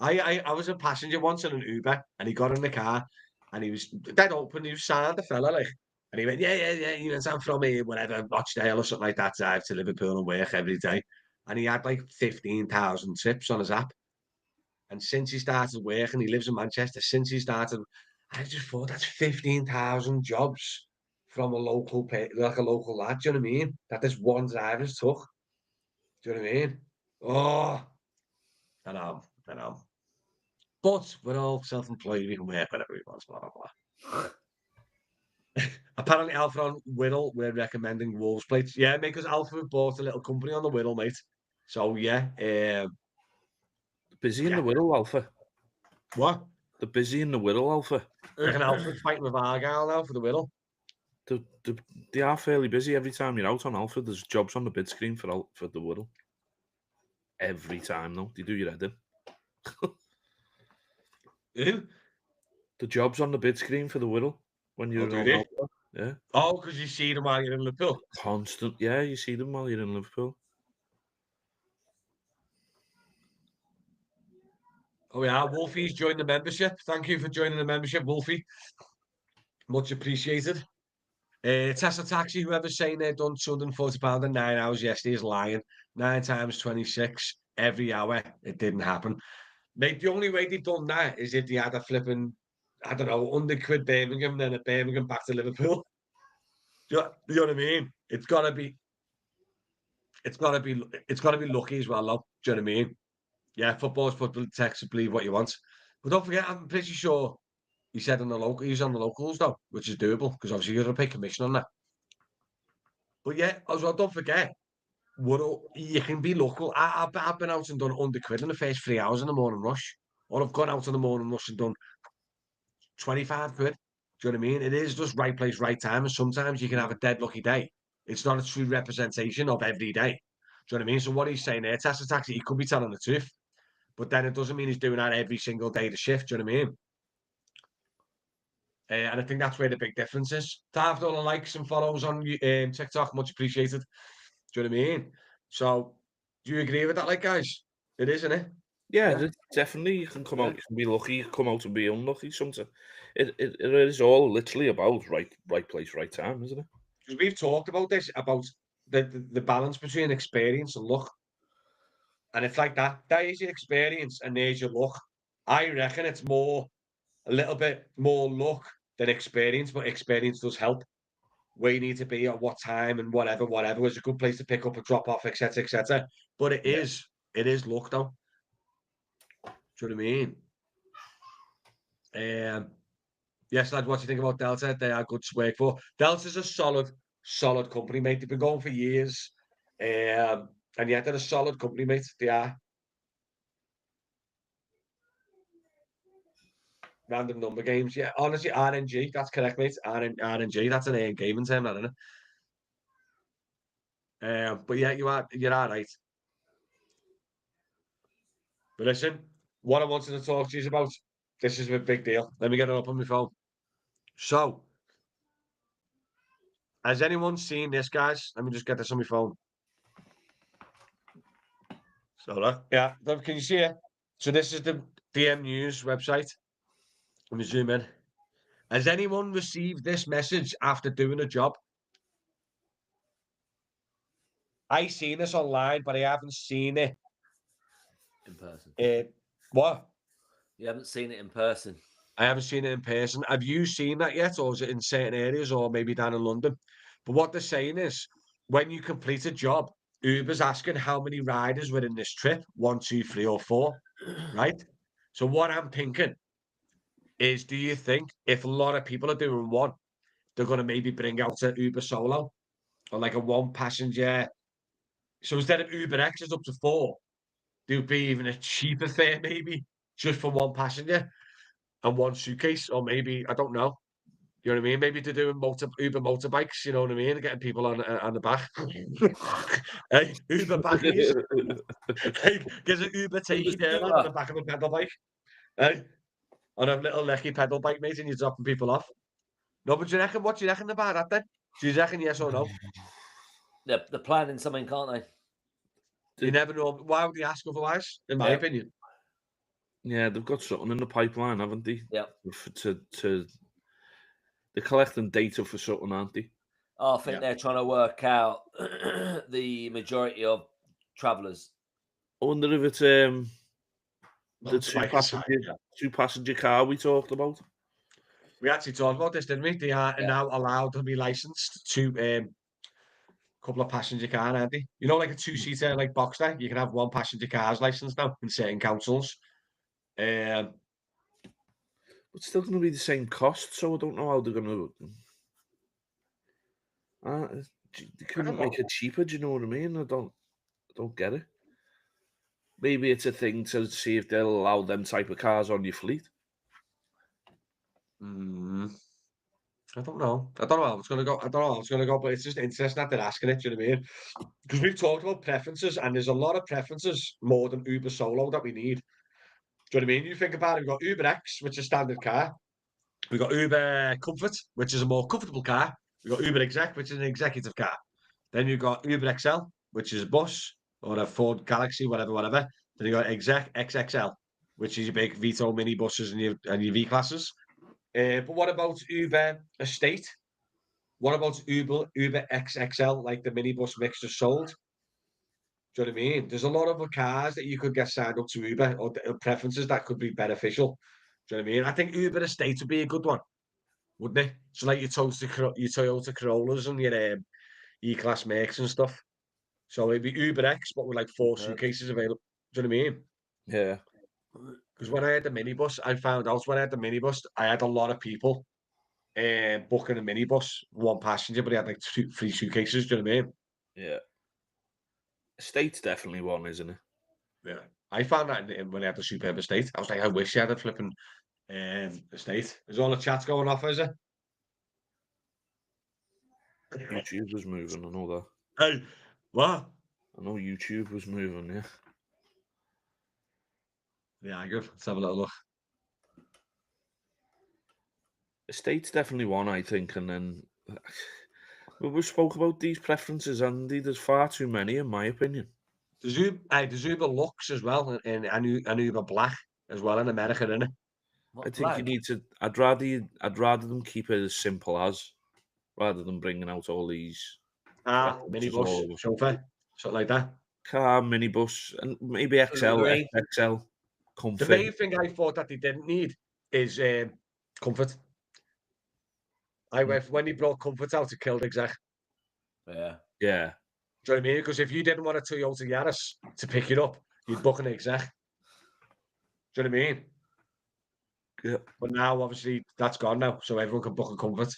I was a passenger once in an Uber and he got in the car and he was dead open. He was signed, the fella, like, and he went, yeah. You know, I'm from here, whatever, Rochdale or something like that. Drive to Liverpool and work every day. And he had like 15,000 trips on his app. And since he started working, he lives in Manchester. Since he started, I just thought that's 15,000 jobs from a local, like a local lad. Do you know what I mean? That this one driver's took. Do you know what I mean? Oh, I know. But we're all self-employed. We can work whenever we want. Blah blah blah. Apparently, Alpha on Whittle, we're recommending Wolves plates. Yeah, mate, because Alpha have bought a little company on the Whittle, mate. So yeah, Busy in yeah. the Whittle, Alpha. What? They're busy in the Whittle, Alpha. Like an Alfred fighting with Argyle now for the Whittle. They are fairly busy every time you're out on Alpha. There's jobs on the bid screen for the Whittle. Every time, though. They do your head in. Who? The jobs on the bid screen for the Whittle when you're do on they? Alpha. Yeah. Oh, because you see them while you're in Liverpool. Constant. Yeah, you see them while you're in Liverpool. Oh yeah, Wolfie's joined the membership. Thank you for joining the membership, Wolfie. Much appreciated. Tesla Taxi, whoever's saying they've done £240 in 9 hours yesterday is lying. 9 times 26 every hour. It didn't happen. Mate, the only way they've done that is if they had a flipping, I don't know, £100 Birmingham, then a Birmingham back to Liverpool. Do you know what I mean? It's gotta be lucky as well, though. Do you know what I mean? Yeah, football's football, text, believe what you want. But don't forget, I'm pretty sure he said he's on the locals though, which is doable because obviously you're gonna pay commission on that. But yeah, as well, don't forget, you can be local. I've been out and done £100 in the first 3 hours in the morning rush, or I've gone out in the morning rush and done £25. Do you know what I mean? It is just right place, right time, and sometimes you can have a dead lucky day. It's not a true representation of every day. Do you know what I mean? So what he's saying there, Tesla Taxi, he could be telling the truth, but then it doesn't mean he's doing that every single day to shift. Do you know what I mean? And I think that's where the big difference is. To have all the likes and follows on TikTok, much appreciated. Do you know what I mean? So, do you agree with that, like, guys? It is, isn't it? Yeah, definitely. You can come Yeah. out. You can be lucky. You can come out and be unlucky. Sometimes it is all literally about right place, right time, isn't it? Because we've talked about this, about the balance between experience and luck. And it's like that. That is your experience and there's your luck. I reckon it's a little bit more luck than experience, but experience does help. Where you need to be at what time and whatever is a good place to pick up and drop off, etc., etc. But it is luck though. Do you know what I mean? Yes, lad, what do you think about Delta? They are good to work for. Delta's a solid company, mate. They've been going for years. And yeah, they're a solid company, mate. They are. Random number games. Yeah, honestly, RNG, that's correct, mate. RNG, that's an AM gaming term, isn't it? But yeah, you're all right. But listen, what I wanted to talk to you about, this is a big deal. Let me get it up on my phone. So, has anyone seen this, guys? Let me just get this on my phone. So, yeah, can you see it? So this is the DM News website. Let me zoom in. Has anyone received this message after doing a job? I seen this online, but I haven't seen it. In person. What? You haven't seen it in person. I haven't seen it in person. Have you seen that yet, or is it in certain areas, or maybe down in London? But what they're saying is, when you complete a job, Uber's asking how many riders were in this trip, 1, 2, 3, or 4, right? So what I'm thinking is, do you think if a lot of people are doing one, they're going to maybe bring out a Uber Solo or like a one passenger? So instead of Uber X is up to 4, there'll be even a cheaper fare maybe just for one passenger and one suitcase, or maybe I don't know. You know what I mean? Maybe they're doing Uber motorbikes. You know what I mean? Getting people on the back. Hey, Uber backies. Hey, there's an Uber takey there, lad, on the back of a pedal bike. Hey, on a little lecky pedal bike, mate, and you're dropping people off. No, but what do you reckon about that then? Do you reckon yes or no? They're planning something, can't they? You never know. Why would you ask otherwise, in my opinion? Yeah, they've got something in the pipeline, haven't they? Yeah. They're collecting data for something, aren't they? I think they're trying to work out the majority of travellers. I wonder if it's the two-passenger car we talked about. We actually talked about this, didn't we? They are now allowed to be licensed to couple of passenger car, aren't they? You know, like a two-seater, like Boxster, you can have one passenger car's license now in certain councils. But it's still going to be the same cost, so I don't know how they're going to. They couldn't make it cheaper. Do you know what I mean? I don't get it. Maybe it's a thing to see if they'll allow them type of cars on your fleet. I don't know. I don't know how it's going to go. I don't know how it's going to go, but it's just interesting that they're asking it. Do you know what I mean? Because we've talked about preferences, and there's a lot of preferences more than Uber Solo that we need. Do you know what I mean? You think about it, we've got Uber X, which is a standard car. We've got Uber Comfort, which is a more comfortable car. We've got Uber Exec, which is an executive car. Then you've got Uber XL, which is a bus, or a Ford Galaxy, whatever. Then you've got Exec XXL, which is your big Vito mini buses and your V classes. But what about Uber Estate? What about Uber XXL, like the minibus mix just sold? Do you know what I mean? There's a lot of cars that you could get signed up to Uber or preferences that could be beneficial. Do you know what I mean? I think Uber Estate would be a good one, wouldn't it? So like your Toyota Corollas and your E-Class Mercs and stuff. So it'd be Uber X, but with like 4 suitcases available. Do you know what I mean? Yeah. Because when I had the minibus, I found out when I had the minibus, I had a lot of people booking a minibus, one passenger, but he had like 3 suitcases. Do you know what I mean? Yeah. Estate's definitely one, isn't it? Yeah. I found that when I had the Superb Estate. I was like, I wish I had a flipping estate. Is all the chat's going off, is it? YouTube was moving, I know that. Hey, what? I know YouTube was moving, yeah. Yeah, good. Let's have a little look. Estate's definitely one, I think, and then we spoke about these preferences, Andy. There's far too many, in my opinion. There's Uber Lux as well, and Uber Black as well in America, isn't it? I think you need to. I'd rather them keep it as simple as, rather than bringing out all these minibus, chauffeur, something like that. Car, minibus, and maybe XL, XXL, comfort. The main thing I thought that they didn't need is comfort. When he brought comfort out, it killed Exec. Yeah. Yeah. Do you know what I mean? Because if you didn't want a Toyota Yaris to pick it up, you'd book an Exec. Do you know what I mean? Yeah. But now, obviously, that's gone now, so everyone can book a comfort.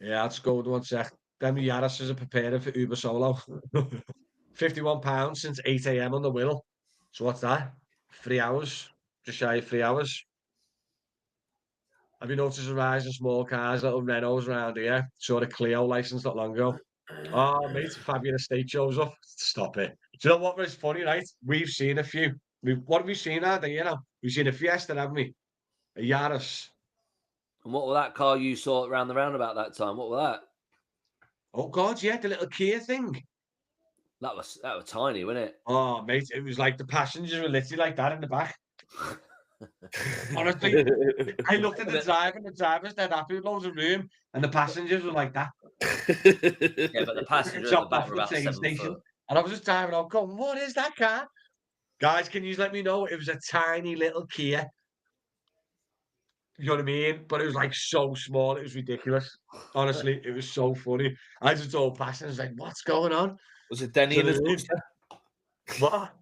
Yeah, let's go with 1 sec. Them Yaris are preparing for Uber Solo. £51 since 8 a.m. on the wheel. So what's that? 3 hours. Just shy of 3 hours. Have you noticed a rise in small cars, little Renaults around here? Saw the Clio license not long ago. Oh, mate, Fabian Estate shows up. Stop it. Do you know what was funny, right? We've seen a few. What have we seen out there, you know? We've seen a Fiesta, haven't we? A Yaris. And what was that car you saw around the roundabout that time? What was that? Oh, God, yeah, the little Kia thing. That was tiny, wasn't it? Oh, mate, it was like the passengers were literally like that in the back. Honestly, I looked at the driver, and the driver's dead happy with loads of room, and the passengers were like that. Yeah, but the passengers at the back were about 7 foot. And I was just driving out going, what is that car? Guys, can you let me know? It was a tiny little Kia. You know what I mean? But it was like so small, it was ridiculous. Honestly, it was so funny. I just told passengers, like, what's going on? Was it Denny and his Duster? What?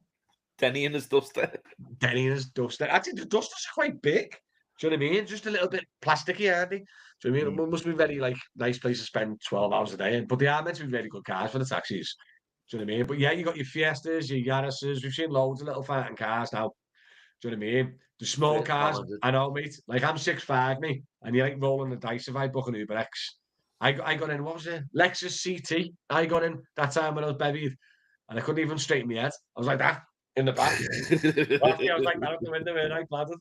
Denny and his Duster? Denny and his Duster. I think the Dusters are quite big. Do you know what I mean? Just a little bit plasticky, aren't they? Do you know what I mean? It must be very, like, nice place to spend 12 hours a day in. But they are meant to be very good cars for the taxis. Do you know what I mean? But yeah, you got your Fiestas, your Yarises. We've seen loads of little fighting cars now. Do you know what I mean? The small cars, I know, mate. Like, I'm 6'5", mate, and you're like rolling the dice if I book an Uber X. I got in, what was it? Lexus CT. I got in that time when I was bevied, and I couldn't even straighten my head. I was like that. in the back. Last year I was like that at the window, and I planted.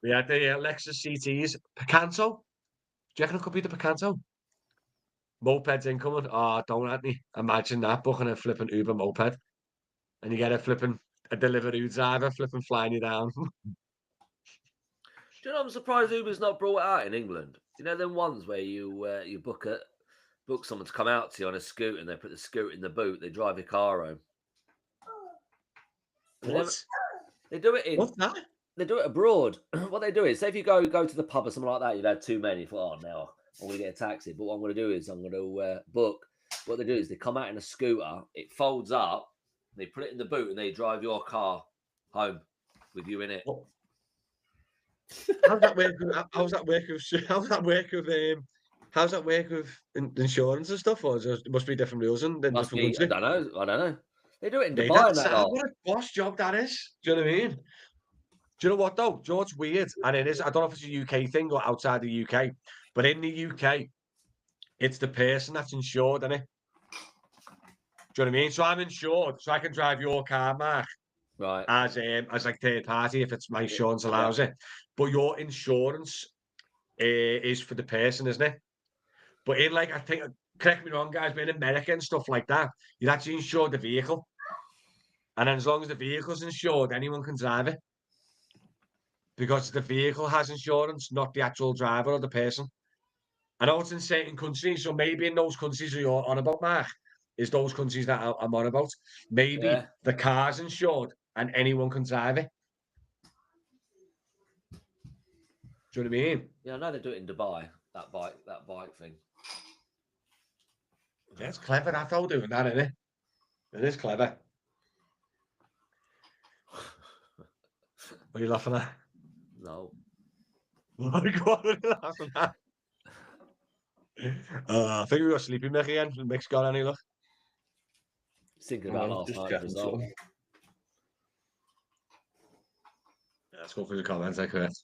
We had the Lexus CTs. Picanto. Do you reckon it could be the Picanto? Mopeds incoming. Oh, don't at me. Imagine that, booking a flipping Uber moped. And you get a delivery driver flipping flying you down. Do you know, I'm surprised Uber's not brought it out in England. You know them ones where you book someone to come out to you on a scooter and they put the scooter in the boot, they drive your car home. What? They do it in What's that? they do it abroad. What they do is, say if you go to the pub or something like that, you've had too many. You thought, oh, now I'm going to get a taxi. But what I'm going to do is I'm going to book. What they do is they come out in a scooter. It folds up. They put it in the boot and they drive your car home with you in it. What? How's that work? How's that work with? How's that work with insurance and stuff? Or it must be different rules in Must different be. I countries. don't know. They do it in Mate, Dubai and that lot. what a boss job that is. Do you know what I mean? Do you know what though? George, weird, and it is. I don't know if it's a UK thing or outside the UK, but in the UK, it's the person that's insured, isn't it? Do you know what I mean? So I'm insured, so I can drive your car, Mark, Right. as like third party if it's my insurance allows it. But your insurance is for the person, isn't it? But in like I think, correct me wrong, guys, but in America and stuff like that, you'd actually insure the vehicle, and then as long as the vehicle's insured, anyone can drive it because the vehicle has insurance, not the actual driver or the person. I know it's in certain countries, so maybe in those countries that you're on about, Mark, is those countries that I'm on about. Maybe Yeah. the car's insured and anyone can drive it. Do you know what I mean? Yeah, I know they do it in Dubai. That bike thing. Yeah, it's clever that though, doing that, isn't it? It is clever. What are you laughing at? No. What are you laughing at? I think we got sleepy Mick again. Mick's got any luck? Thinking Oh, about I'm last just night's checking result. something. Yeah, let's go through the comments, I correct.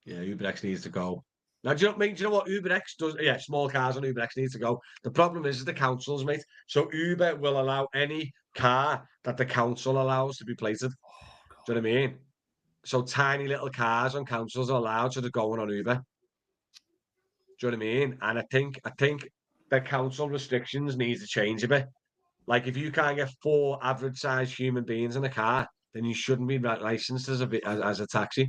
Yeah, UberX needs to go. Now, do you know what UberX does? Yeah, small cars on UberX need to go. The problem is the councils, mate. So Uber will allow any car that the council allows to be plated. Do you know what I mean? So tiny little cars on councils are allowed, so they're going on Uber. Do you know what I mean? And I think the council restrictions needs to change a bit. Like if you can't get 4 average sized human beings in a car, then you shouldn't be licensed as a taxi.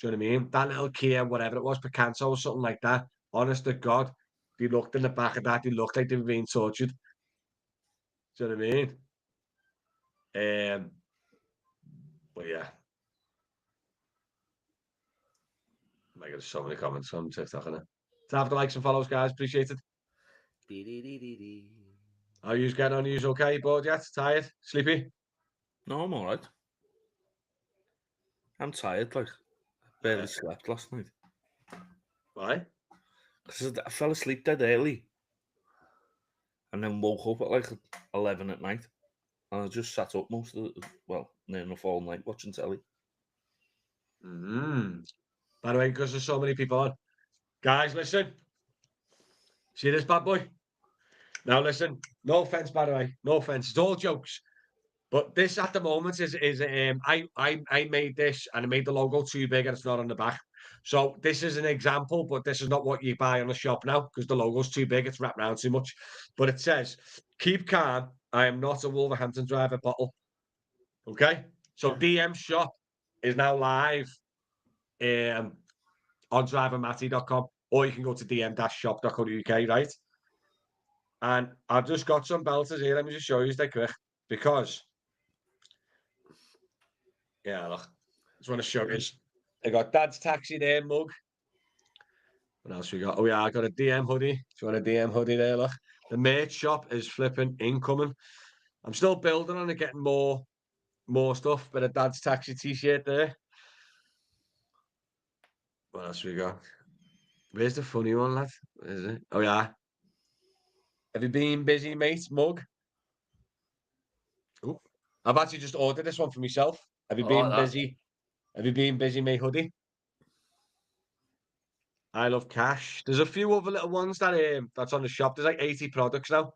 Do you know what I mean? That little Kia, whatever it was, Picanto or something like that. Honest to God, they looked in the back of that, they looked like they were being tortured. Do you know what I mean? But yeah. I got so many comments on TikTok, innit? To have the likes and follows, guys. Appreciate it. How you getting on? You's okay? Bored yet? Tired? Sleepy? No, I'm all right. I'm tired. Like, barely slept last night. Why? Because I fell asleep dead early. And then woke up at like 11 at night. And I just sat up most of near enough all night watching telly. By the way, because there's so many people on. Guys, listen. See this bad boy? Now listen, no offense, by the way. No offense. It's all jokes. But this at the moment is I made this and I made the logo too big and it's not on the back. So this is an example, but this is not what you buy on the shop now because the logo's too big, it's wrapped around too much. But it says, keep calm, I am not a Wolverhampton driver bottle. Okay? So DM shop is now live on drivermatty.com, or you can go to dm-shop.co.uk, right? And I've just got some belters here. Let me just show you they quick because yeah, look, just want to show you. I got Dad's Taxi there mug. What else we got? Oh yeah, I got a DM hoodie. Do you want a DM hoodie there? Look, the merch shop is flipping incoming. I'm still building on it, getting more stuff. But a Dad's Taxi t-shirt there. What else we got? Where's the funny one, lad? Where is it? Oh yeah. Have you been busy, mate? Mug. Ooh. I've actually just ordered this one for myself. Have you I been like that. busy? Have you been busy, mate? Hoodie. I love cash. There's a few other little ones that that's on the shop. There's like 80 products now.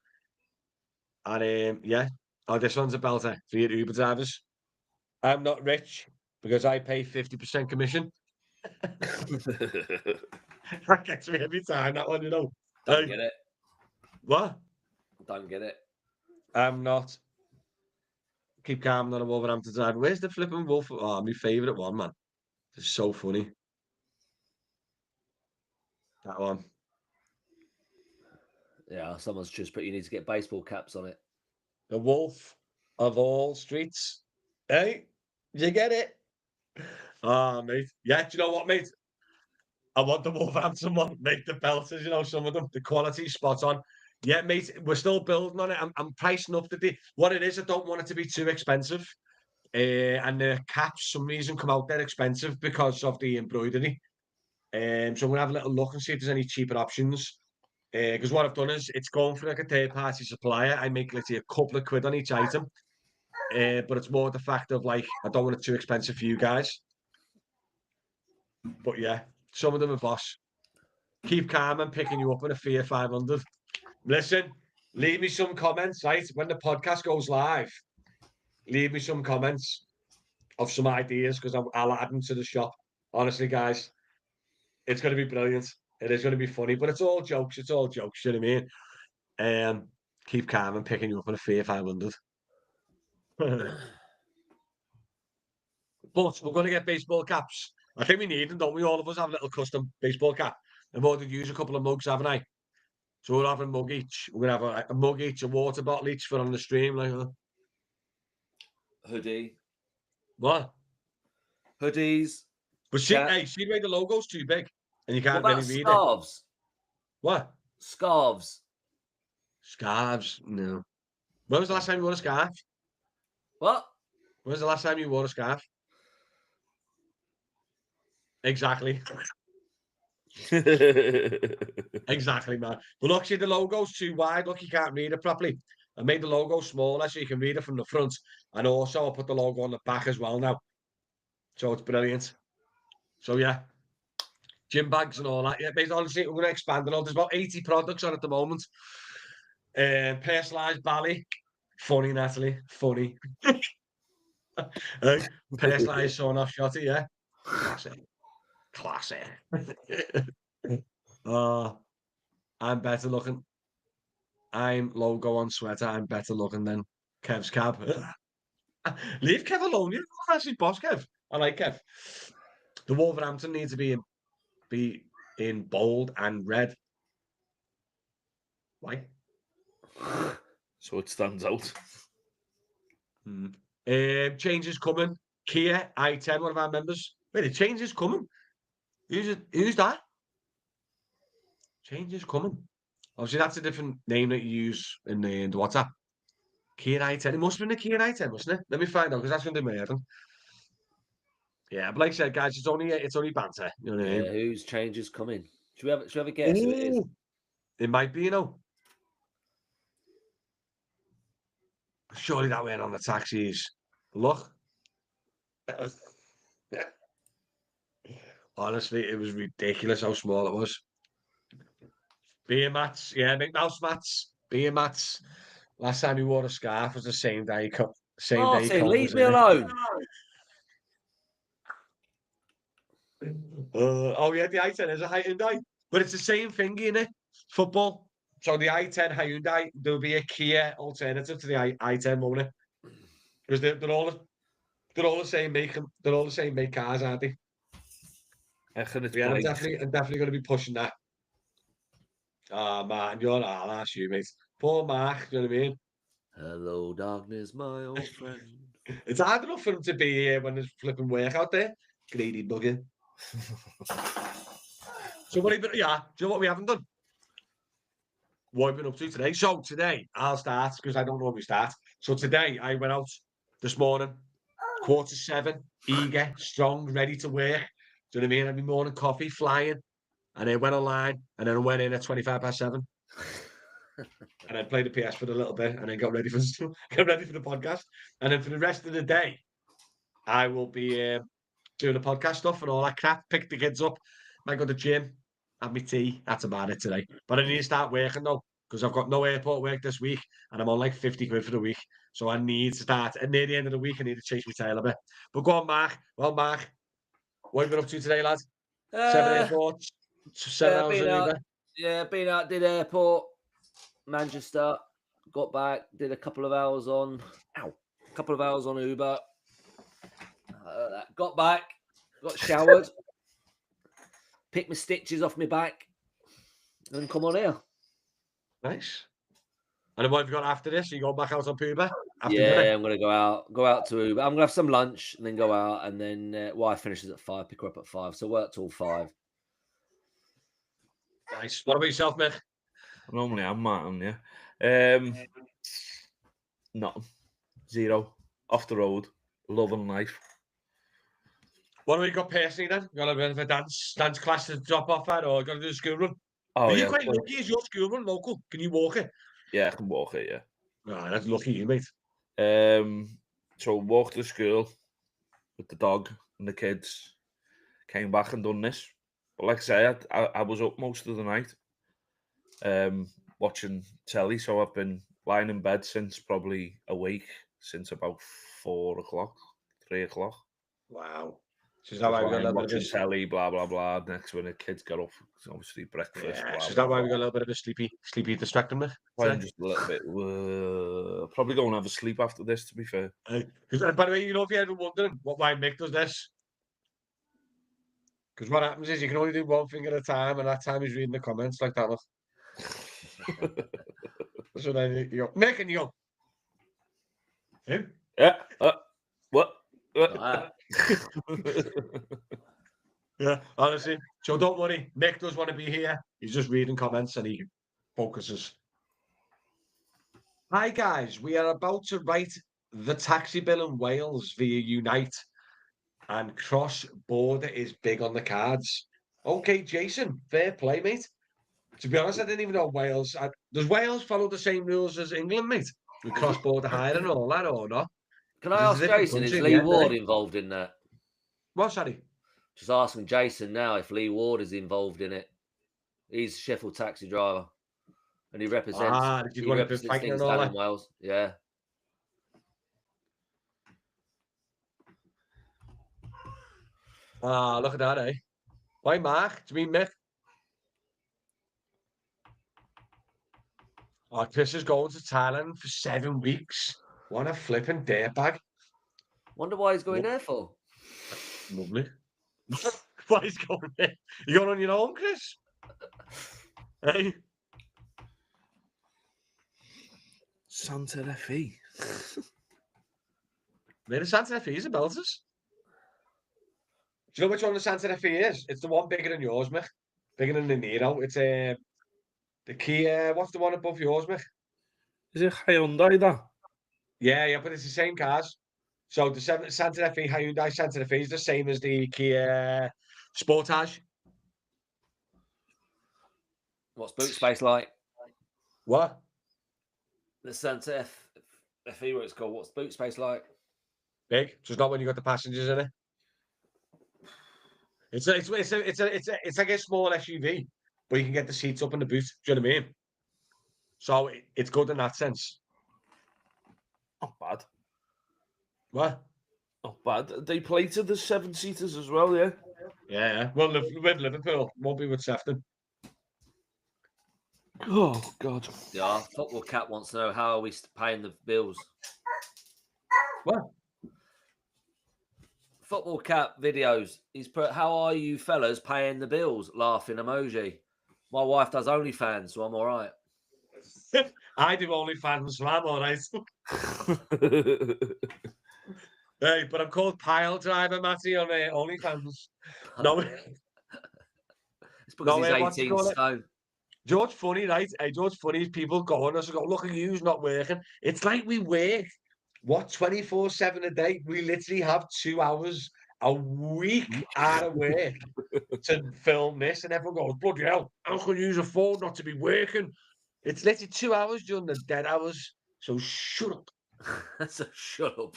And yeah, Oh, this one's a belter for your Uber drivers. I'm not rich because I pay 50% commission. That gets me every time, that one, you know. Don't get it. What? Don't get it. I'm not. Keep calm, not a Wolverhampton driver. Where's the flipping wolf? Oh, my favourite one, man. It's so funny. That one. Yeah, someone's just put you need to get baseball caps on it. The wolf of all streets. Hey, you get it? Ah, mate. Yeah, do you know what, mate? I want the Wolverhampton one. Make the belters, you know, some of them. The quality spot on. Yeah, mate, we're still building on it. I'm pricing up what it is. I don't want it to be too expensive. And the caps, some reason, come out there expensive because of the embroidery. So I'm gonna have a little look and see if there's any cheaper options. Because what I've done is it's going for like a third party supplier. I make literally a couple of quid on each item. But it's more the fact of like I don't want it too expensive for you guys. But yeah, some of them are boss. Keep calm and picking you up in a Fiat 500. Listen, leave me some comments, right? When the podcast goes live, leave me some comments of some ideas because I'll add them to the shop. Honestly, guys, it's going to be brilliant. It is going to be funny, but it's all jokes. It's all jokes. You know what I mean? Keep calm and picking you up in a Fiat 500. But we're going to get baseball caps. I think we need them, don't we? All of us have a little custom baseball cap. I've already used a couple of mugs, haven't I? So we'll have a mug each. We're going to have a mug each, a water bottle each for on the stream. Like Hoodie. what? Hoodies. But see, hey, see the way the logo's too big and you What can't about really read it. scarves? What? Scarves. Scarves? No. When was the last time you wore a scarf? What? When was the last time you wore a scarf? Exactly. Exactly, man. But look, see, the logo's too wide. Look, you can't read it properly. I made the logo smaller so you can read it from the front. And also, I'll put the logo on the back as well now. So it's brilliant. So, yeah. Gym bags and all that. Yeah, basically, honestly, we're going to expand it all. There's about 80 products on at the moment. Personalised Bally. Funny, Natalie. Funny. Hey, personalised sawn-off shotty, yeah. Classic. Classic. Oh, I'm better looking. I'm logo on sweater. I'm better looking than Kev's cab. Leave Kev alone. You're not actually boss, Kev. I like Kev. The Wolverhampton needs to be in bold and red. Why? So it stands out. Change is coming. Kia i10, one of our members. Wait, the change is coming. Who's that? Change is coming. Obviously, that's a different name that you use in the WhatsApp. Kia i10. It must have been the Kia i10, mustn't it? Let me find out because that's going to be amazing. Yeah, but like I said, guys, it's only banter. You know what I Yeah, mean? whose change is coming? Should we have a guess who it is? Ooh, it might be, you know. Surely that went on the taxis. Look. Honestly, it was ridiculous how small it was. Beer mats, yeah, big mouse mats, beer mats. Last time he wore a scarf was the same day Martin, Cole leave was me in it. alone. Oh yeah, the i10 is a Hyundai, but it's the same thing, innit? Football. So the i10 Hyundai, there'll be a Kia alternative to the i10, won't it? Because they're all the same make. They're all the same make cars, aren't they? I reckon it's Yeah, I'm Blake. definitely going to be pushing that. Ah, man, I'll ask you, mate. Poor Mark, you know what I mean? Hello, darkness, my old friend. It's hard enough for him to be here when there's flipping work out there. Greedy bugger. So what have you been, yeah, do you know what we haven't done? What I've been up to today. So today, I'll start because I don't normally start. So today, I went out this morning, 7:15, eager, strong, ready to work. Do you know what I mean? I had my morning coffee, flying, and I went online, and then I went in at 7:25. And then played the PS for a little bit, and then got ready for the podcast. And then for the rest of the day, I will be doing the podcast stuff and all that crap. Pick the kids up, might go to the gym, have my tea. That's about it today. But I need to start working though, because I've got no airport work this week, and I'm on like 50 quid for the week. So I need to start. And near the end of the week, I need to chase my tail a bit. But go on, Mark. Well, Mark, what have you been up to today, lad? 7 airports, 7 hours been of out. Uber. Yeah, been out. Did airport, Manchester. Got back. Did a couple of hours on. A couple of hours on Uber. Got back. Got showered. Picked my stitches off my back. And come on here. Nice. And then what have you got after this? Are you going back out on Uber? After Yeah, dinner? I'm gonna go out to Uber. I'm gonna have some lunch and then go out, and then wife finishes at 5. Pick her up at 5. So work till 5. Nice. What about yourself, Mick? Normally I'm Martin, yeah. Nothing. 0. Off the road. Loving life. What have you got personally then? You got a bit of a dance class to drop off at, or got to do a school run? Oh, Are you yeah. quite lucky? Is your school run local? Can you walk it? Yeah, I can walk it, yeah. Ah, that's lucky you, mate. So walked to school with the dog and the kids. Came back and done this. But like I say, I was up most of the night watching telly. So I've been lying in bed since probably a week, since about 4 o'clock, 3 o'clock. Wow. So is that Just why we got a lying little bit of watching a... telly, blah, blah, blah. Next when the kids got up, obviously breakfast, Yeah, blah, so is blah, that why we got a blah. little bit of a sleepy distracting I'm today? just a little bit... probably going to have a sleep after this, to be fair. By the way, you know, if you ever wondering why Mick does this, because what happens is you can only do one thing at a time, and that time is reading the comments like that. Look. So then you go, Mick, and you go, him? Yeah. What? Like Yeah, honestly. So don't worry, Mick does want to be here. He's just reading comments and he focuses. Hi guys, we are about to write the taxi bill in Wales via Unite, and cross-border is big on the cards. Okay, Jason, fair play, mate. To be honest, I didn't even know Wales. Does Wales follow the same rules as England, mate? With cross-border hire and all that, or not? Can I Because it's ask a different Jason, country is in the Lee end, isn't Ward it? involved in that? What, sorry? Just asking Jason now if Lee Ward is involved in it. He's a Sheffield taxi driver. And he represents Did you want to be fighting things and all down that? in Wales. Yeah. Look at that, eh? Why, Mark? Do you mean Mick? Oh, Chris is going to Thailand for 7 weeks. What a flipping dirtbag. Wonder why he's going there for. Lovely. Why he's going there? You going on your own, Chris? Hey? Santa Fe. Where is Santa Fe? Is it Belters? Do you know which one the Santa Fe is? It's the one bigger than yours, Mick. Bigger than the Nero. It's the Kia. What's the one above yours, Mick? Is it Hyundai, that? Yeah, but it's the same cars. So the Santa Fe, Hyundai Santa Fe is the same as the Kia Sportage. What's boot space like? What? The Santa Fe, what it's called. What's boot space like? Big. So it's not when you got the passengers in it. It's like a small SUV, but you can get the seats up in the boot. Do you know what I mean? So it's good in that sense. Not bad. What? Not bad. They plated the 7-seaters as well, yeah? Yeah. Well, with Liverpool, won't be with Sefton. Oh, God. Yeah, Football Cat wants to know how are we paying the bills. What? Football Cat videos. He's put, how are you fellas paying the bills? Laughing emoji. My wife does OnlyFans, so I'm all right. I do OnlyFans, so I'm all right. Hey, but I'm called Pile Driver, Matty, on OnlyFans. No, It's because no, he's what's it 18 called? stone. George funny, right? Hey, George funny is people go on us and go, look at you's not working. It's like we work, 24/7 a day? We literally have 2 hours a week out of work to film this, and everyone goes, bloody hell, how can you afford not to be working? It's literally 2 hours during the dead hours, so shut up. So shut up.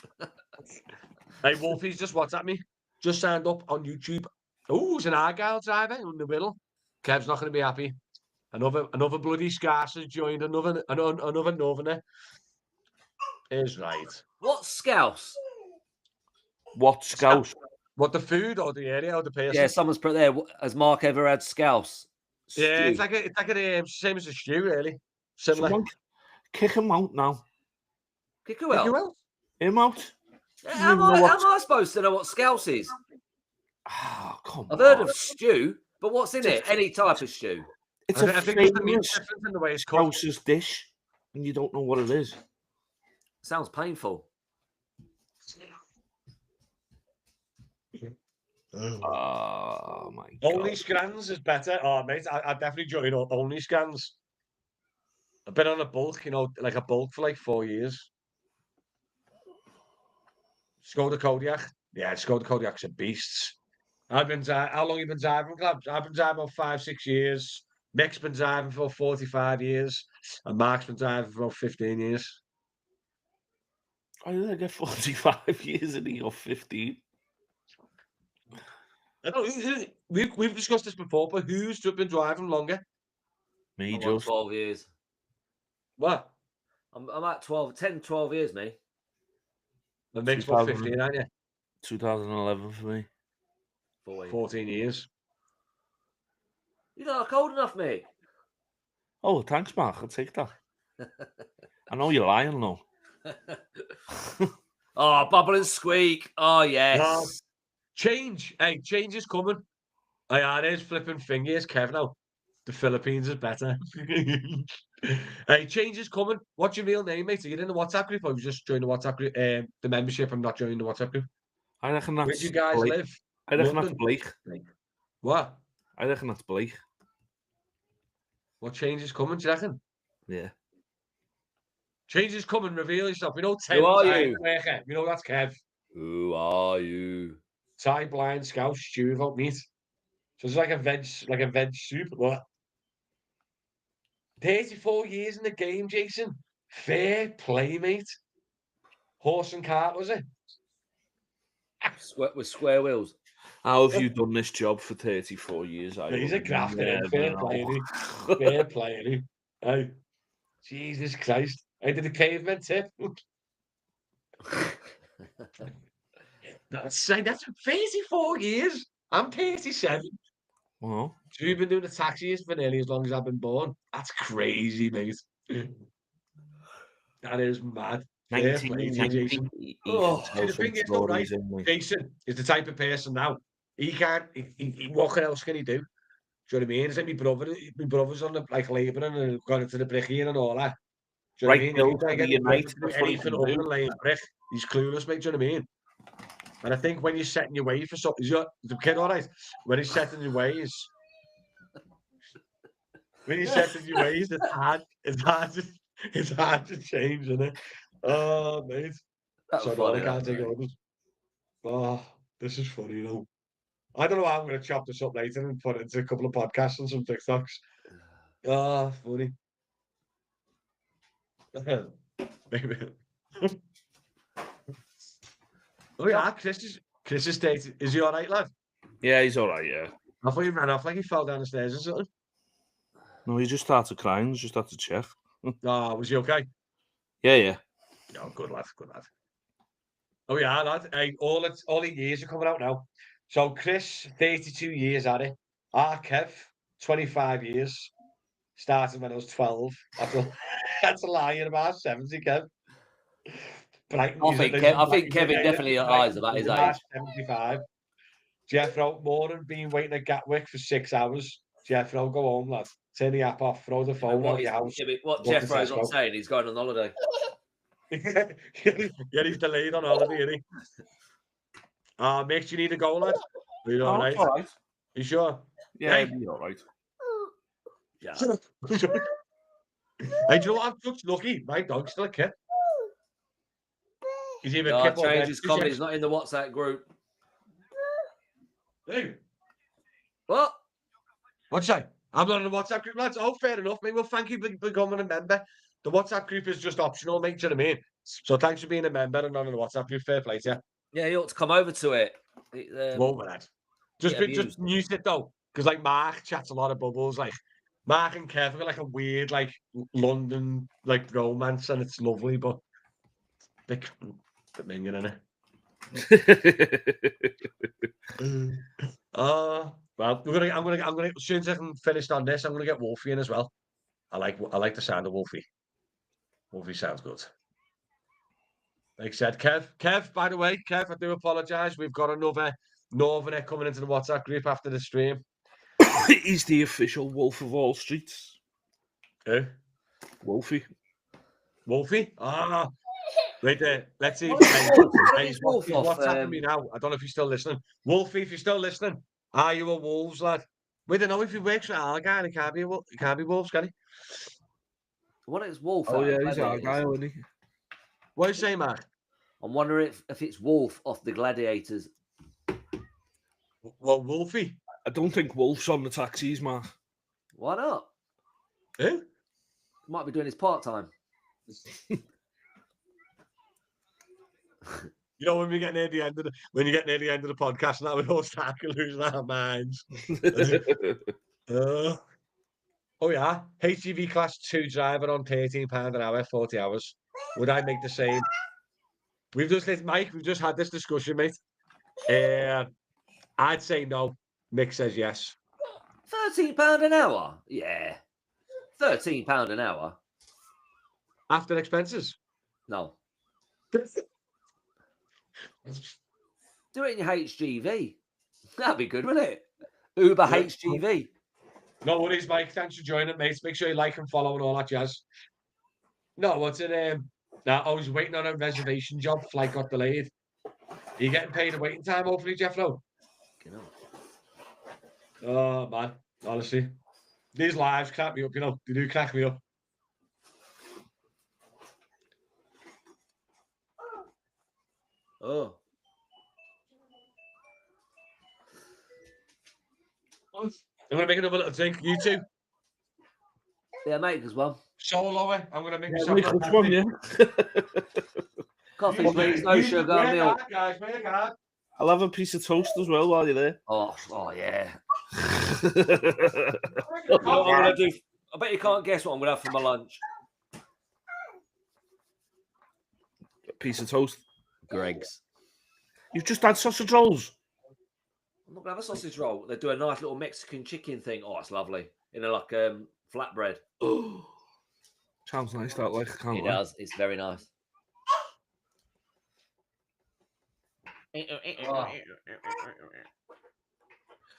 Hey, Wolfie's just WhatsApp me. Just signed up on YouTube. Oh, it's an Argyle driver in the middle. Kev's not going to be happy. Another bloody Scarce has joined. Another Northerner. is right. What's Scouse? What Scouse? What, the food or the area or the person? Yeah, someone's put there. Has Mark ever had Scouse? Yeah, Stew. it's like a same as a stew, really. Similar. Someone kick him out now. Kick who Think out? you will? Him out. How am I supposed to know what Scouse is? Oh, come I've on. heard of stew, but what's in It's a- it? Any type of stew. It's I think it's the meat famous difference in the way it's cooked. Scouse's dish, and you don't know what it is. Sounds painful. Oh my Only god! scans is better. Oh, mate, I definitely join only scans. I've been on a bulk, like a bulk for like 4 years. Skoda Kodiak. Yeah, Skoda Kodiak's a beast. How long you been driving, clubs? I've been driving about 5, 6 years. Mick's been driving for 45 years. And Mark's been driving for about 15 years. I did I get 45 years and he got 15. I don't, we've discussed this before, but who's been driving longer? Me I'm on just 12 years. What? I'm at 10, 12 years, me. And Mick's about 2000 15, aren't you? 2011 for me. 14 years. You're not old enough, mate. Oh, thanks, Mark. I'll take that. I know you're lying, though. Oh, bubble and squeak. Oh, yes. Change. Hey, change is coming. There's flipping fingers, Kev now. The Philippines is better. Hey, change is coming. What's your real name, mate? Are you in the WhatsApp group or have you just joined the WhatsApp group? The membership and not joining the WhatsApp group? I reckon Where that's do you guys Blake. live? I reckon London? that's Blake. What? I reckon that's Blake. What change is coming, do you reckon? Yeah. Change is coming, reveal yourself. We know Who are Tim's you? We know that's Kev. Who are you? Thai blind scout stew without meat. So it's like a veg soup. What? 34 years in the game, Jason. Fair play, mate. Horse and cart, was it? With square wheels. How have you done this job for 34 years? He's a grafter, never fair know. play, innit? Fair play, innit? Hey, Jesus Christ. I did a caveman tip. That's 34 years. I'm 37. Well, So you've been doing the taxis for nearly as long as I've been born. That's crazy, mate. That is mad. Fair play to you, 1990. Jason. He Oh, can see, tell the some thing is, though, right? stories in like. Jason is the type of person now. He can't. What else can he do? Do you know what I mean? It's like my brother's on the like labouring and gone into the brickying and all that. Do you know what I Right mean? If you build try for to the get his brother United, to do that's what he anything can other do. than laying brick, he's clueless, mate. Do you know what I mean? And I think when you're setting your way for something, is the kid all right? When he's setting your ways, it's hard. It's hard to change, isn't it? Oh, mate. That was So no, I funny. can't That, take orders. Oh, this is funny, you know. I don't know how I'm going to chop this up later and put it into a couple of podcasts and some TikToks. Oh, funny. Maybe. Oh yeah, Chris is dating. Is he all right, lad? Yeah, he's all right. Yeah. I thought he ran off like he fell down the stairs or something. No, he just started crying. Just had to check. Oh, was he okay? Yeah, yeah. No, good lad, good lad. Oh yeah, lad. Hey, all the years are coming out now. So Chris, 32 years at it. Kev, 25 years. Started when I was 12. That's a lie. You're about 70, Kev. Brighton, I think Kevin definitely lies about his age. 75. Jeffro, more than being waiting at Gatwick for 6 hours. Jeffro, go home, lad. Turn the app off, throw the phone out of your house. What Go to Jeffro's not Tesco. saying, he's going on holiday. Yeah, he's delayed on holiday, isn't he? Mick, you need to go, lad. Are you all right? All right. You sure? Yeah, Hey. he'll be all right. Yeah. Hey, do you know what? I'm just lucky. My dog's still a kid. He's either No, kid or change dead. his comment. He's not in the WhatsApp group. Hey, What? what's that? I'm not in the WhatsApp group, lads. Oh, fair enough, mate. Well, thank you for becoming a member. The WhatsApp group is just optional, mate. Do you know what I mean? So thanks for being a member and not in the WhatsApp group. Fair play to you. Yeah, you ought to come over to it. Whoa, lad. Just mute it though, because like Mark chats a lot of bubbles. Like Mark and Kev are like a weird like London like romance, and it's lovely. But bit minging in it. Well, I'm gonna. As soon as I can finish on this, I'm gonna get Wolfie in as well. I like the sound of Wolfie. Wolfie sounds good. Like I said, Kev. By the way, Kev, I do apologise. We've got another Northerner coming into the WhatsApp group after the stream. He's the official Wolf of all streets. Who? Wolfie. Wolfie? Ah, wait there. Let's see. What is Wolf? What He's is Wolf off? WhatsApping me now. I don't know if he's still listening. Wolfie, if you're still listening, are you a Wolves lad? We don't know if he works for Argyle. He can't be Wolves, can he? What is Wolf? Oh, out of yeah, he's our Gladiators? guy, isn't he? What are you saying, Mark? I'm wondering if it's Wolf off the Gladiators. Well, Wolfie. I don't think Wolf's on the taxis, Mark. Why not? Who? Might be doing his part time. You know, when you get near the end of the podcast, and that we all start losing our minds. Oh yeah, HGV class 2 driver on £13 an hour, 40 hours. Would I make the same? We've just had this discussion, mate. I'd say no. Mick says yes. £13 an hour? Yeah. £13 an hour? After expenses? No. Do it in your HGV. That'd be good, wouldn't it? Uber Yeah. HGV. No worries, Mike. Thanks for joining, mate. Make sure you like and follow and all that jazz. No, what's it? Now, I was waiting on a reservation job. Flight got delayed. Are you getting paid a waiting time, hopefully, Jeff? No. Oh, man. Honestly. These lives crack me up, you know. They do crack me up. Oh. I'm going to make another little drink. You two? Yeah, make us one. Solo it. I'm going to make Yeah, myself make a us one, yeah. Coffee, please. No sugar, Work milk. hard, guys. Work hard. I'll have a piece of toast as well while you're there. Oh, yeah. Work You know what I'm gonna do? I bet you can't guess what I'm gonna have for my lunch. A piece of toast. Greg's. You've just had sausage rolls. I'm not gonna have a sausage roll. They do a nice little Mexican chicken thing. Oh, it's lovely. In a flatbread. Oh, sounds nice. That like I can't It lie. does. It's very nice. Oh.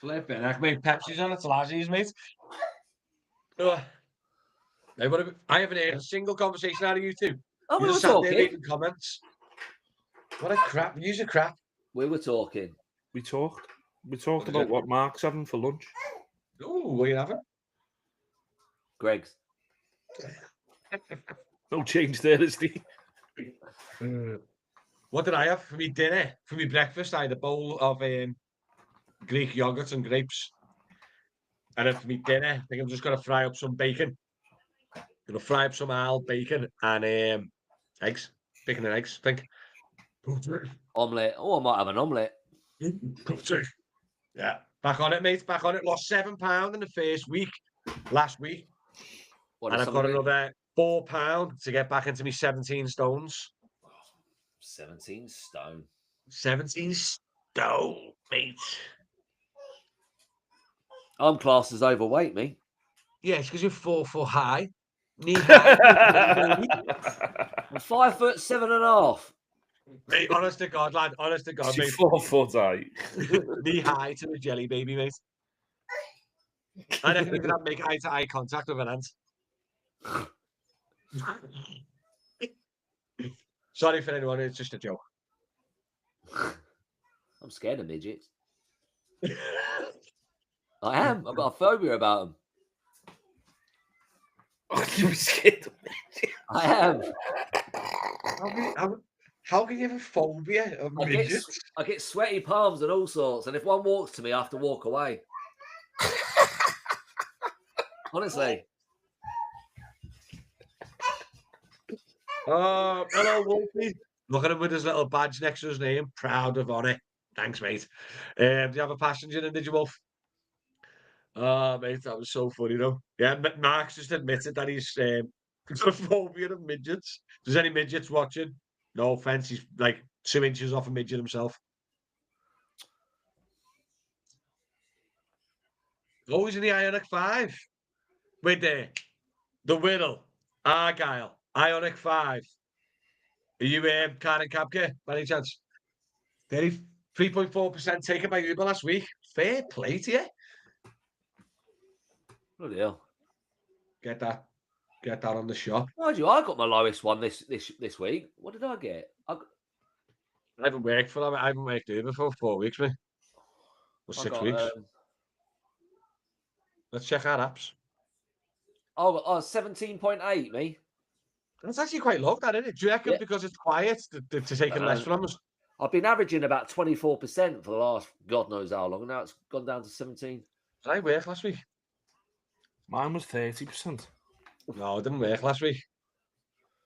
Flipping heck, mate. Pepsi's on its lasses, mate. Oh. Hey, I haven't heard a single conversation out of you two. Oh, You we were just sat there talking. reading comments. What a crap. Use a crap. We were talking. We talked. We talked What is about it? what Mark's having for lunch. Ooh, what are you having? Greg's. No change there, is there? What did I have for me dinner? For me breakfast, I had a bowl of Greek yogurt and grapes. And then for me dinner, I think I'm just going to fry up some bacon. Going to fry up some bacon and eggs. Bacon and eggs, I think. Omelette. Oh, I might have an omelette. Yeah. Back on it, mate. Back on it. Lost £7 in the first week, last week. What And is I've got something? another £4 to get back into me 17 stones. 17 stone. 17 stone, mate. I'm classed as overweight, me. Yeah, it's because you're 4 foot high. Knee high. I'm 5'7.5". Mate, honest to God, lad. Honest to God, She's mate. 4 foot high. Knee high to the jelly baby, mate. I don't even have to make eye-to-eye contact with an ant. Sorry for anyone, it's just a joke. I'm scared of midgets. I am. I've got a phobia about them. Oh, you were scared of me. I am. How can you have a phobia of midgets? I get sweaty palms and all sorts, and if one walks to me, I have to walk away. Honestly. Oh, hello, Wolfie. Look at him with his little badge next to his name. Proud of on it. Thanks, mate. Do you have a passenger in, did you, Wolf? Oh, mate, that was so funny, though. Yeah, Mark's just admitted that he's got a phobia of midgets. If there's any midgets watching, No offense, he's like 2 inches off a midget himself. Always in the Ionic 5 with the Whittle, Argyle, Ionic 5. Are you Karen Kapke by any chance? 3.4% taken by Uber last week. Fair play to you. Bloody hell. Get that on the shop. Mind you, I got my lowest one this week. What did I get? I haven't worked for them. I haven't worked Uber for 4 weeks, mate. Or 6 got, weeks. Let's check our apps. Oh, 17.8, me. That's actually quite low, that, isn't it? Do you reckon because it's quiet, they're taking less from us? I've been averaging about 24% for the last God knows how long, and now it's gone down to 17. Did I work last week? Mine was 30%. No, I didn't work last week.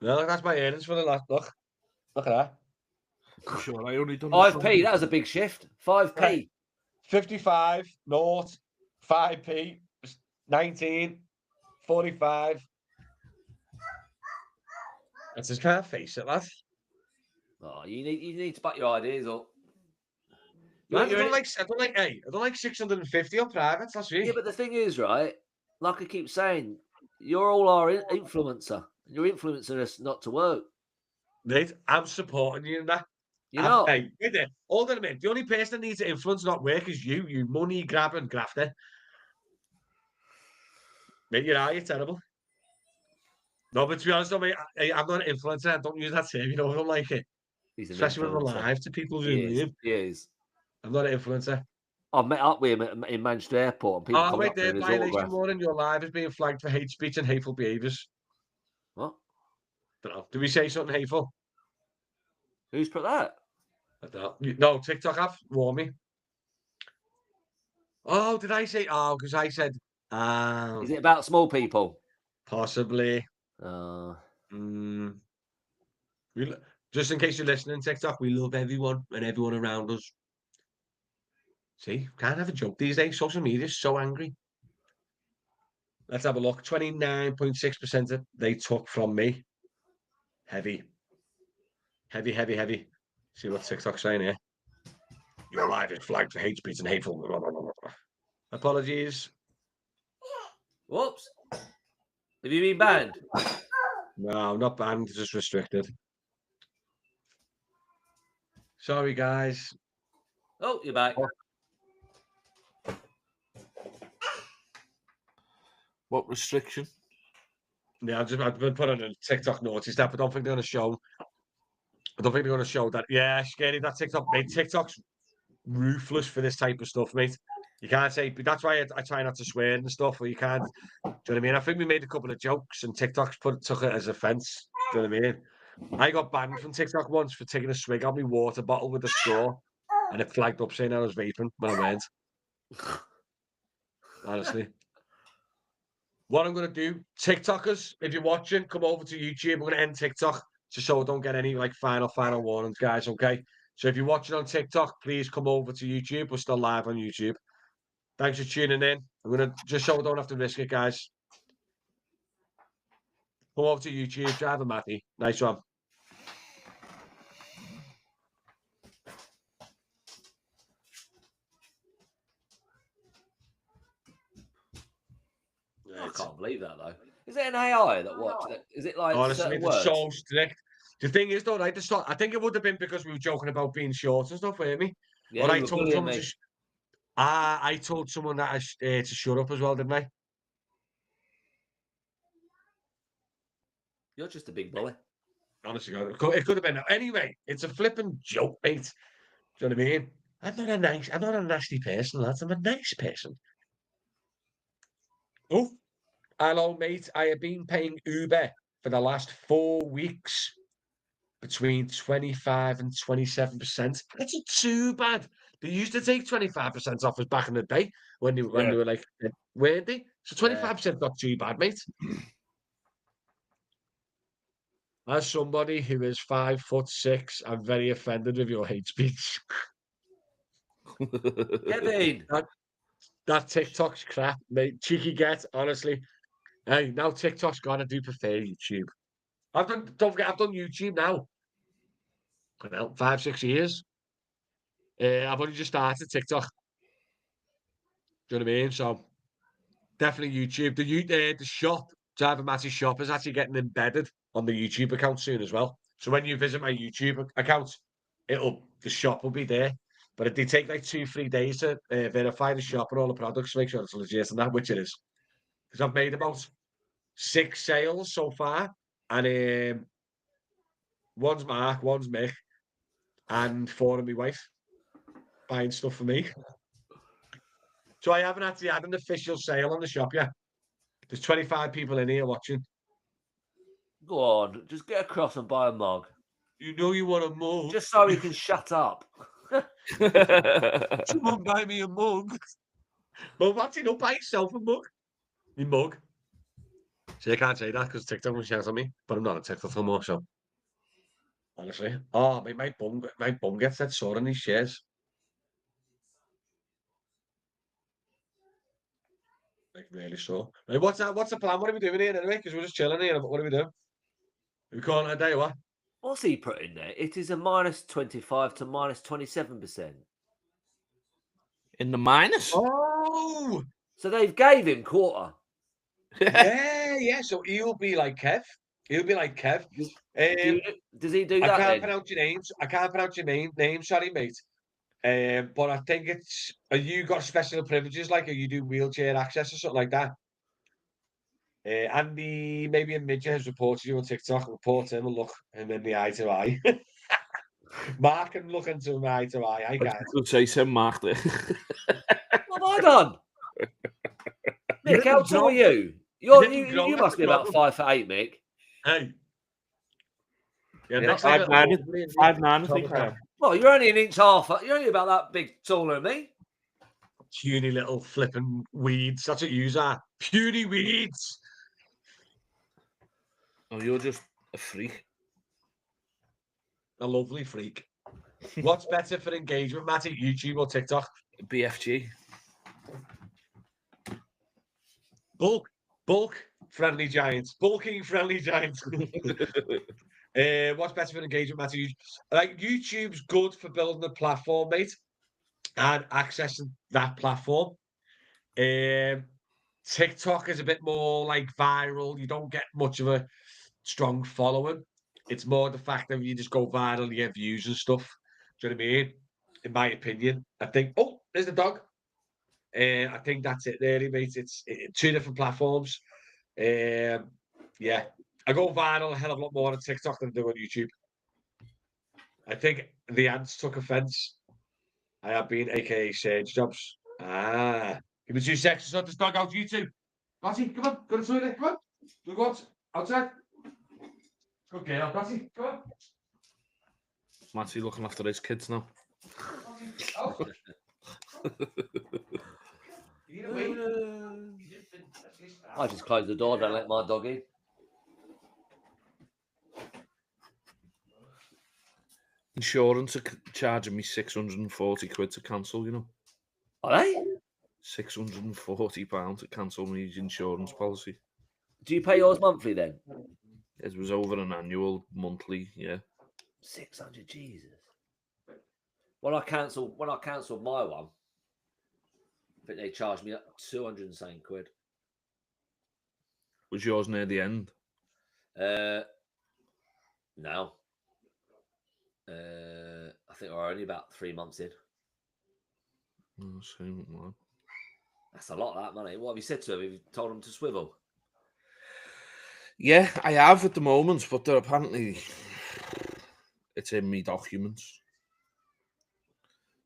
No, that's my earnings for the last. Look at that. I'm sure I only done 5p. That was a big shift. 5p. Right. 55, 0, 5p, 19, 45. I just can't face it, lad. Oh, you need to back your ideas up. I don't like 650 on private last week. Yeah, but the thing is, right? Like I keep saying, you're all our influencer. You're influencing us not to work. Mate, I'm supporting you in that. You're not. Hey, wait there. Hold on a minute. The only person that needs to influence, not work, is you money grabbing grafter. Mate, you're terrible. No, but to be honest, I'm not an influencer. I don't use that term. You know, I don't like it. He's an Especially when we're influencer. live to people who He live. is. I'm not an influencer. I met up with him in Manchester Airport, and people come wait up to there. his Violation autograph. warning. Your live is being flagged for hate speech and hateful behaviours. What? Don't know. Did we say something hateful? Who's put that? I don't know. No, TikTok have warned me. Oh, did I say? Oh, because I said. Is it about small people? Possibly. Just in case you're listening, TikTok, we love everyone and everyone around us. See, can't have a joke these days. Social media is so angry. Let's have a look. 29.6% they took from me. Heavy. See what TikTok's saying here. Your live is flagged for hate speech and hateful. Apologies. Whoops. Have you been banned? No, not banned, just restricted. Sorry, guys. Oh, you're back. What restriction? Yeah, I've been put on a TikTok naughty step. I don't think they're going to show. I don't think they're going to show that. Yeah, scary that TikTok. Mate, TikTok's ruthless for this type of stuff, mate. You can't say. That's why I try not to swear and stuff. Or you can't. Do you know what I mean? I think we made a couple of jokes, and TikTok's took it as offence. Do you know what I mean? I got banned from TikTok once for taking a swig out of my water bottle with a straw, and it flagged up saying I was vaping when I weren't. Honestly. What I'm going to do, TikTokers, if you're watching, come over to YouTube. We're going to end TikTok just so I don't get any final warnings, guys, okay? So if you're watching on TikTok, please come over to YouTube. We're still live on YouTube. Thanks for tuning in. I'm going to, just so I don't have to risk it, guys. Come over to YouTube, drive a Matty. Nice one. I can't believe that, though. Is it an AI that watched it? Is it like honestly, certain words? so strict. The thing is, though, right? I think it would have been because we were joking about being short and stuff, weren't we? Yeah, or I you were told bullying someone me. I told someone that to shut up as well, didn't I? You're just a big bully. Honestly, God, it could have been. Anyway, it's a flipping joke, mate. Do you know what I mean? I'm not a nasty person, lads. I'm a nice person. Oh, hello, mate. I have been paying Uber for the last 4 weeks between 25 and 27%. That's not too bad. They used to take 25% off us back in the day when they were like, weren't they? So 25% not too bad, mate. As somebody who is 5'6", I'm very offended with your hate speech. Kevin! That TikTok's crap, mate. Cheeky get, honestly. Hey, now TikTok's gonna do prefer YouTube. Don't forget, I've done YouTube now. I don't know, 5, 6 years. I've only just started TikTok. Do you know what I mean? So definitely YouTube. The shop, Driver Matty's shop, is actually getting embedded on the YouTube account soon as well. So when you visit my YouTube account, the shop will be there. But they take like 2, 3 days to verify the shop and all the products, make sure it's legit and that, which it is. Because I've made about 6 sales so far, and one's Mark, one's Mick, and 4 of my wife buying stuff for me. So I haven't actually had an official sale on the shop yet. There's 25 people in here watching. Go on, just get across and buy a mug. You know you want a mug. Just so he can shut up. Someone buy me a mug. Well, what's don't buy yourself a mug. Me mug. See, I can't say that because TikTok will shout at me, but I'm not on TikTok no more, so honestly. Oh, my bum gets that sore on these shares. Like really sore. Right, what's the plan? What are we doing here anyway? Because we're just chilling here. What are we doing? Are we calling it a day or what? What's he put in there? It is a -25 to -27%. In the minus? Oh! So they've gave him quarter. Yeah. So he'll be like Kev. He'll be like Kev. Does he do I that can't then? pronounce your names. I can't pronounce your name. Sorry, mate. But I think are you got special privileges, like, are you do wheelchair access or something like that? Andy, maybe a midget has reported you on TikTok. Report him and look him in the eye to eye. Mark can look into him eye to eye. I I can't. could say some Mark there. What have I done? You Mick, how didn't tall grow. are you? You didn't grow. You That's must the be about problem. 5'8", Mick. Hey. Yeah, Yeah, next like a 5'9", little 5'9", I think I am. Well, you're only an inch half. You're only about that big taller than me. puny little flipping weeds. That's what you are. Puny weeds. Oh, you're just a freak. A lovely freak. What's better for engagement, Matty? YouTube or TikTok? BFG. Bulk friendly giants. Bulking friendly giants. What's better for engagement, Matty? Like YouTube's good for building a platform, mate, and accessing that platform. TikTok is a bit more like viral. You don't get much of a strong following. It's more the fact that you just go viral, you get views and stuff. Do you know what I mean? In my opinion, I think. Oh, there's the dog. I think that's it, really, mate. It's 2 different platforms. Yeah, I go viral a hell of a lot more on TikTok than I do on YouTube. I think the ants took offence. I have been, aka Sage Jobs. Give me 2 seconds to sort this dog out. YouTube. Matty, come on, go to the toilet. Come on, go outside. Good girl, Matty. Come on. Matty looking after his kids now. Out. I just close the door. Don't let my dog in. Insurance are charging me £640 to cancel, you know. Are they? £640 to cancel my insurance policy. Do you pay yours monthly then? It was over an annual, monthly, yeah. 600, Jesus. When I cancelled my one, I think they charged me 200 and something quid. Was yours near the end? No. I think we're only about 3 months in. Oh, same with mine. That's a lot of that money. What have you said to him? Have you told him to swivel? Yeah, I have at the moment, but they're apparently it's in me documents.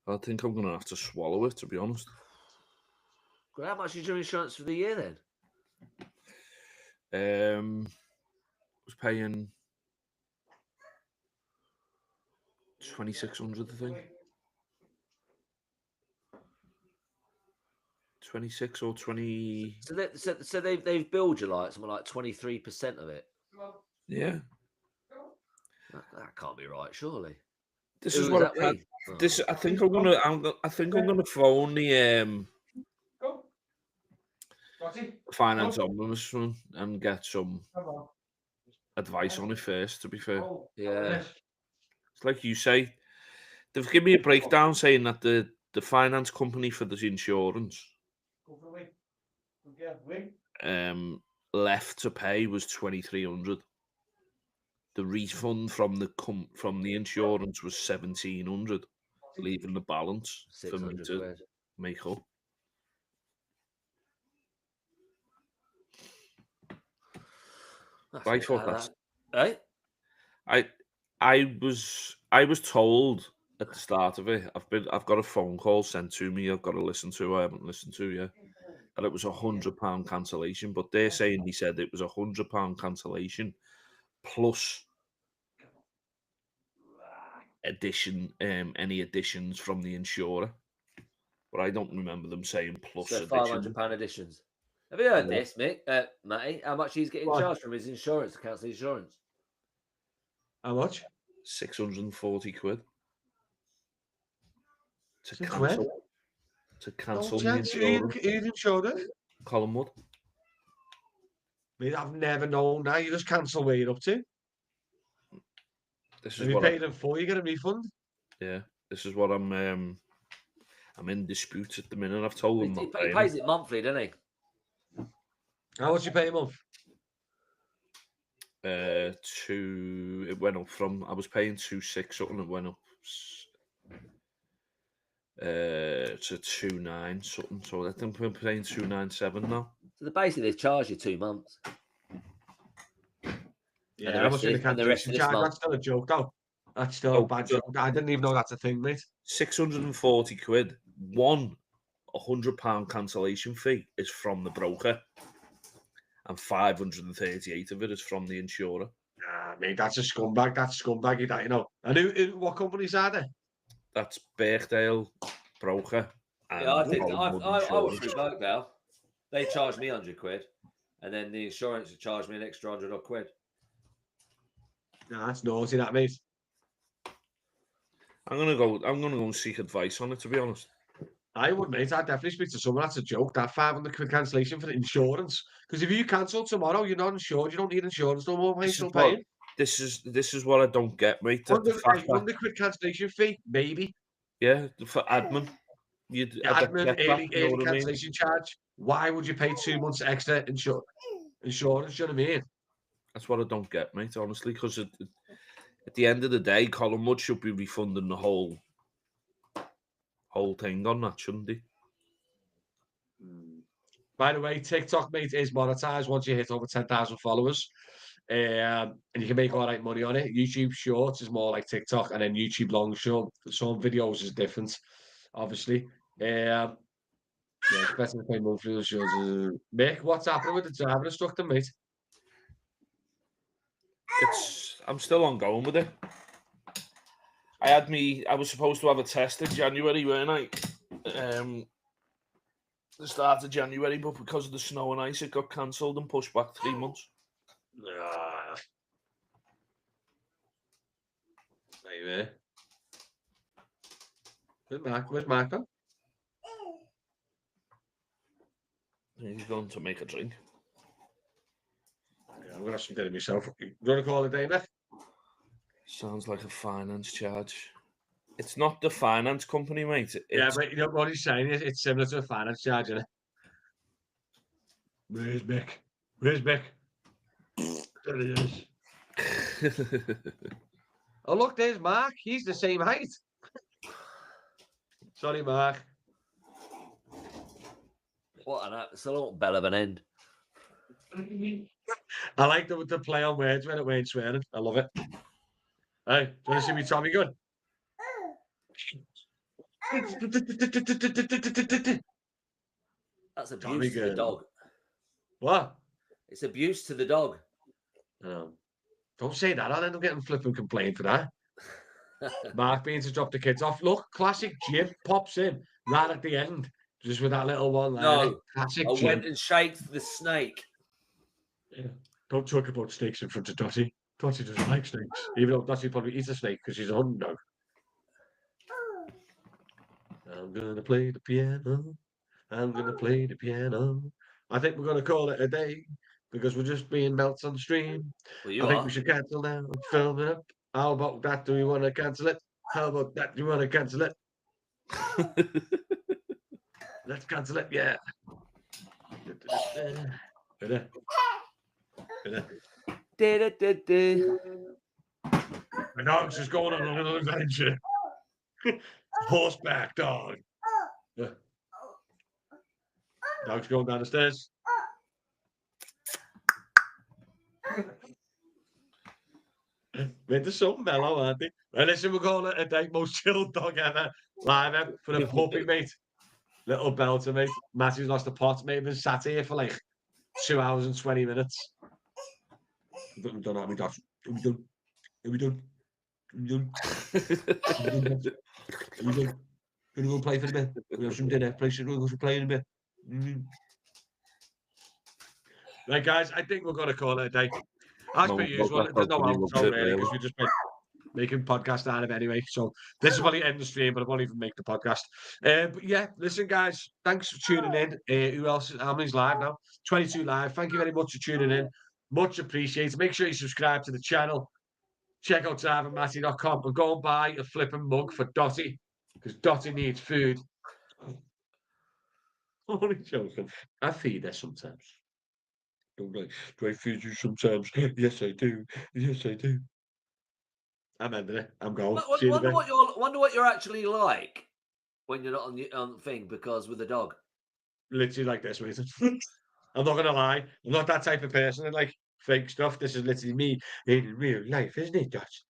I think I'm gonna have to swallow it, to be honest. Well, how much is your insurance for the year then? Was paying 2,600, I think. 26 or 20. So they've billed you like something like 23% of it. Yeah. That can't be right, surely. This Who is was what that I, with? this. I think I'm gonna phone the finance ombudsman and get some advice on it first. To be fair, Yeah. It's like you say. They've given me a breakdown saying that the finance company for the insurance left to pay was 2,300. The refund from the insurance was 1,700, leaving the balance for me 600 to quid. make up. That's I a bit thought like that's that. Eh? I was told at the start of it. I've got a phone call sent to me. I've got to listen to. I haven't listened to yet. And it was £100 cancellation, but they're saying he said it was £100 cancellation plus any additions from the insurer. But I don't remember them saying plus So additions. £500 additions. Have you heard Yeah. this, Mick? Matty? How much he's getting What? charged from his insurance to cancel the insurance? How much? 640 quid to Since cancel when? to No cancel the chance. insurance. You didn't show it. Colin Wood. Mate, I've never known that. You just cancel where you're up to. This is If you what paid in full, you get a refund. this is what I'm in dispute at the minute. I've told them He not paying. pays it monthly, doesn't he? How much you pay a month? It went up from I was paying 2,600 something. It went up to 2,900 something. So I think we're paying 2,970 now. So basically they charge you 2 months. Yeah, the how rest much of in the this- and the rest cancellation of this charge? month. That's still a joke, though. That's still a Oh, bad so- joke. I didn't even know that's a thing, mate. 640 quid. One £100 cancellation fee is from the broker, and 538 of it is from the insurer. Nah, mate, that's a scumbag. That's scumbaggy, that, you know. And what companies are there? That's Birkdale broker. And Yeah, I think Colin Wood I was Insurance. through Vogue now. They charged me 100 quid, and then the insurance charged me an extra 100 odd quid. Nah, that's naughty, that, mate. I'm gonna go and seek advice on it. To be honest, I would, mate. I'd definitely speak to someone. That's a joke. That 500 quid cancellation for the insurance. Because if you cancel tomorrow, you're not insured. You don't need insurance no more. Why are you still paying? this is what I don't get, mate. That the fact that 100 quid cancellation fee, maybe. for admin, I don't Admin, get that. You know early what I mean? cancellation charge. Why would you pay 2 months extra insurance? You know what I mean? That's what I don't get, mate. Honestly, because at the end of the day, Colin Wood should be refunding the whole thing on that, shouldn't he? By the way, TikTok, mate, is monetized once you hit over 10,000 followers. And you can make all right money on it. YouTube Shorts is more like TikTok, and then YouTube Long Short. Some videos is different, obviously. Yeah, it's better to pay monthly than shorts. Mick, what's happening with the driving instructor, mate? I'm still ongoing with it. I was supposed to have a test in January, weren't I? The start of January, but because of the snow and ice, it got cancelled and pushed back 3 months. Maybe. Where's Mark then? He's going to make a drink. Yeah, I'm going to have some dinner myself. You want to call it a day, Mick? Sounds like a finance charge. It's not the finance company, mate. Yeah, but you know what he's saying is it's similar to a finance charge, isn't it? Where's Mick? Where's Mick? There he is. Oh, look, there's Mark. He's the same height. Sorry, Mark. What an absolute bell of an end. I like the play on words when it weren't swearing. I love it. Hey, do you want to see me Tommy good? That's Tommy abuse to the good. dog. What? It's abuse to the dog. Don't say that. I'll end up getting flipping complaint for that. Mark being to drop the kids off. Look, classic Jim pops in right at the end, just with that little one there. No, Classic I Jim. went and shaked the snake. Yeah. Don't talk about snakes in front of Dottie. Dottie doesn't like snakes, even though Dottie probably eats a snake because she's a hunting dog. I'm gonna play the piano. I'm gonna play the piano. I think we're gonna call it a day because we're just being melts on stream. Well, you I think are. we should cancel now and film it up. How about that? Do we want to cancel it? How about that? Do you want to cancel it? Let's cancel it. Yeah. Better. My dog's just going on a little adventure. Horseback dog. Dog's going down the stairs. They're so mellow, aren't they? Right, listen, we're calling it a day. Most chilled dog ever. Live for the puppy, mate. Little belter, mate. Matthew's lost the pot. Mate, been sat here for like 2 hours and 20 minutes. We've done that. We done. We done. We done. We done. We done. Gonna go play for a bit. We have some dinner. Play some. We'll go play in a bit. Right, guys. I think we're gonna call it a day. As per usual, there's no outro really because we just been making podcast out of it anyway. So this is probably end the stream, but I won't even make the podcast. But yeah, listen, guys, thanks for tuning in. Who else? How many's live now? 22 live. Thank you very much for tuning in. Much appreciated. Make sure you subscribe to the channel. Check out SimonMatty.com and go and buy a flipping mug for Dotty because Dotty needs food. Only joking. I feed her sometimes. Do I feed you sometimes? Yes, I do. Yes, I do. I'm ending it. I'm going. See you in a bit. Wonder what you're actually like when you're not on the thing because with the dog. Literally like this, mate. I'm not gonna lie. I'm not that type of person that like fake stuff. This is literally me in real life, isn't it, Dutch?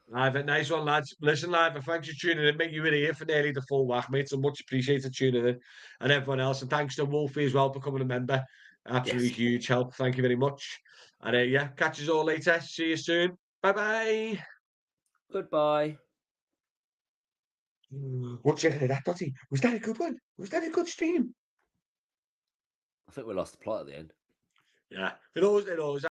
Live, a nice one, lads. Listen, live, thanks for tuning in. Make you really here for nearly the full whack, mate. So much appreciated tuning in, and everyone else. And thanks to Wolfie as well for becoming a member. Absolutely huge help. Thank you very much. And yeah, catch us all later. See you soon. Bye bye. Goodbye. What do you think of that, Dotty? Was that a good one? Was that a good stream? I think we lost the plot at the end. Yeah, it always